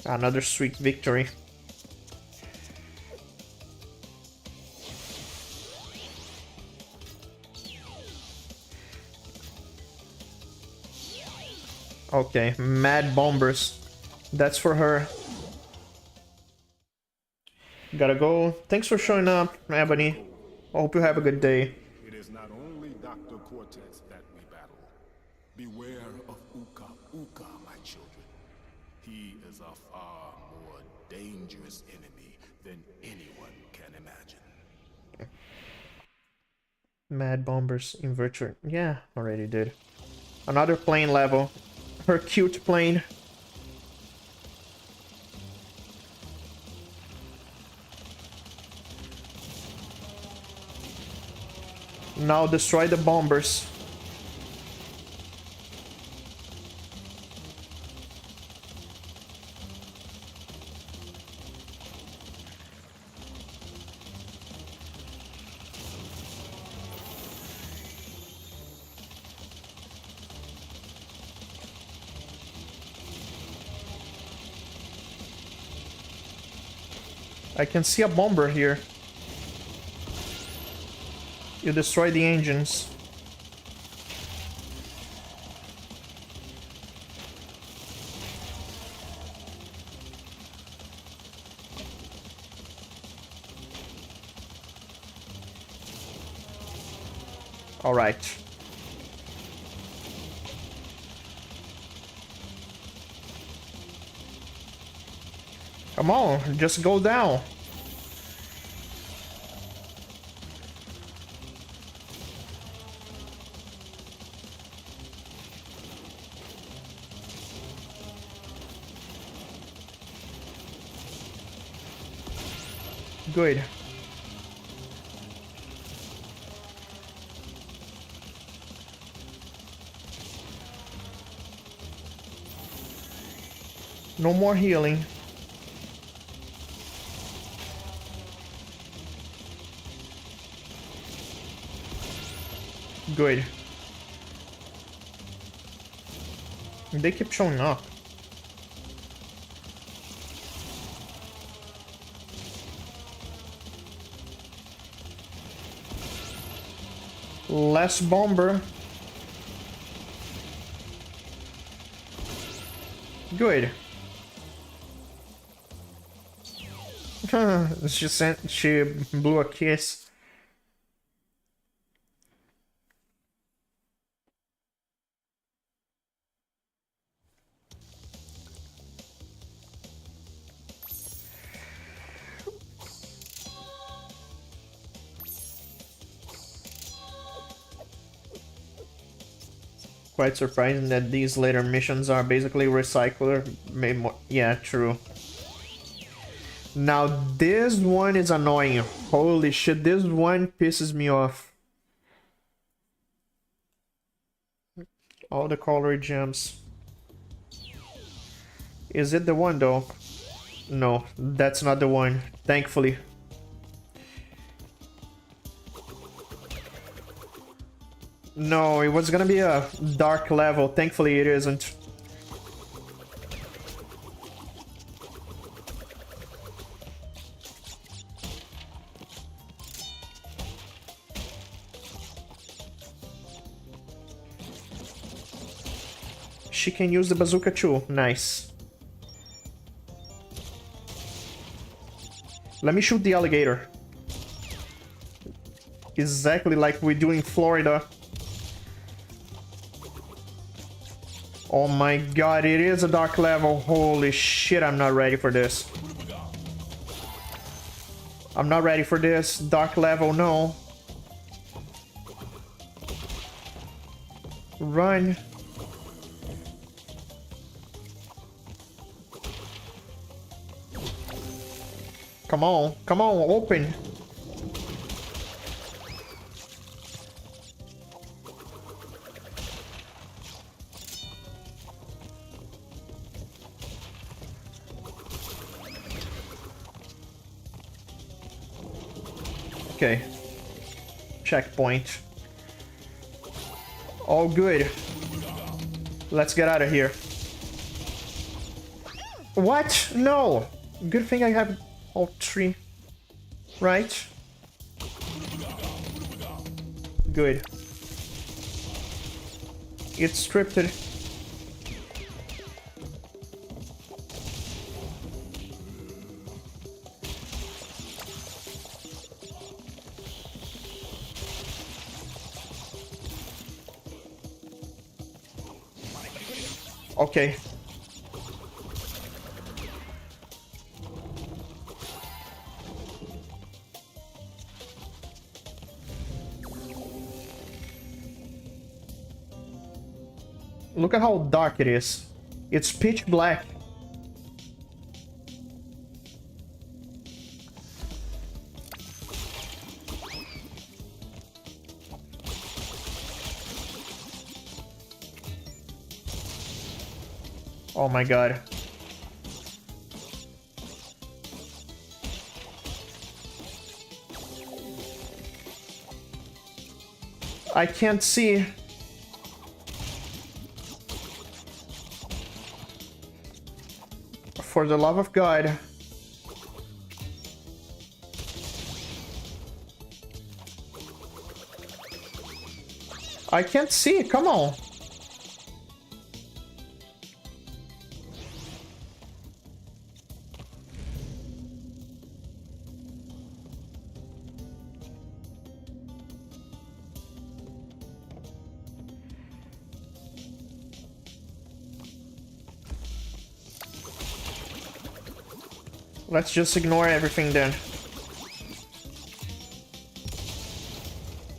Another sweet victory. Okay, mad bombers. That's for her. Gotta go. Thanks for showing up, Ebony. Hope you have a good day. It is not only Dr. Cortex that we battle. Beware of Uka Uka, my children. He is a far more dangerous enemy than anyone can imagine. Mad bombers in virtual. Yeah, already did. Another plane level. Her cute plane. Now destroy the bombers. I can see a bomber here. You destroy the engines. All right. Come on, just go down. Good. No more healing. Good. They keep showing up. Less bomber. Good. She blew a kiss. Quite surprising that these later missions are basically recycler made more. Yeah, true. Now this one is annoying. Holy shit, this one pisses me off. All the color gems. Is it the one though? No, that's not the one, thankfully. No, it was gonna be a dark level. Thankfully, it isn't. She can use the bazooka too. Nice. Let me shoot the alligator. Exactly like we do in Florida. Oh my god, it is a dark level. Holy shit, I'm not ready for this. I'm not ready for this. Dark level, no. Run. Come on, open. Okay. Checkpoint. All good. Let's get out of here. What? No! Good thing I have all three. Right? Good. It's scripted. Okay. Look at how dark it is. It's pitch black. Oh my god. I can't see. For the love of God. I can't see, come on. Let's just ignore everything then.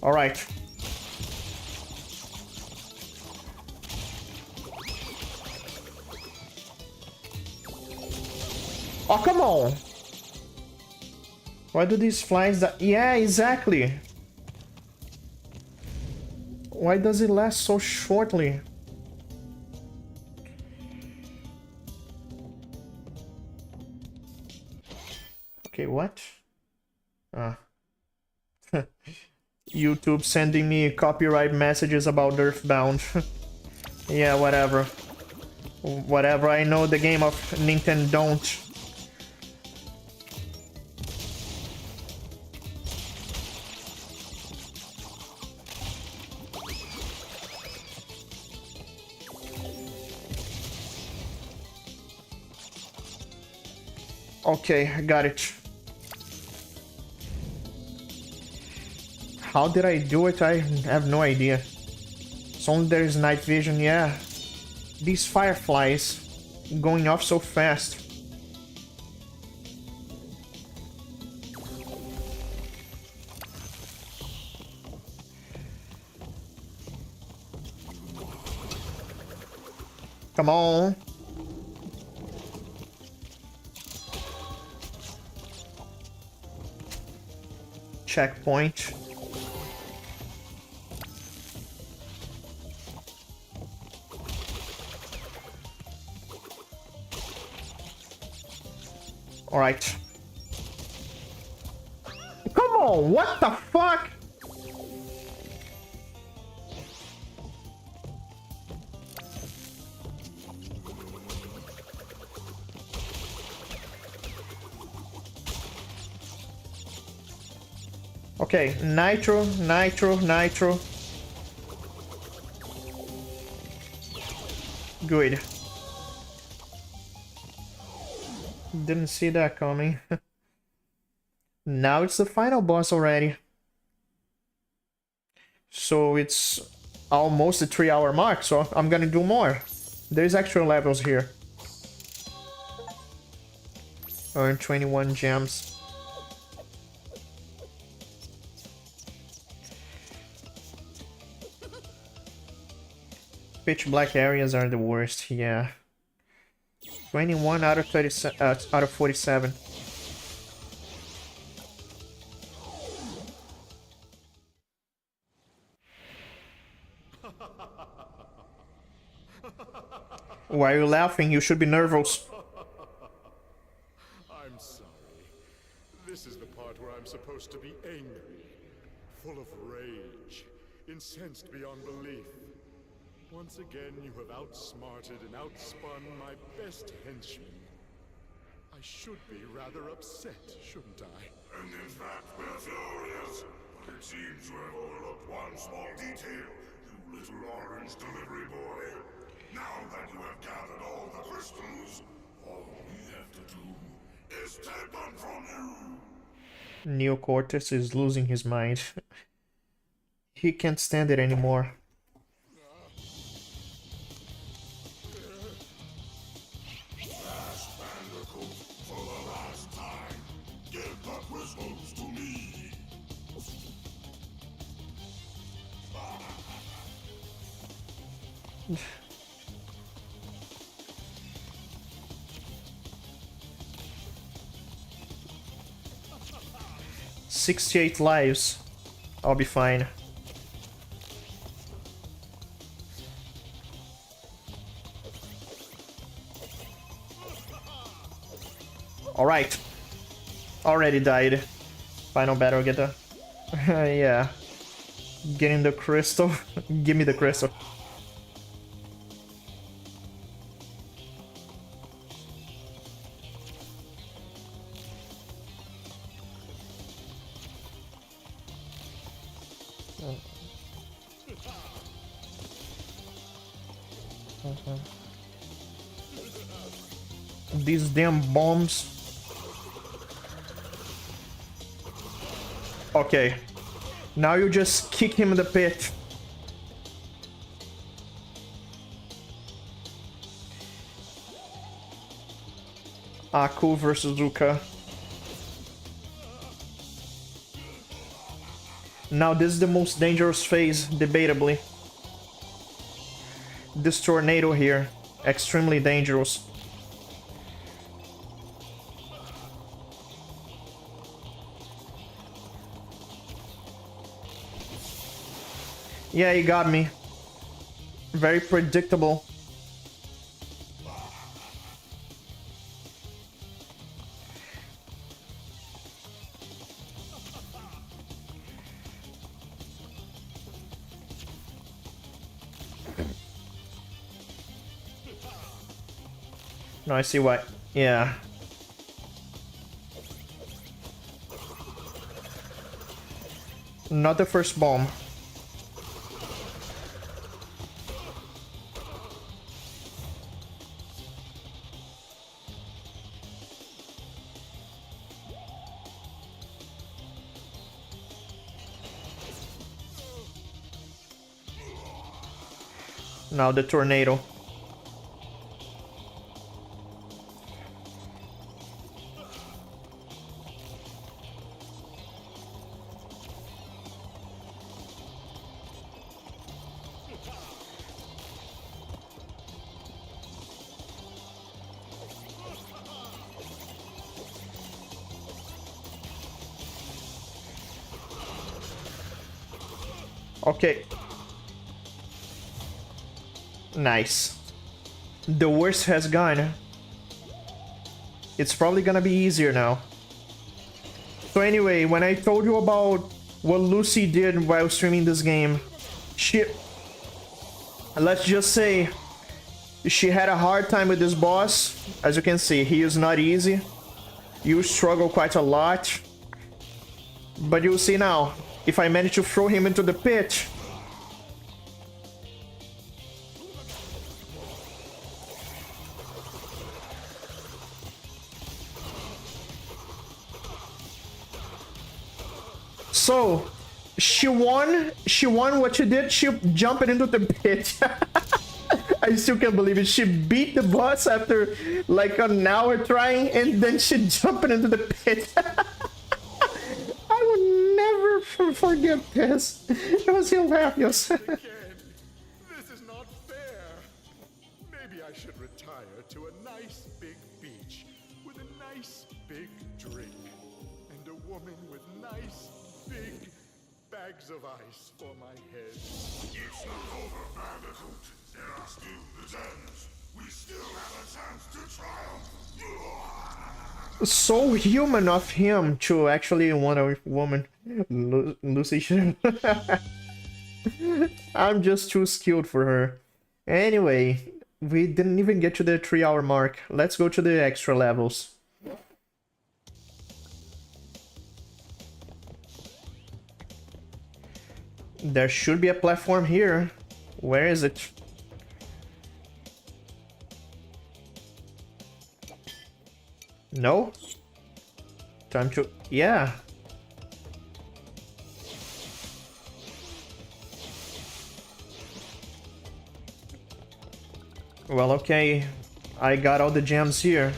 All right. Oh, come on. Why do these flies that... Yeah, exactly. Why does it last so shortly? Okay, what? Ah. YouTube sending me copyright messages about Earthbound. Yeah, whatever. Whatever, I know the game of Nintendo don't. Okay, I got it. How did I do it? I have no idea. So only there is night vision, yeah. These fireflies going off so fast. Come on. Checkpoint. All right. Come on, what the fuck? Okay, nitro, nitro, nitro. Good. Didn't see that coming. Now it's the final boss already. So it's almost the 3-hour mark, so I'm gonna do more. There's extra levels here. Earn 21 gems. Pitch black areas are the worst, yeah. 21 out of 37, out of 47. Why are you laughing? You should be nervous. I'm sorry. This is the part where I'm supposed to be angry, full of rage, incensed beyond belief. Once again, you have outsmarted and outspun my best henchman. I should be rather upset, shouldn't I? And in fact, we're furious. But it seems you have overlooked one small detail, you little orange delivery boy. Now that you have gathered all the crystals, all we have to do is take them from you. Neocortex is losing his mind. He can't stand it anymore. Bandicoot, for the last time, give the crystals to me. 68 lives. I'll be fine. Alright. Already died. Final battle, get the... yeah. Getting the crystal. Give me the crystal. These damn bombs. Okay. Now you just kick him in the pit. Aku versus Zuka. Now this is the most dangerous phase, debatably. This tornado here, extremely dangerous. Yeah, he got me. Very predictable. No, I see why. Yeah. Not the first bomb. Now the tornado. Okay. Nice. The worst has gone. It's probably gonna be easier now. So anyway, when I told you about what Lucy did while streaming this game, let's just say she had a hard time with this boss. As you can see, he is not easy. You struggle quite a lot. But you'll see now, if I manage to throw him into the pit, so she won what she did. She jumped into the pit. I still can't believe it. She beat the boss after like an hour trying, and then she jumped into the pit. I would never forget this. It was hilarious. Again, this is not fair. Maybe I should retire to a nice big beach with a nice big drink and a woman with nice big bags of ice for my head. It's not over, Bandicoot. There are still the gems. We still have a chance to triumph. So human of him to actually want a woman. Lucy should. I'm just too skilled for her. Anyway, we didn't even get to the 3-hour mark. Let's go to the extra levels. There should be a platform here. Where is it? No? Time to... Yeah. Well, okay. I got all the gems here.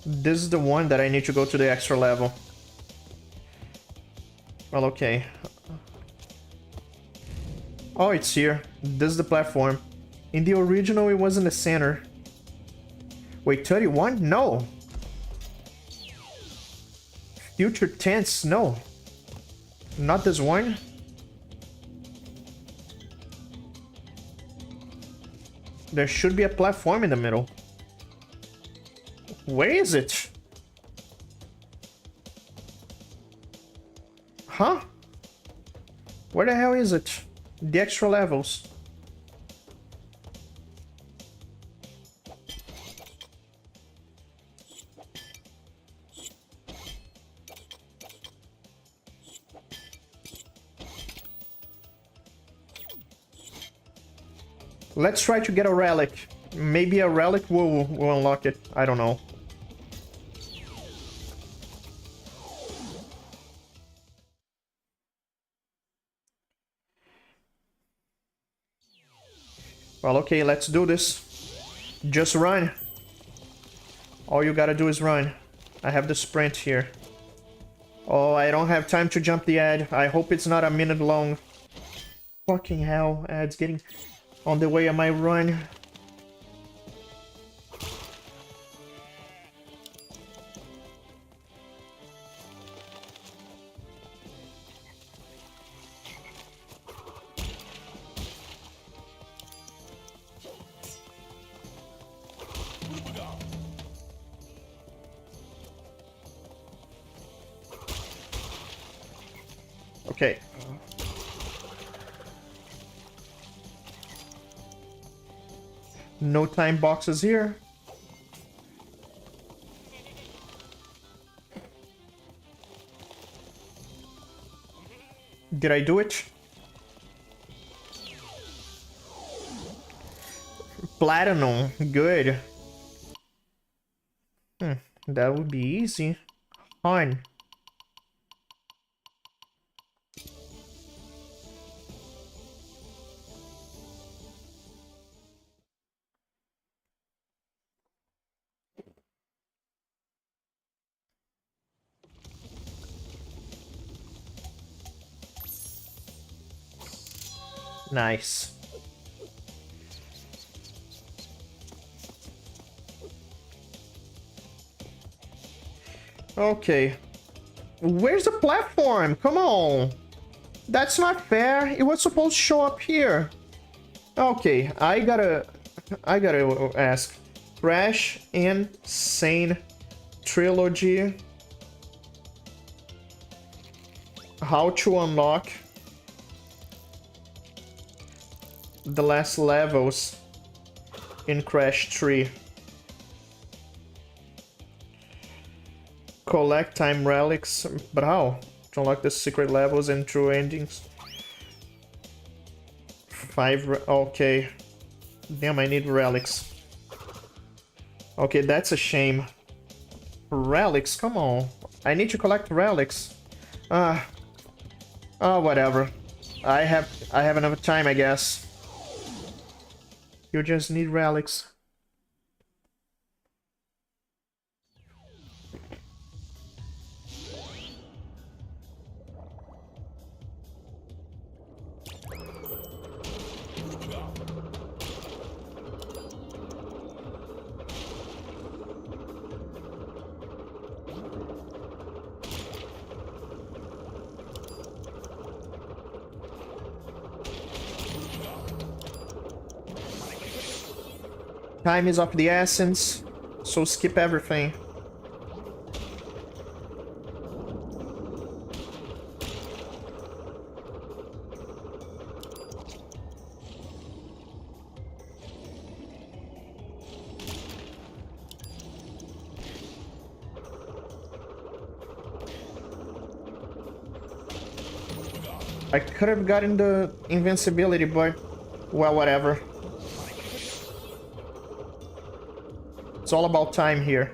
This is the one that I need to go to the extra level. Well, okay. Oh, it's here. This is the platform. In the original, it was in the center. Wait, 31? No. Future tense? No. Not this one. There should be a platform in the middle. Where is it? Huh? Where the hell is it? The extra levels. Let's try to get a relic. Maybe a relic will unlock it. I don't know. Well, okay, let's do this. Just run. All you gotta do is run. I have the sprint here. Oh, I don't have time to jump the ad. I hope it's not a minute long. Fucking hell, ad's getting on the way of my run. Okay. No time boxes here. Did I do it? Platinum. Good. That would be easy. Fine. Nice. Okay. Where's the platform? Come on. That's not fair. It was supposed to show up here. Okay, I gotta ask. Crash Insane Trilogy. How to unlock the last levels in Crash 3. Collect time relics, but how? To unlock the secret levels and true endings. Okay. Damn, I need relics. Okay, that's a shame. Relics, come on. I need to collect relics. Whatever. I have enough time, I guess. You just need relics. Time is of the essence, so skip everything. I could have gotten the invincibility, but well, whatever. It's all about time here.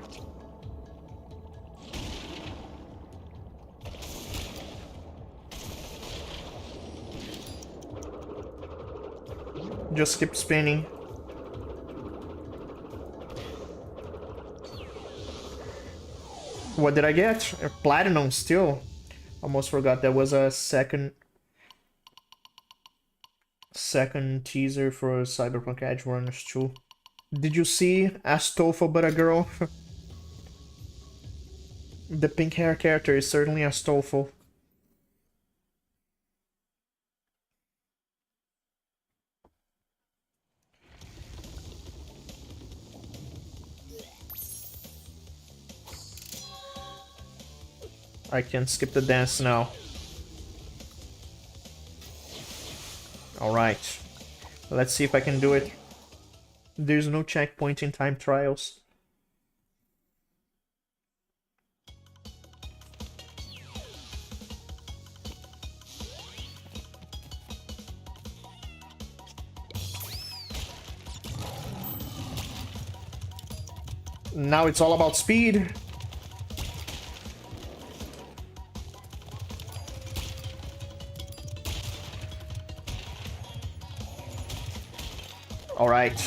Just keep spinning. What did I get? A platinum still. Almost forgot there was a second teaser for Cyberpunk Edge Runners 2. Did you see Astolfo but a girl? The pink hair character is certainly Astolfo. I can skip the dance now. Alright. Let's see if I can do it. There's no checkpoint in time trials. Now it's all about speed. All right.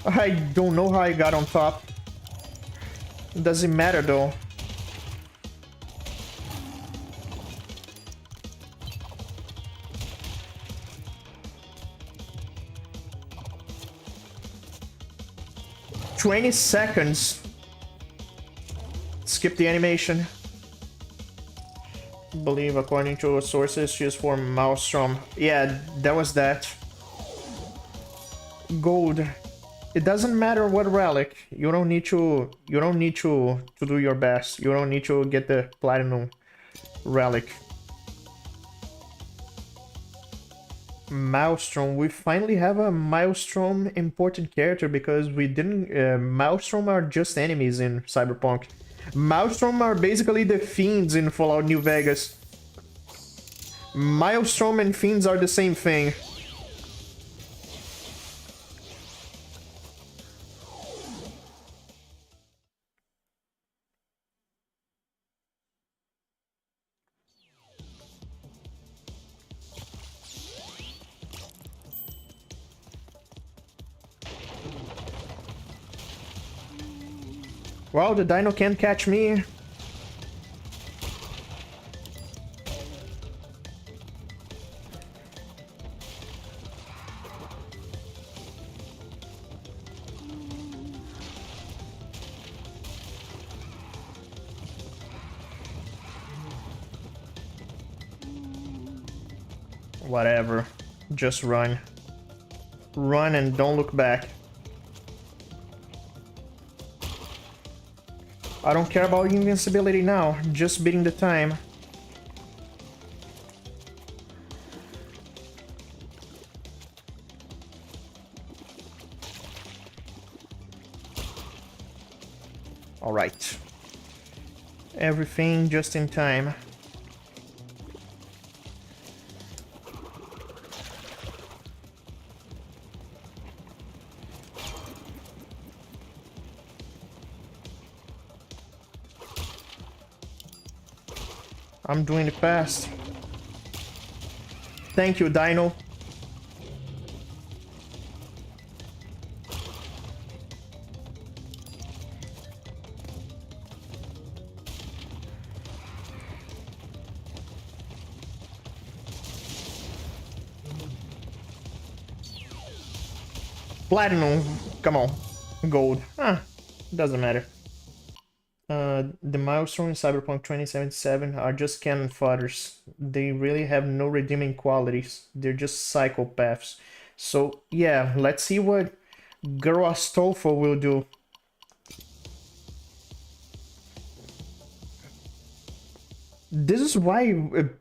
I don't know how I got on top. Doesn't matter though. "20 seconds. Skip the animation. Believe according to sources she's for Maelstrom. Yeah, that was that. Gold. It doesn't matter what relic. You don't need to do your best. You don't need to get the platinum relic. Maelstrom. We finally have a Maelstrom important character because we didn't... Maelstrom are just enemies in Cyberpunk. Maelstrom are basically the fiends in Fallout New Vegas. Maelstrom and fiends are the same thing. Well, the dino can't catch me. Whatever. Just run. Run and don't look back. I don't care about invincibility now, just beating the time. Alright. Everything just in time. I'm doing it fast. Thank you, Dino. Platinum. Come on. Gold. Doesn't matter. The Maelstrom in Cyberpunk 2077 are just cannon fodders. They really have no redeeming qualities. They're just psychopaths. So, yeah, let's see what Girl Astolfo will do. This is why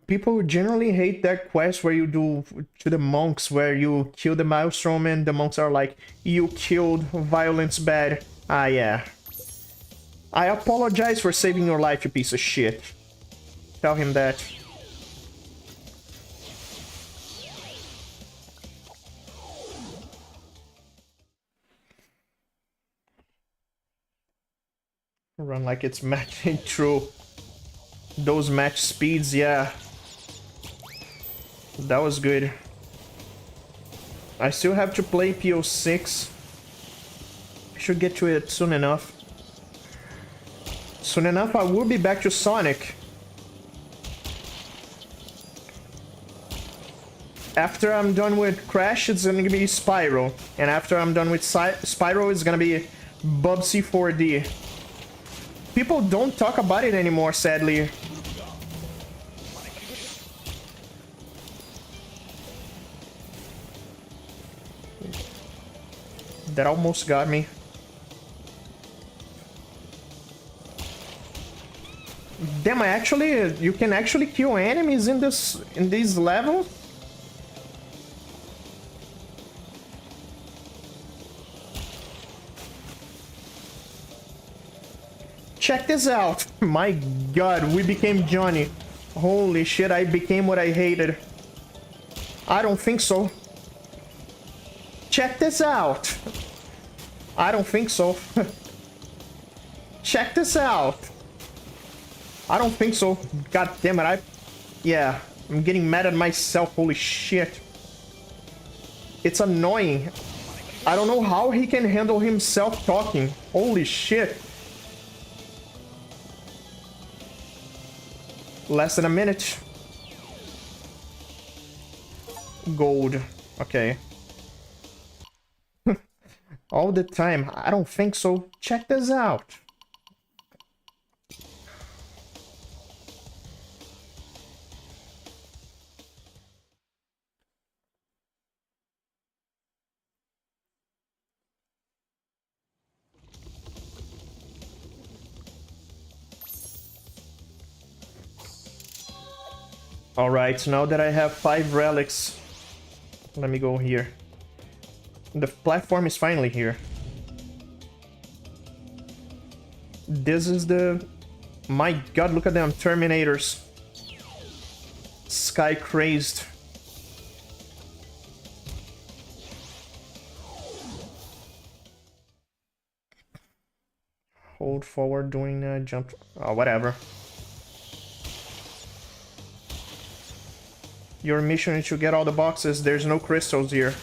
people generally hate that quest where you do to the monks, where you kill the Maelstrom and the monks are like, you killed, violence bad. Ah, yeah. I apologize for saving your life, you piece of shit. Tell him that. Run like it's matching through. Those match speeds, yeah. That was good. I still have to play PO6. I should get to it soon enough. Soon enough, I will be back to Sonic. After I'm done with Crash, it's gonna be Spyro. And after I'm done with Spyro, it's gonna be Bubsy 4D. People don't talk about it anymore, sadly. That almost got me. Damn, you can actually kill enemies in these levels? Check this out. My god, we became Johnny. Holy shit, I became what I hated. I don't think so. Check this out. I don't think so. Check this out. I don't think so. God damn it, yeah, I'm getting mad at myself. Holy shit. It's annoying. I don't know how he can handle himself talking. Holy shit. Less than a minute. Gold. Okay. All the time. I don't think so. Check this out. Alright, now that I have 5 relics, let me go here. The platform is finally here. This is the... My god, look at them, Terminators. Sky crazed. Hold forward doing a jump. Oh, whatever. Your mission is to get all the boxes. There's no crystals here.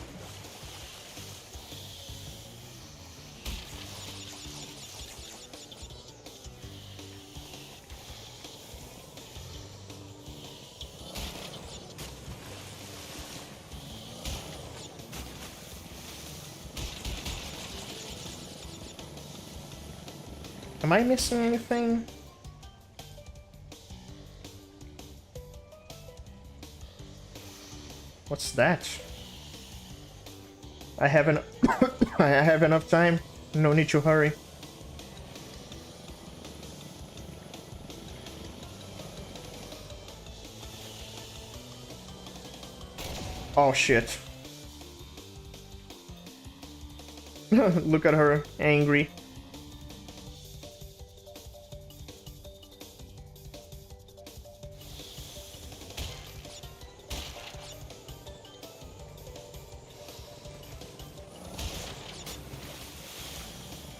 Am I missing anything? What's that? I haven't... I have enough time. No need to hurry. Oh shit. Look at her, angry.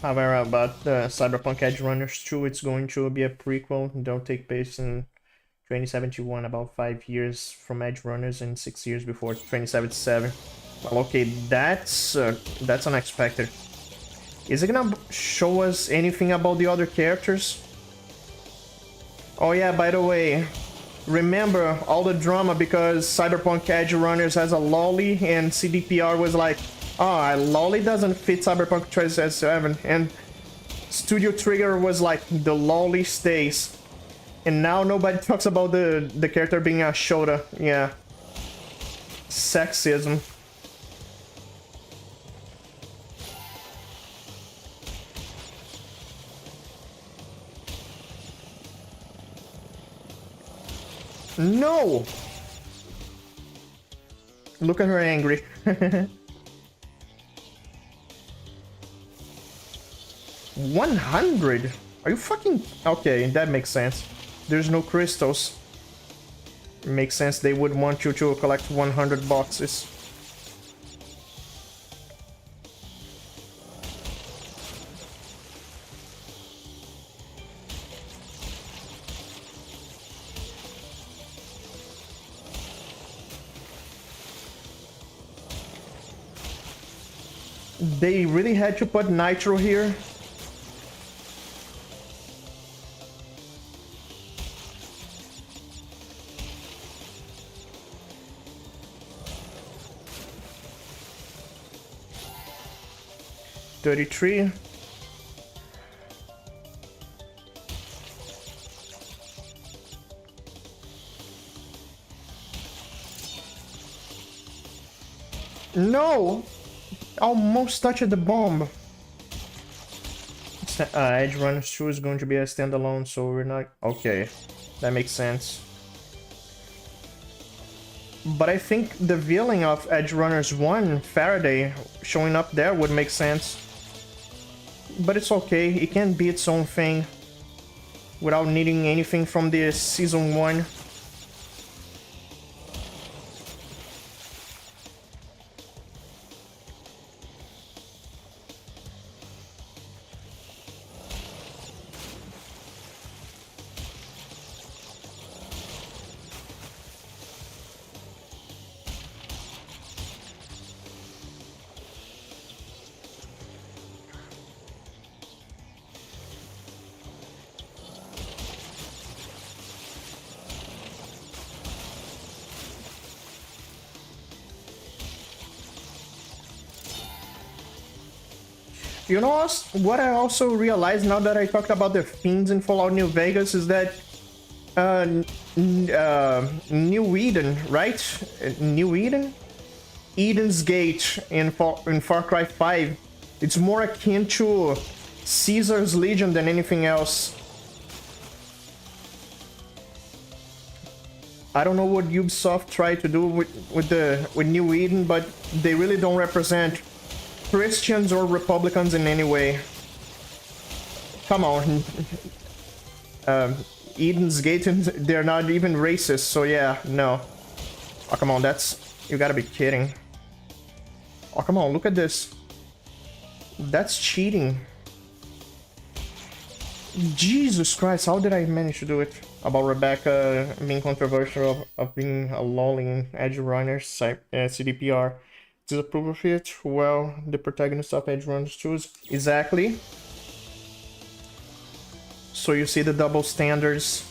However, about Cyberpunk Edge Runners 2, it's going to be a prequel. Don't take place in 2071, about 5 years from Edge Runners and 6 years before 2077. Well, okay, that's unexpected. Is it gonna show us anything about the other characters? Oh yeah, by the way, remember all the drama because Cyberpunk Edge Runners has a lolly and CDPR was like, ah, oh, lolly doesn't fit Cyberpunk 2077, and Studio Trigger was like, the lolly stays. And now nobody talks about the character being a Shota. Yeah. Sexism. No! Look at her angry. 100? Are you fucking... Okay, that makes sense. There's no crystals. It makes sense they would want you to collect 100 boxes. They really had to put Nitro here. $33. No! Almost touched the bomb. Edge Runners 2 is going to be a standalone, so we're not... Okay, that makes sense. But I think the villain of Edge Runners 1, Faraday, showing up there would make sense. But it's okay, it can be its own thing without needing anything from the Season 1. You know what I also realized now that I talked about the fiends in Fallout New Vegas is that New Eden, right? New Eden? Eden's Gate in Far Cry 5. It's more akin to Caesar's Legion than anything else. I don't know what Ubisoft tried to do with New Eden, but they really don't represent Christians or Republicans in any way. Come on. Eden's Gate, they're not even racist, so yeah, no. Oh, come on, that's... You gotta be kidding. Oh, come on, look at this. That's cheating. Jesus Christ, how did I manage to do it? About Rebecca being controversial of being a lolling Edge Runner's CDPR. Disapprove of it? Well, the protagonist of Edge Runners choose. Exactly. So you see the double standards.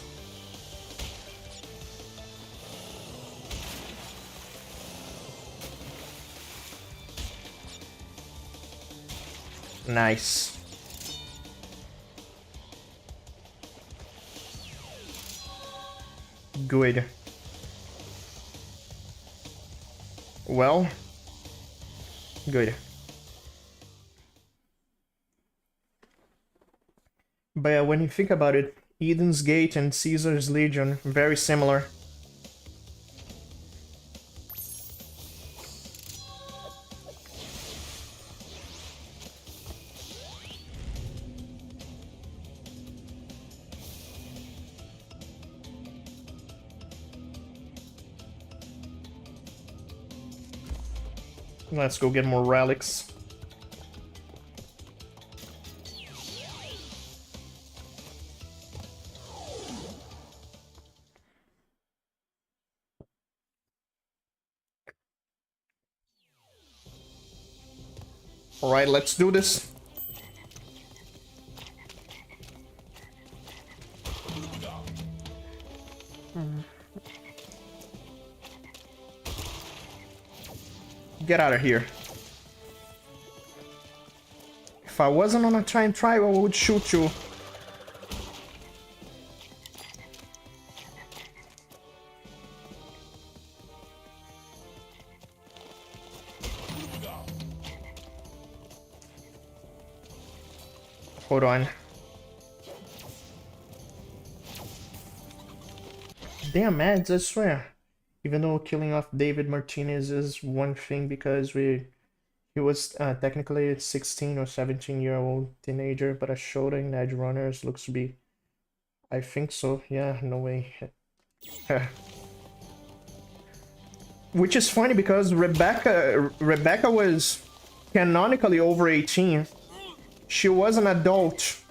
Nice. Good. Well, good. But yeah, when you think about it, Eden's Gate and Caesar's Legion, very similar. Let's go get more relics. Alright, let's do this. Get out of here. If I wasn't on a time trial, I would shoot you. Hold on. Damn, ads, I swear. Even though killing off David Martinez is one thing because he was technically a 16 or 17-year-old teenager, but a showed in Edge Runners looks to be... I think so, yeah, no way. Which is funny because Rebecca was canonically over 18. She was an adult.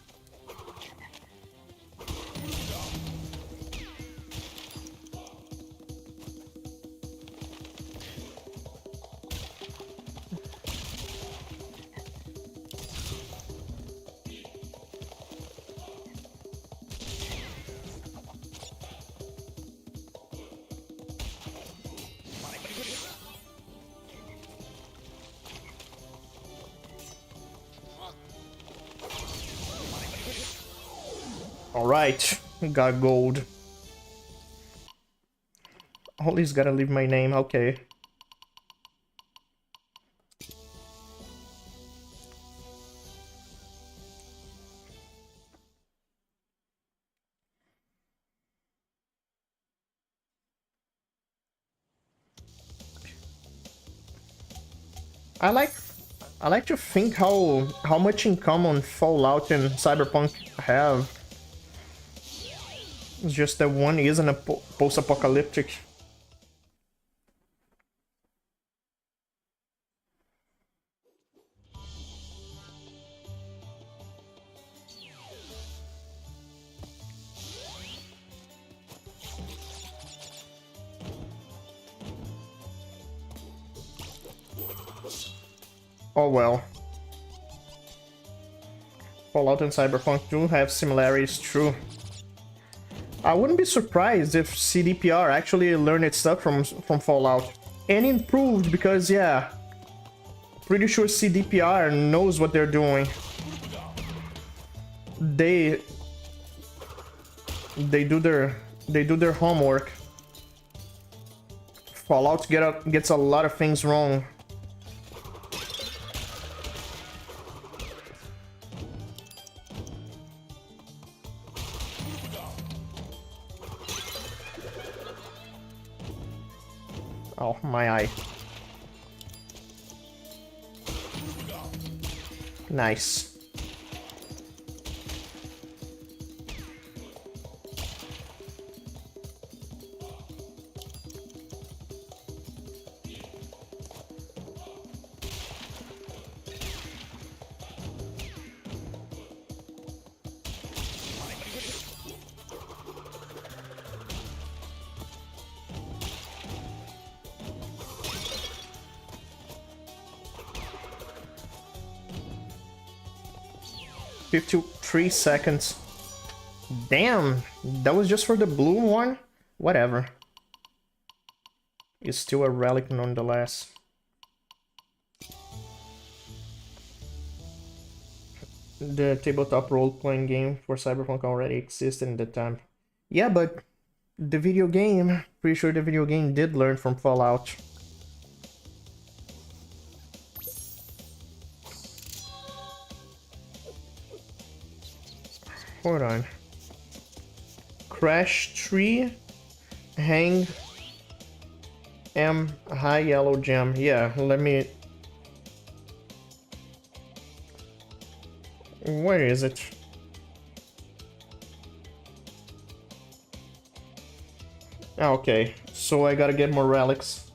Alright, got gold. Holly's gotta leave my name, okay. I like to think how much in common Fallout and Cyberpunk have. It's just that one isn't a post-apocalyptic. Oh well. Fallout and Cyberpunk do have similarities, true. I wouldn't be surprised if CDPR actually learned its stuff from Fallout. And improved because, yeah, pretty sure CDPR knows what they're doing. They do their homework. Fallout gets a lot of things wrong. Oh, my eye. Nice. "53 seconds. Damn, that was just for the blue one? Whatever. It's still a relic nonetheless. The tabletop role-playing game for Cyberpunk already existed in the time. Yeah, but the video game, pretty sure the video game did learn from Fallout. Hold on. Crash tree, hang, M, high yellow gem. Yeah, let me... Where is it? Ah, okay, so I gotta get more relics.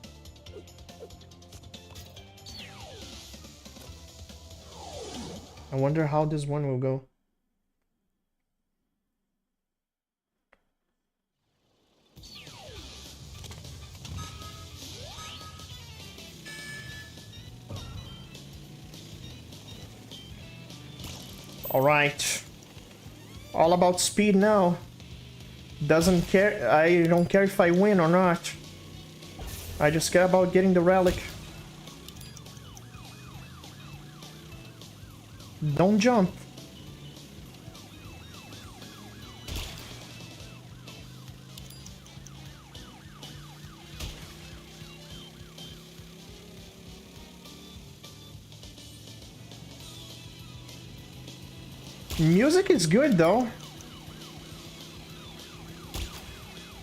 I wonder how this one will go. Alright. All about speed now. Doesn't care. I don't care if I win or not. I just care about getting the relic. Don't jump. Music is good though.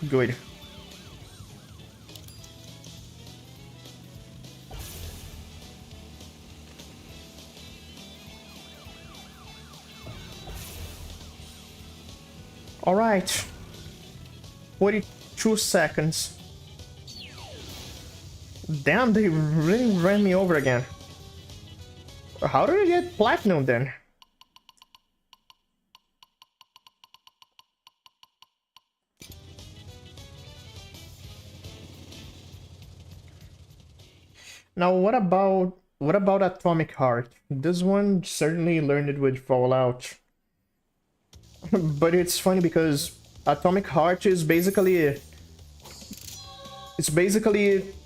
Good. All right. 42 seconds. Damn, they really ran me over again. How did I get platinum then? Now, what about Atomic Heart? This one certainly learned it with Fallout. But it's funny because Atomic Heart is basically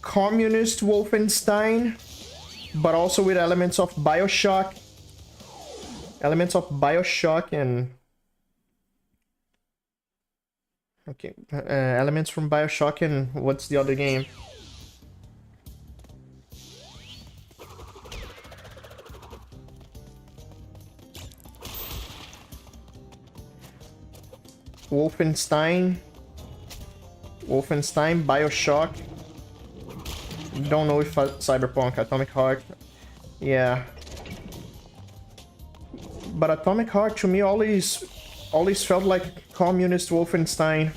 communist Wolfenstein, but also with elements of BioShock. And okay, elements from BioShock and what's the other game? Wolfenstein, BioShock. Don't know if Cyberpunk, Atomic Heart. Yeah. But Atomic Heart to me always felt like communist Wolfenstein.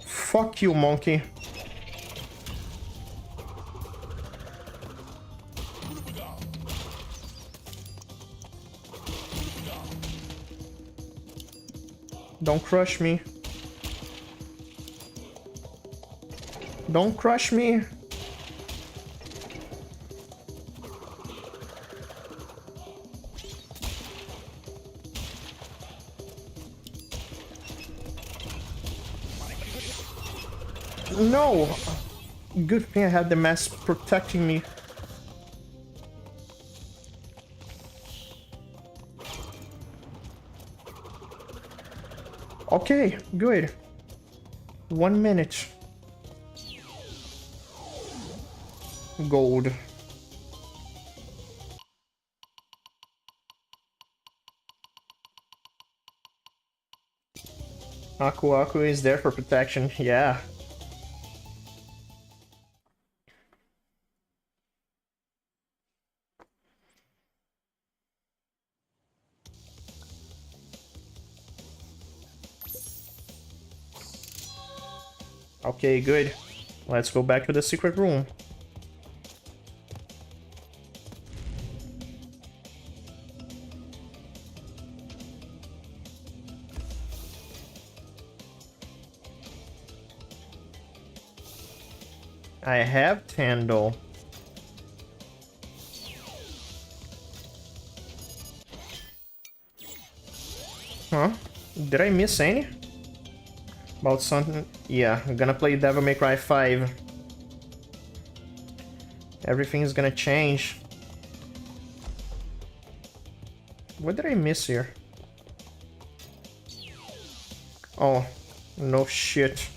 Fuck you, monkey. Don't crush me. Don't crush me. No! Good thing I had the mask protecting me. Okay, good. 1 minute. Gold. Aku Aku is there for protection, yeah. Okay, good. Let's go back to the secret room. I have Tandle. Huh? Did I miss any? About something? Yeah, I'm gonna play Devil May Cry 5. Everything's gonna change. What did I miss here? Oh, no shit.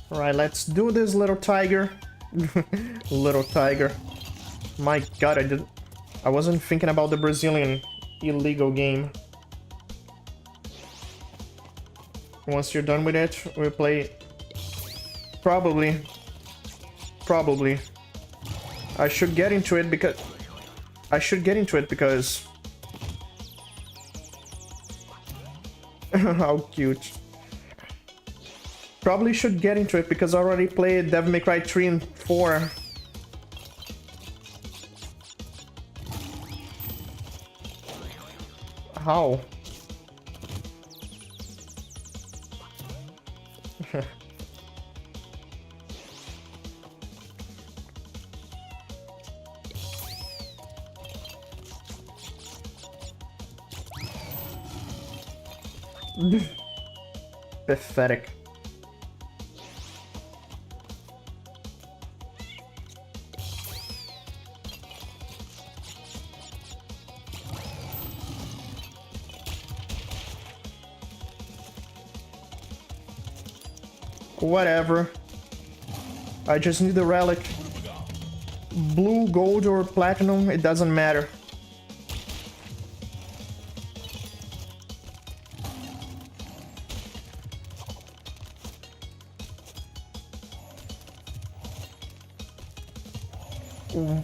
Alright, let's do this, little tiger. Little tiger. My god, I wasn't thinking about the Brazilian illegal game. Once you're done with it, we'll play... Probably. I should get into it because... How cute. Probably should get into it because I already played Devil May Cry 3 and 4. How? Pathetic. Whatever. I just need the relic. Blue, gold, or platinum, it doesn't matter.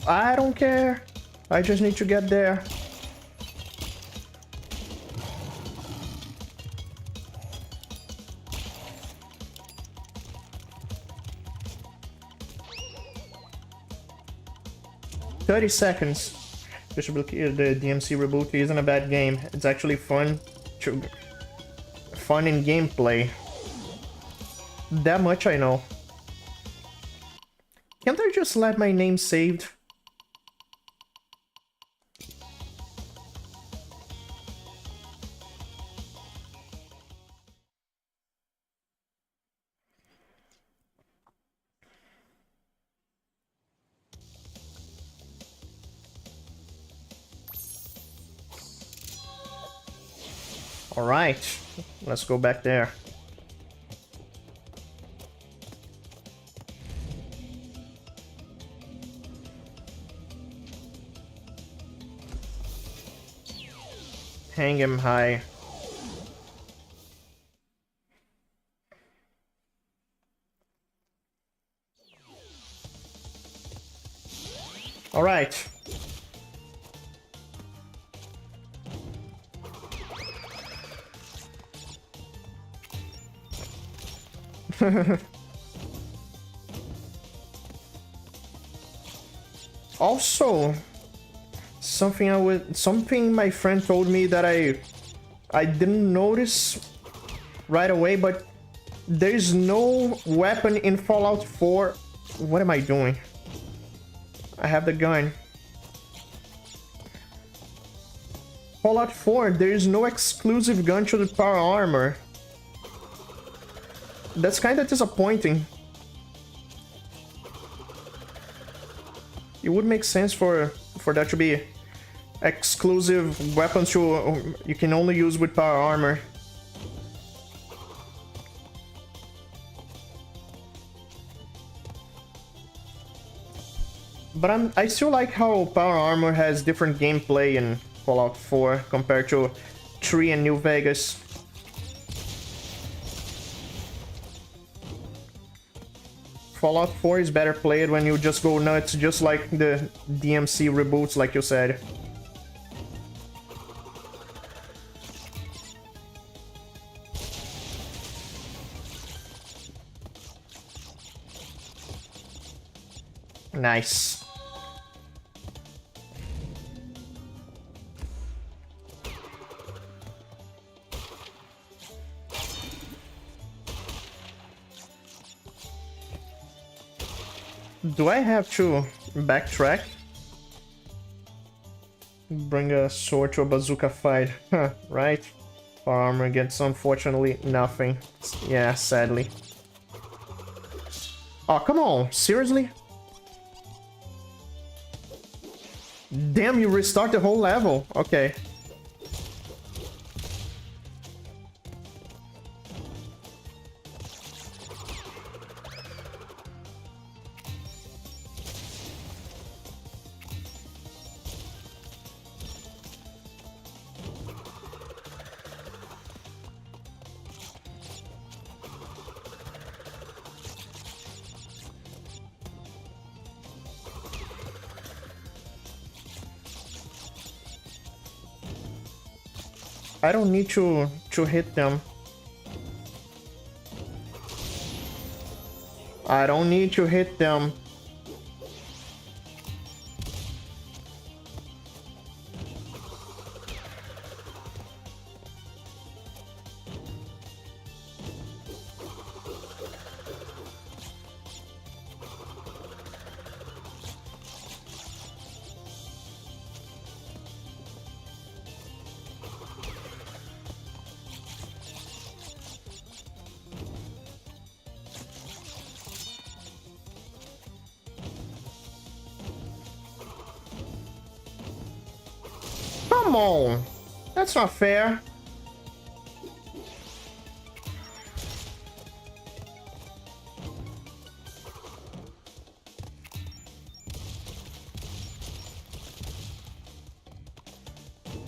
I don't care. I just need to get there. "30 seconds. The DMC reboot isn't a bad game. It's actually fun in gameplay. That much I know. Can't I just let my name saved?" Alright, let's go back there. Hang him high. Alright. Also, something my friend told me that I didn't notice right away, but there's no weapon in Fallout 4. What am I doing? I have the gun. Fallout 4, there is no exclusive gun to the power armor. That's kind of disappointing. It would make sense for that to be exclusive weapons you can only use with power armor. But I still like how Power Armor has different gameplay in Fallout 4 compared to 3 and New Vegas. Fallout 4 is better played when you just go nuts, just like the DMC reboots, like you said. Nice. Do I have to backtrack? Bring a sword to a bazooka fight. Huh, right? Power armor gets unfortunately nothing. Yeah, sadly. Oh, come on. Seriously? Damn, you restart the whole level. Okay. I don't need to hit them. I don't need to hit them. Come on! That's not fair.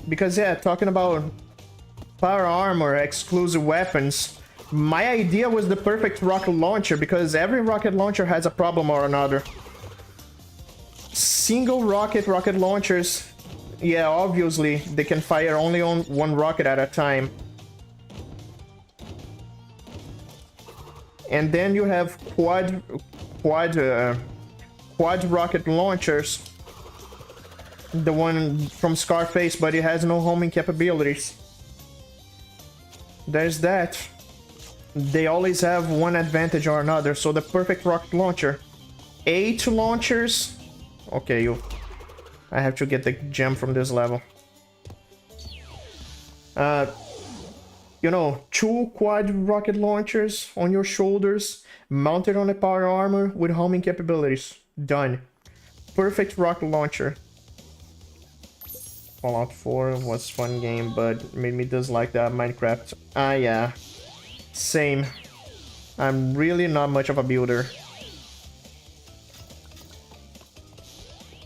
Because yeah, talking about power armor, exclusive weapons, my idea was the perfect rocket launcher because every rocket launcher has a problem or another. Single rocket launchers, yeah, obviously they can fire only on one rocket at a time. And then you have quad rocket launchers. The one from Scarface, but it has no homing capabilities. There's that. They always have one advantage or another, so the perfect rocket launcher. 8 launchers. Okay, I have to get the gem from this level. You know, 2 quad rocket launchers on your shoulders, mounted on a power armor with homing capabilities. Done. Perfect rocket launcher. Fallout 4 was a fun game, but made me dislike that Minecraft. Ah, yeah. Same. I'm really not much of a builder.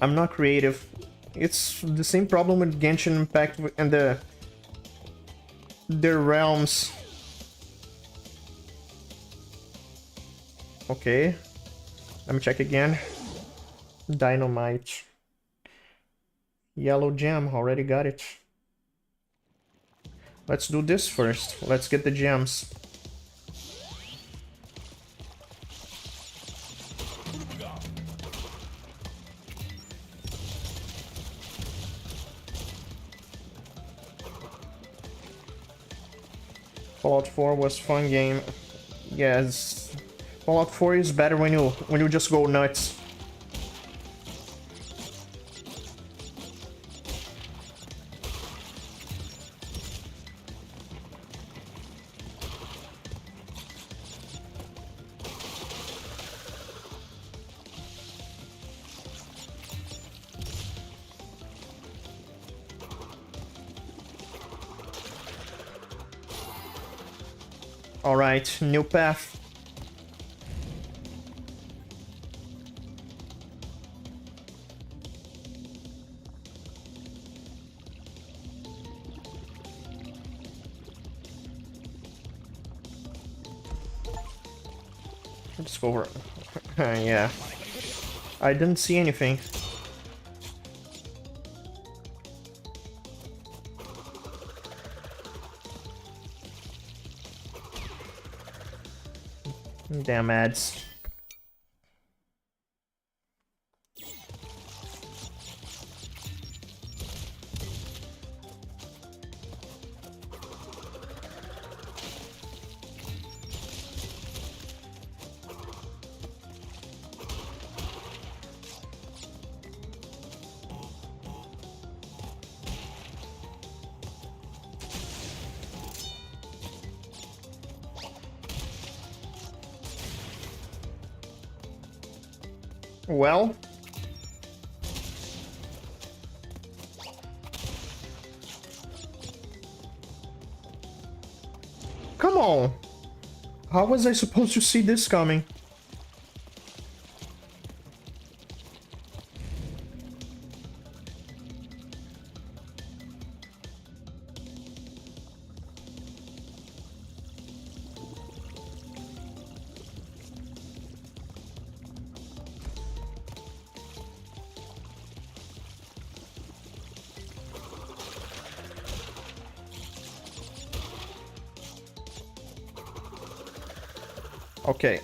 I'm not creative. It's the same problem with Genshin Impact and their realms. Okay. Let me check again. Dynamite. Yellow gem, already got it. Let's do this first. Let's get the gems. Fallout 4 was a fun game. Yes. Fallout 4 is better when you just go nuts. Alright, new path. Let's go over. Yeah. I didn't see anything. Damn ads. Well, come on. How was I supposed to see this coming? Okay.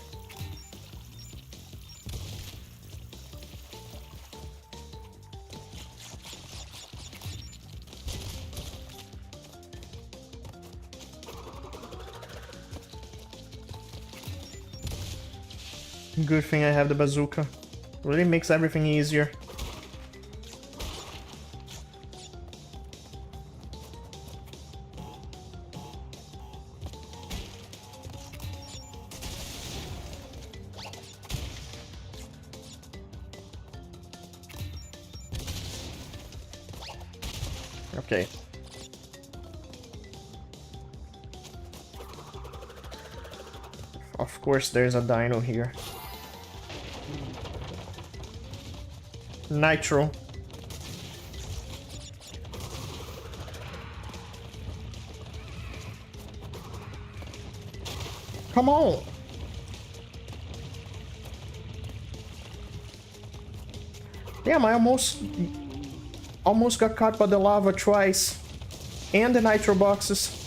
Good thing I have the bazooka. Really makes everything easier. Okay. Of course there's a dino here. Nitro. Come on! Damn, I almost got caught by the lava twice. And the nitro boxes.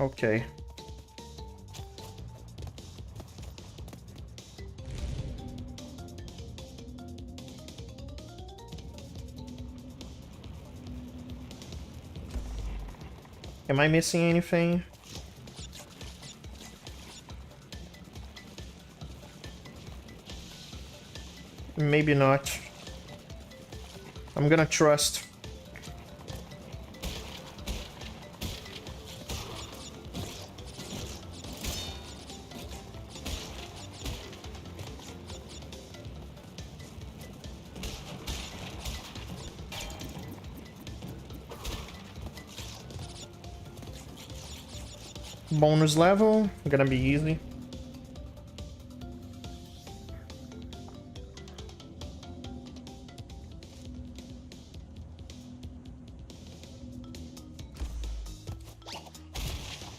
Okay. Am I missing anything? Maybe not. I'm gonna trust. Bonus level, gonna be easy.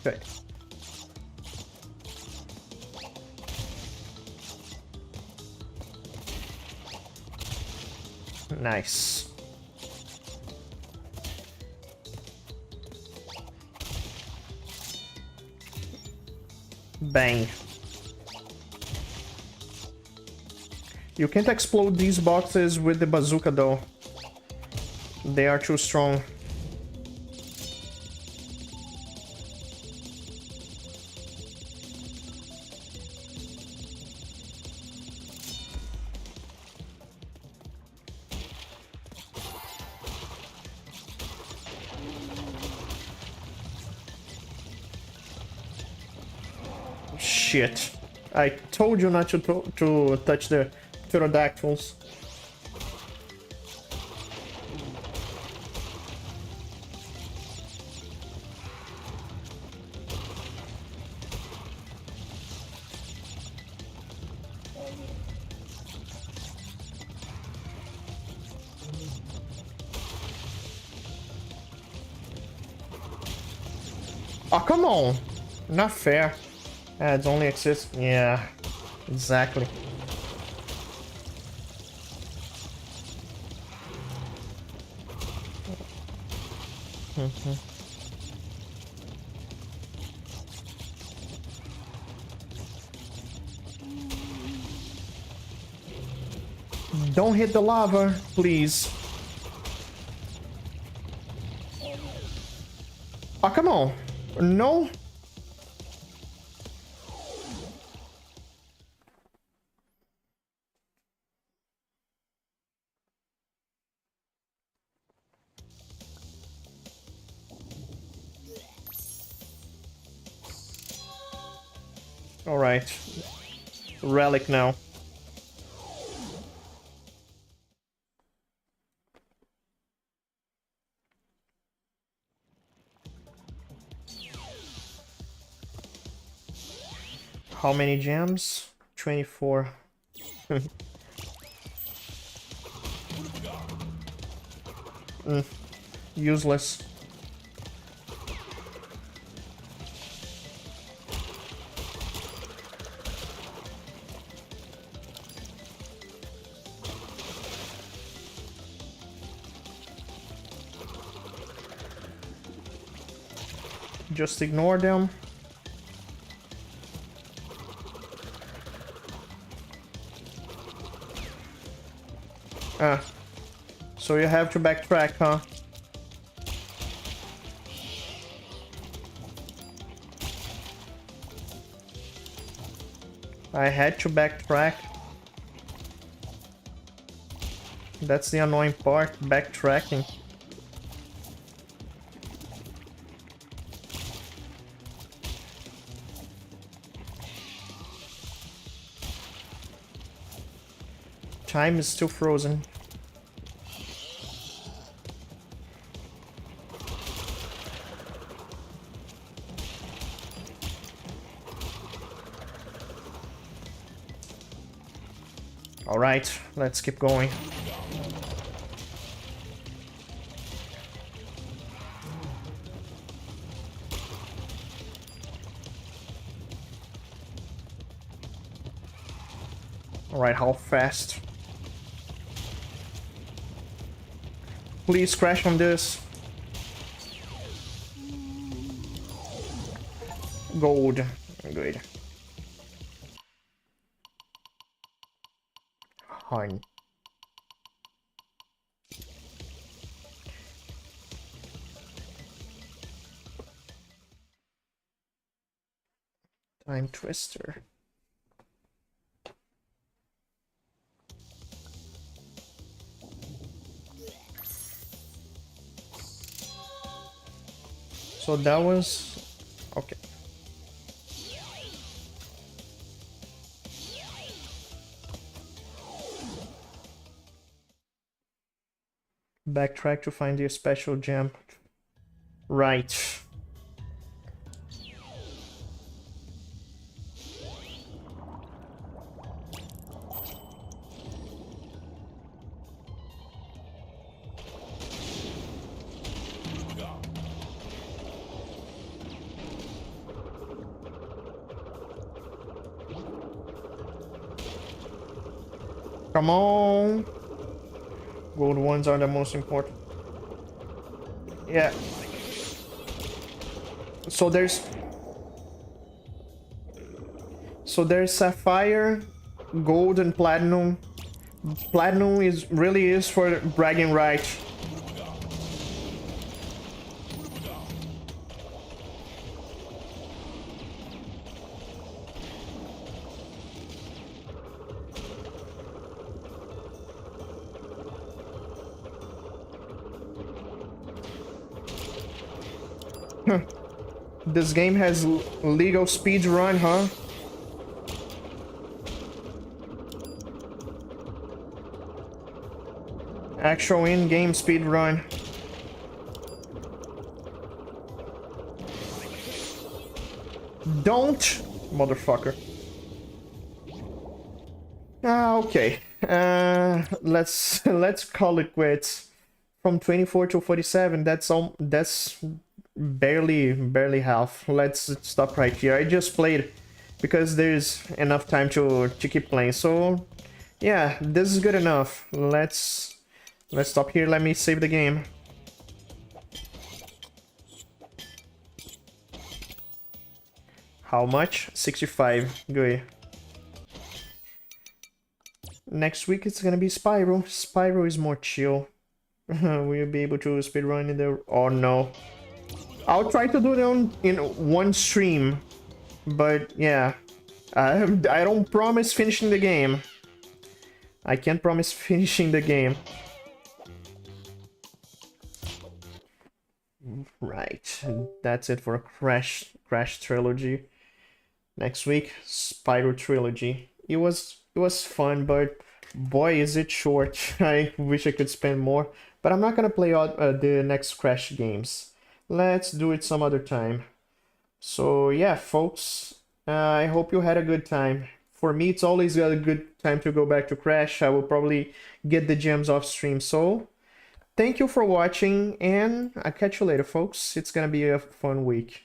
Okay. Nice. Bang. You can't explode these boxes with the bazooka though. They are too strong. Shit. I told you not to touch the pterodactyls. Oh, come on. Not fair. Ads only exist. Yeah, exactly. Don't hit the lava, please. Oh, come on. No. All right. Relic now. How many gems? 24. Useless. Just ignore them. Ah. So you have to backtrack, huh? I had to backtrack. That's the annoying part, backtracking. Time is still frozen. All right, let's keep going. All right, how fast? Please crash on this. Gold. Good. Hun. Time twister. So that was okay. Backtrack to find the special gem. Right. Come on. Gold ones are the most important. Yeah. So there's sapphire, gold, and platinum. Platinum really is for bragging rights. This game has legal speed run, huh? Actual in-game speed run. Don't, motherfucker. Okay. Let's call it quits. From 24 to 47. That's barely half. Let's stop right here. I just played because there's enough time to keep playing. So yeah, this is good enough. Let's stop here. Let me save the game. How much? 65. Good. Next week it's gonna be Spyro. Spyro is more chill. We'll be able to speedrun in the... Oh no. I'll try to do it in one stream. But yeah. I don't promise finishing the game. I can't promise finishing the game. Right. That's it for Crash Trilogy. Next week, Spyro Trilogy. It was fun, but boy is it short. I wish I could spend more, but I'm not gonna play all the next Crash games. Let's do it some other time. So yeah, folks, I hope you had a good time. For me, it's always a good time to go back to Crash. I will probably get the gems off stream. So thank you for watching, and I'll catch you later, folks. It's gonna be a fun week.